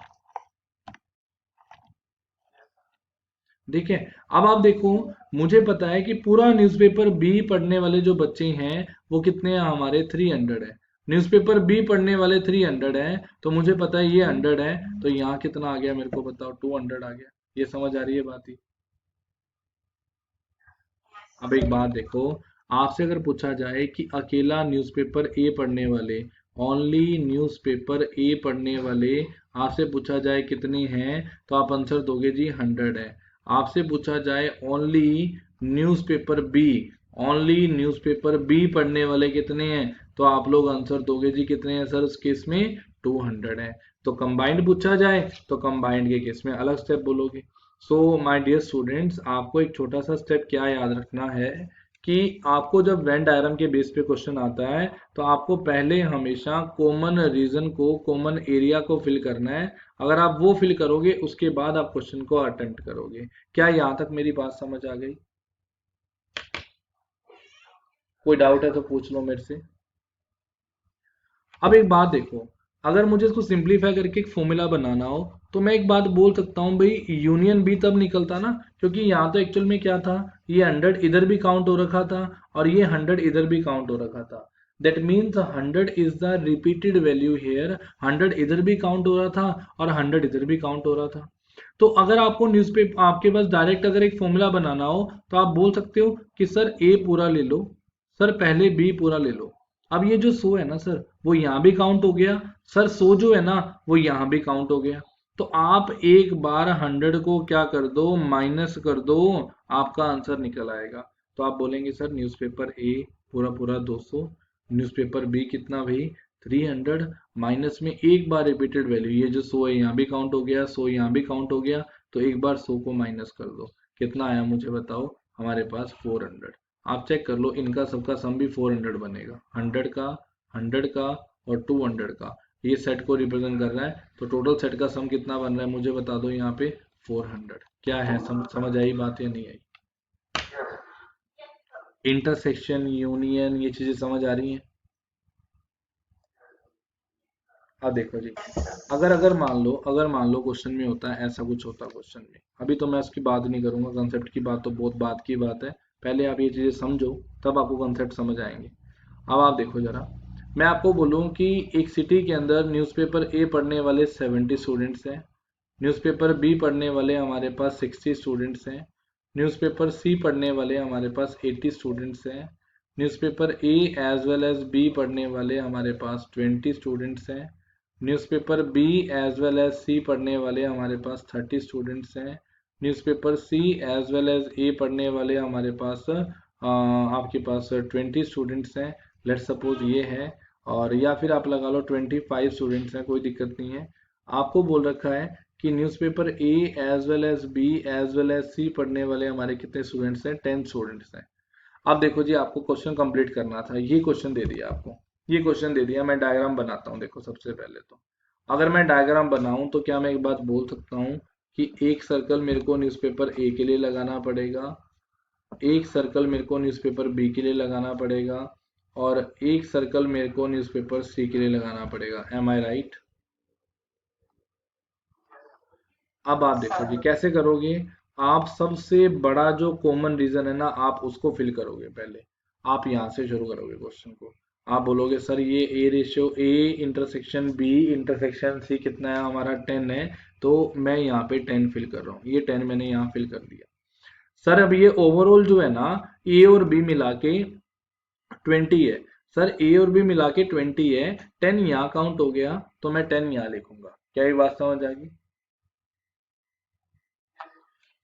Speaker 1: ठीक है। अब आप देखो, मुझे पता है कि पूरा न्यूज़पेपर बी पढ़ने वाले जो बच्चे हैं वो कितने हैं हमारे, 300 है। न्यूज़पेपर बी पढ़ने वाले 300 है, तो मुझे पता है ये 100 है, तो यहाँ कितना आ गया मेरे को बताओ, 200 आ गया। ये समझ आ रही है बात ही? अब एक बात देखो, आपसे अगर पूछा जाए कि अकेला न्यूज़पेपर ए पढ़ने वाले, ओनली न्यूज़पेपर ए पढ़ने वाले आपसे पूछा जाए कितने हैं, तो आप आंसर दोगे जी 100 है। आपसे पूछा जाए only newspaper B, only newspaper B पढ़ने वाले कितने हैं, तो आप लोग आंसर दोगे जी कितने हैं सर उस केस में, 200 है। तो कंबाइंड पूछा जाए तो कंबाइंड के केस में अलग स्टेप बोलोगे। सो माय डियर स्टूडेंट्स, आपको एक छोटा सा स्टेप क्या याद रखना है कि आपको जब वेन डायग्राम के बेस पे क्वेश्चन आता है तो आपको पहले हमेशा कॉमन रीजन को, कॉमन एरिया को फिल करना है। अगर आप वो फिल करोगे उसके बाद आप क्वेश्चन को अटेम्प्ट करोगे। क्या यहाँ तक मेरी बात समझ आ गई? कोई डाउट है तो पूछ लो मेरे से। अब एक बात देखो, अगर मुझे इसको सिंपलीफाई करके एक फॉर्मूला बनाना हो तो मैं एक बात बोल सकता हूँ भाई, यूनियन बी तब निकलता ना, क्योंकि यहाँ तो एक्चुअल में क्या था, ये 100 इधर भी काउंट हो रखा था और ये 100 इधर भी काउंट हो रखा था। That means 100 is the repeated value here. 100 इधर भी काउंट हो रहा था और 100 इधर भी काउंट हो रहा था। तो अगर आपको न्यूज़पेपर, आपके पास डायरेक्ट अगर एक फॉर्मूला बनाना हो तो आप बोल सकते हो कि सर ए पूरा ले लो, सर पहले बी पूरा ले लो। अब ये जो 100 है ना सर, वो यहाँ भी काउंट हो गया, सर 100 जो है ना वो यहाँ भी काउंट हो गया। तो आप एक बार 100 को क्या कर दो, माइनस कर दो, आपका आंसर निकल आएगा। तो आप बोलेंगे सर न्यूज़पेपर ए पूरा पूरा 200, न्यूज़पेपर बी कितना भाई 300, माइनस में एक बार रिपीटेड वैल्यू, ये जो 100 है यहाँ भी काउंट हो गया, 100 यहाँ भी काउंट हो गया, तो एक बार 100 को माइनस कर दो, कितना आया मुझे बताओ, हमारे पास 400। आप चेक कर लो, इनका सबका सम भी 400 बनेगा, 100 का, 100 का और 200 का, ये सेट को रिप्रेजेंट कर रहा है। तो टोटल सेट का सम कितना बन रहा है मुझे बता दो यहाँ पे, 400। क्या है, समझ आई बात या नहीं आई? इंटरसेक्शन, यूनियन, ये चीजें समझ आ रही हैं? अब देखो जी, अगर अगर मान लो, अगर मान लो क्वेश्चन में होता है ऐसा कुछ, होता क्वेश्चन में, अभी तो मैं उसकी बात नहीं करूंगा, कंसेप्ट की बात तो बहुत बात की बात है। पहले आप ये चीजें समझो, तब आपको कंसेप्ट समझ आएंगे। अब आप देखो जरा, मैं आपको बोलूं कि एक सिटी के अंदर न्यूज़पेपर ए पढ़ने वाले 70 स्टूडेंट्स हैं, न्यूज़पेपर बी पढ़ने वाले हमारे पास 60 स्टूडेंट्स हैं, न्यूज़पेपर सी पढ़ने वाले हमारे पास 80 स्टूडेंट्स हैं, newspaper A as well as B पढ़ने वाले हमारे पास 20 स्टूडेंट्स हैं, newspaper B as well as C पढ़ने वाले हमारे पास 30 स्टूडेंट्स हैं, newspaper C as well as A पढ़ने वाले हमारे पास आपके पास 20 स्टूडेंट्स हैं। लेट सपोज ये है, और या फिर आप लगा लो 25 स्टूडेंट्स हैं, कोई दिक्कत नहीं है। आपको बोल रखा है कि newspaper A as well as B as well as C पढ़ने वाले हमारे कितने स्टूडेंट्स हैं, 10 स्टूडेंट्स हैं। अब देखो जी, आपको क्वेश्चन कंप्लीट करना था, ये क्वेश्चन दे दिया आपको, ये क्वेश्चन दे दिया। मैं डायग्राम बनाता हूँ, देखो सबसे पहले तो अगर मैं डायग्राम बनाऊं तो क्या मैं एक बात बोल सकता हूँ कि एक सर्कल मेरे को न्यूज़पेपर ए के लिए लगाना पड़ेगा, एक सर्कल मेरे को न्यूज़पेपर बी के लिए लगाना पड़ेगा और एक सर्कल मेरे को न्यूज़पेपर सी के लिए लगाना पड़ेगा। एम आई राइट? अब आप देखो जी कैसे करोगे। आप सबसे बड़ा जो कॉमन रीजन है ना, आप उसको फिल करोगे पहले। आप यहाँ से शुरू करोगे क्वेश्चन को। आप बोलोगे सर ये A ratio A intersection B intersection C कितना है हमारा, 10 है, तो मैं यहाँ पे 10 फिल कर रहा हूँ, ये 10 मैंने यहाँ फिल कर दिया। सर अब ये ओवरऑल जो है ना, ए और बी मिला के 20 है, सर ए और बी मिला के 20 है, 10 यहाँ काउंट हो गया तो मैं 10 यहाँ लिखूंगा। क्या ये बात समझ आ गई?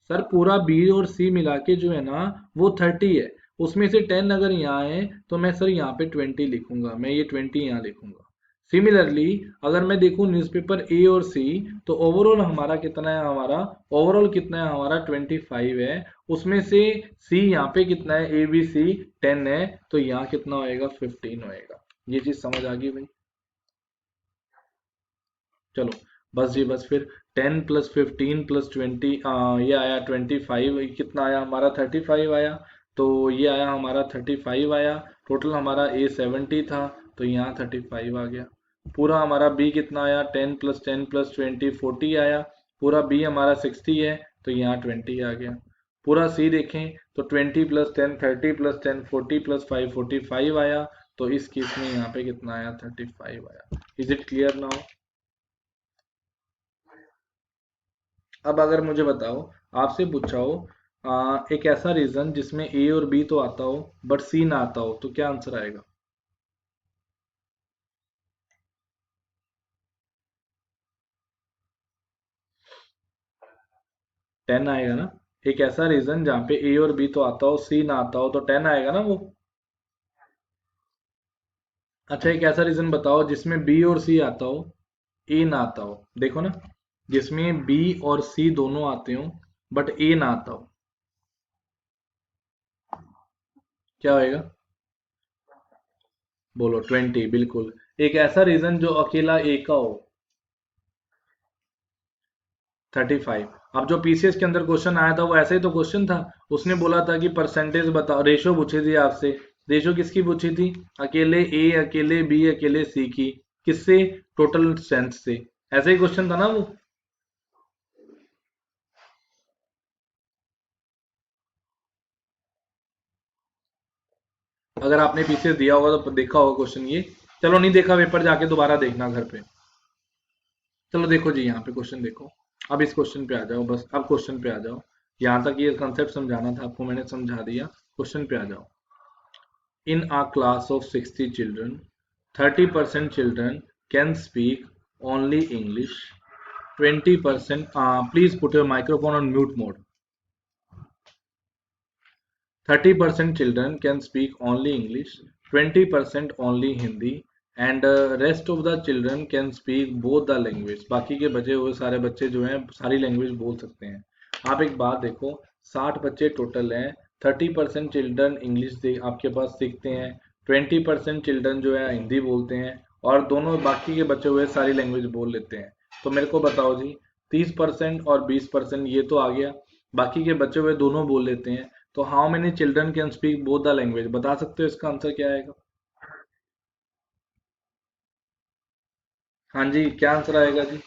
Speaker 1: सर पूरा बी और सी मिला के जो है ना वो 30 है। उसमें से 10 अगर यहाँ है तो मैं सर यहाँ पे 20 लिखूंगा, मैं ये 20 यहाँ लिखूंगा। सिमिलरली अगर मैं देखूँ न्यूज़पेपर ए और सी, तो ओवरऑल हमारा कितना है, हमारा ओवरऑल कितना है, हमारा 25 है। उसमें से सी यहाँ पे कितना है, ए बी सी 10 है, तो यहाँ कितना होएगा, 15 होएगा। ये चीज समझ आ गई भाई? चलो बस जी बस, फिर 10 + 15 + 20, ये आया 25, कितना आया हमारा, 35 आया। तो ये आया हमारा 35 आया। टोटल हमारा ए 70 था, तो यहाँ 35 आ गया। पूरा हमारा बी कितना आया, 10 + 10 + 20 40 आया। पूरा बी हमारा 60 है, तो यहाँ 20 आ गया। पूरा सी देखें तो 20 + 10 30 + 10 40 + 5 45 आया। तो इस केस में यहाँ पे कितना आया, 35 आया। Is it clear now? अब अगर मुझे बताओ, आपसे पूछा हो एक ऐसा रीजन जिसमें ए और बी तो आता हो बट सी ना आता हो, तो क्या आंसर आएगा? 10 आएगा ना। एक ऐसा रीजन जहाँ पे ए और बी तो आता हो, सी ना आता हो, तो 10 आएगा ना वो। अच्छा एक ऐसा रीजन बताओ जिसमें बी और सी आता हो, ए ना आता हो। देखो ना, जिसमें बी और सी दोनों आते हो बट ए ना आता हो, क्या होएगा? बोलो 20, बिल्कुल। एक ऐसा रीजन जो अकेला ए का हो, 35। अब जो पीसीएस के अंदर क्वेश्चन आया था वो ऐसा ही तो क्वेश्चन था। उसने बोला था कि परसेंटेज बताओ, रेशो पूछी थी आपसे। रेशो किसकी पूछी थी? अकेले ए, अकेले बी, अकेले सी की। किससे? टोटल स्ट्रेंथ से। ऐसा ही क्वेश्चन था ना वो। अगर आपने पीसीएस दिया होगा तो देखा होगा क्वेश्चन ये। चलो नहीं देखा, पेपर जाके दोबारा देखना घर पे। चलो देखो जी, यहाँ पे क्वेश्चन देखो। अब इस क्वेश्चन पे आ जाओ, बस अब क्वेश्चन पे आ जाओ। यहाँ तक ये कंसेप्ट समझाना था आपको, मैंने समझा दिया। क्वेश्चन पे आ जाओ। In a class of 60 children, 30% children can speak only English. 20%, please put your microphone on mute mode. 30% children can speak only English, 20% only Hindi, and rest of the children can speak both the language. बाकी के बचे हुए सारे बच्चे जो हैं सारी language बोल सकते हैं। आप एक बात देखो, 60 बच्चे टोटल हैं। 30% चिल्ड्रन इंग्लिश से आपके पास सीखते हैं, 20% चिल्ड्रन जो है हिंदी बोलते हैं, और दोनों बाकी के बचे हुए सारी लैंग्वेज बोल लेते हैं। तो मेरे को बताओ जी, 30% और 20% ये तो आ गया, बाकी के बचे हुए दोनों बोल लेते हैं। तो how many children can speak both the language, बता सकते हो इसका आंसर क्या आएगा? हाँ जी, क्या आंसर आएगा जी?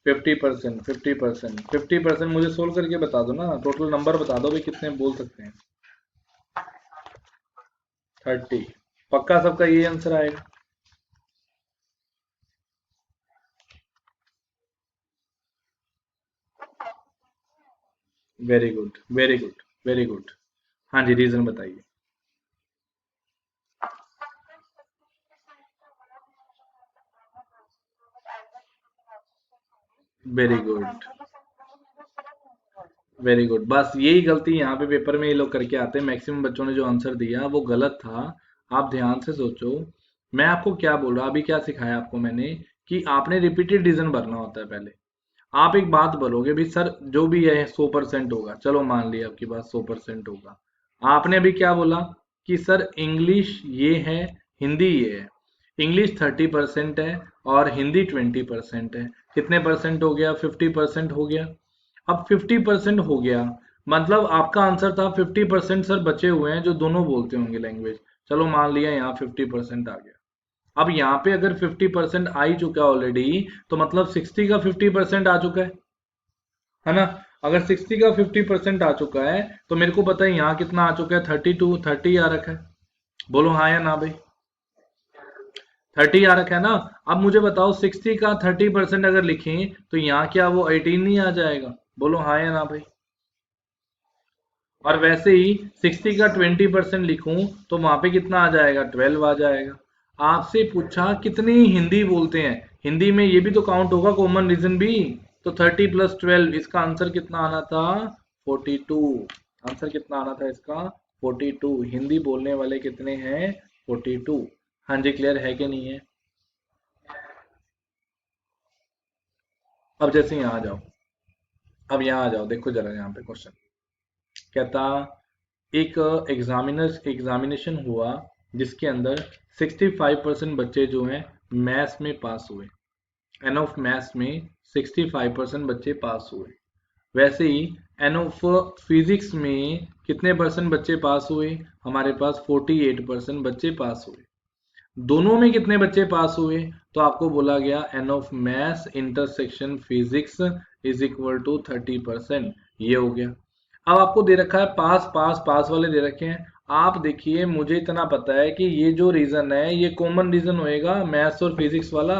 Speaker 1: 50%, 50%, 50%। मुझे सोल्व करके बता दो ना, टोटल नंबर बता दो भाई, कितने बोल सकते हैं? 30। पक्का सबका ये आंसर आएगा? Very good, very good, very good. हाँ जी, रीजन बताइए। Very good, very good. बस यही गलती यहाँ पे पेपर में ये लोग करके आते हैं। मैक्सिमम बच्चों ने जो आंसर दिया वो गलत था। आप ध्यान से सोचो, मैं आपको क्या बोल रहा, अभी क्या सिखाया आपको मैंने, कि आपने रिपीटेड रीजन भरना होता है पहले। आप एक बात बोलोगे भी सर जो भी है 100% होगा, चलो मान लिया आपकी बात 100% होगा। आपने अभी क्या बोला कि सर इंग्लिश ये है, हिंदी ये है। इंग्लिश 30% है और हिंदी 20% है। कितने परसेंट हो गया? 50% हो गया। अब 50% हो गया, मतलब आपका आंसर था 50% सर बचे हुए हैं जो दोनों बोलते होंगे लैंग्वेज। चलो मान लिया यहाँ 50% आ गया। अब यहाँ पे अगर 50% आ ही चुका है ऑलरेडी, तो मतलब 60 का 50% आ चुका है ना? अगर 60 का 50% आ चुका है, तो मेरे को पता है यहाँ कितना आ चुका है, 32, 30 आ रखा है। बोलो हाँ या ना भाई? 30 आ रखा है ना। अब मुझे बताओ 60 का 30% अगर लिखें तो यहाँ क्या वो 18 नहीं आ जाएगा? बोलो हाँ या ना भाई? और वैसे ही 60 का 20% लिखूं तो वहां पे कितना आ जाएगा, 12 आ जाएगा। आपसे पूछा कितनी हिंदी बोलते हैं, हिंदी में ये भी तो काउंट होगा, कॉमन रीजन भी। तो 30 + 12, इसका आंसर कितना आना था, 42। आंसर कितना आना था इसका, 42। हिंदी बोलने वाले कितने हैं, 42। हाँ जी, क्लियर है कि नहीं है। अब जैसे यहाँ आ जाओ, अब यहाँ आ जाओ, देखो जरा यहाँ पे क्वेश्चन कहता, एक एग्जामिनेशन हुआ जिसके अंदर 65% बच्चे जो हैं मैथ्स में पास हुए। एन ऑफ मैथ्स में 65% बच्चे पास हुए। वैसे ही एन ऑफ फिजिक्स में कितने परसेंट बच्चे पास हुए, हमारे पास 48% बच्चे पास हुए। दोनों में कितने बच्चे पास हुए, तो आपको बोला गया an of maths intersection physics is equal to 30%। ये हो गया। अब आपको दे रखा है पास पास पास वाले दे रखे हैं। आप देखिए, मुझे इतना पता है कि ये जो रीजन है ये कॉमन रीजन होएगा मैथ्स और फिजिक्स वाला।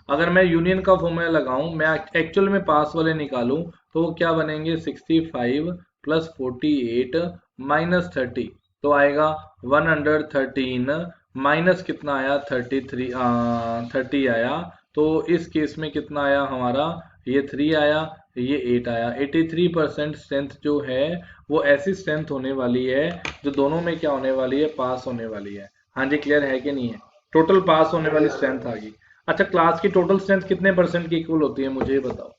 Speaker 1: अगर मैं यूनियन का फॉर्मूला लगाऊं, मैं एक्चुअल में पास वाले निकालूं, तो वो क्या बनेंगे, 65 + 48 -30, तो आएगा 113 माइनस कितना आया, 33, 30 आया। तो इस केस में कितना आया हमारा, ये 3 आया, ये 8 आया। 83% स्ट्रेंथ जो है वो ऐसी स्ट्रेंथ होने वाली है जो दोनों में क्या होने वाली है, पास होने वाली है। हाँ जी, क्लियर है कि नहीं है। टोटल पास होने वाली स्ट्रेंथ आ गई। अच्छा, क्लास की टोटल स्ट्रेंथ कितने परसेंट की इक्वल होती है, मुझे ये बताओ।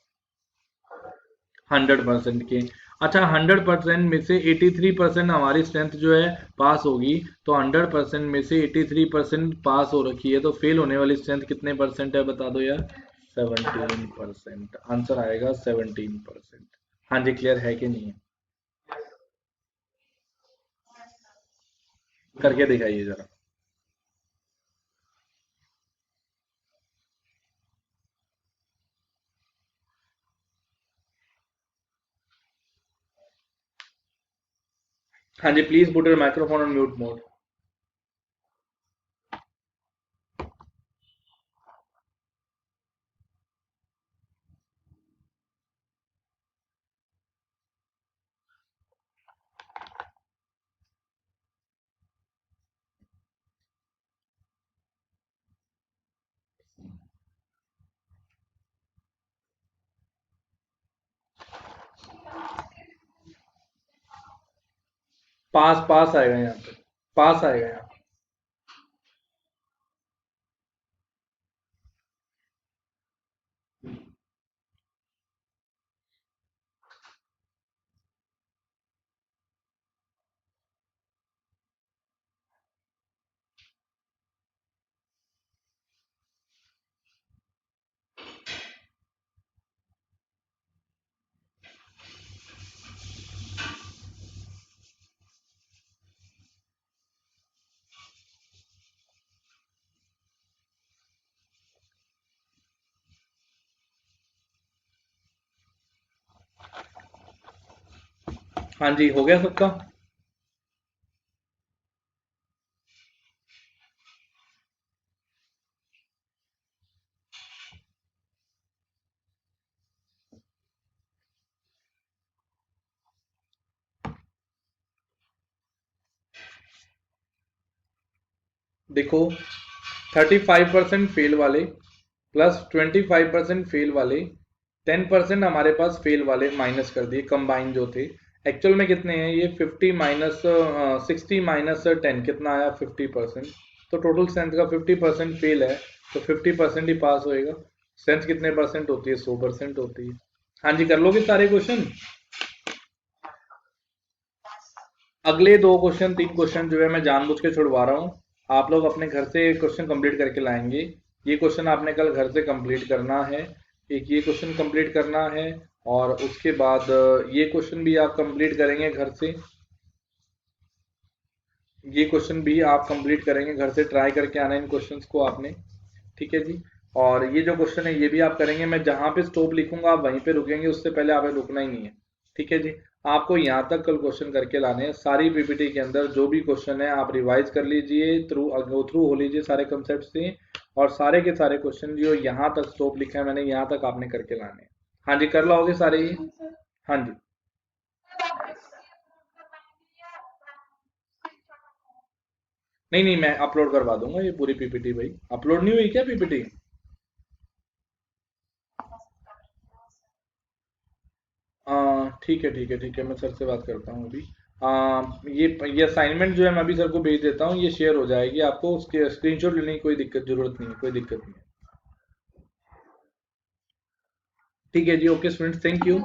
Speaker 1: 100% के। अच्छा, 100% में से 83% हमारी स्ट्रेंथ जो है पास होगी, तो 100% में से 83% पास हो रखी है, तो फेल होने वाली स्ट्रेंथ कितने परसेंट है, बता दो यार। 17%। आंसर आएगा 17%। हाँ जी, क्लियर है कि नहीं है, करके दिखाइए जरा। हाँ जी, please put your microphone on mute mode. पास पास आएगा यहाँ पे, पास आएगा यहाँ पे। हाँ जी, हो गया सबका। देखो, 35% फेल वाले प्लस 25% फेल वाले, 10% हमारे पास फेल वाले माइनस कर दिए, कंबाइन जो थे। एक्चुअल में कितने हैं ये, 50 माइनस 60 माइनस 10 कितना आया, 50%। तो टोटल स्ट्रेंथ का 50% फेल है, तो 50% ही पास होएगा। स्ट्रेंथ कितने परसेंट होती है, 100% होती है। हाँ जी, कर लोगे सारे क्वेश्चन। अगले 2 क्वेश्चन 3 क्वेश्चन जो है मैं जानबूझ के छुड़वा रहा हूँ। आप लोग अपने घर से क्वेश्चन कंप्लीट करके लाएंगे। ये क्वेश्चन आपने कल घर से कंप्लीट करना है। एक ये क्वेश्चन कंप्लीट करना है, और उसके बाद ये क्वेश्चन भी आप कंप्लीट करेंगे घर से। ये क्वेश्चन भी आप कंप्लीट करेंगे घर से, ट्राई करके आना इन क्वेश्चंस को आपने। ठीक है जी। और ये जो क्वेश्चन है ये भी आप करेंगे। मैं जहां पे स्टॉप लिखूंगा आप वहीं पे रुकेंगे, उससे पहले आपने रुकना ही नहीं है। ठीक है जी। आपको यहाँ तक कल क्वेश्चन करके लाने हैं। सारी पीपीटी के अंदर जो भी क्वेश्चन है आप रिवाइज कर लीजिए, गो थ्रू हो लीजिए सारे कंसेप्ट से, और सारे के सारे क्वेश्चन जो यहाँ तक स्टॉप लिखा है मैंने, यहाँ तक आपने करके लाने हैं। हाँ जी, कर लाओगे सारे ही। हाँ जी। नहीं नहीं, मैं अपलोड करवा दूंगा ये पूरी पीपीटी भाई। अपलोड नहीं हुई क्या पीपीटी? ठीक है ठीक है ठीक है, मैं सर से बात करता हूँ अभी। ये असाइनमेंट जो है मैं अभी सर को भेज देता हूँ, ये शेयर हो जाएगी आपको, उसके स्क्रीनशॉट लेने की कोई दिक्कत जरूरत नहीं है, कोई दिक्कत नहीं है। ठीक है जी, ओके स्टूडेंट्स, थैंक यू।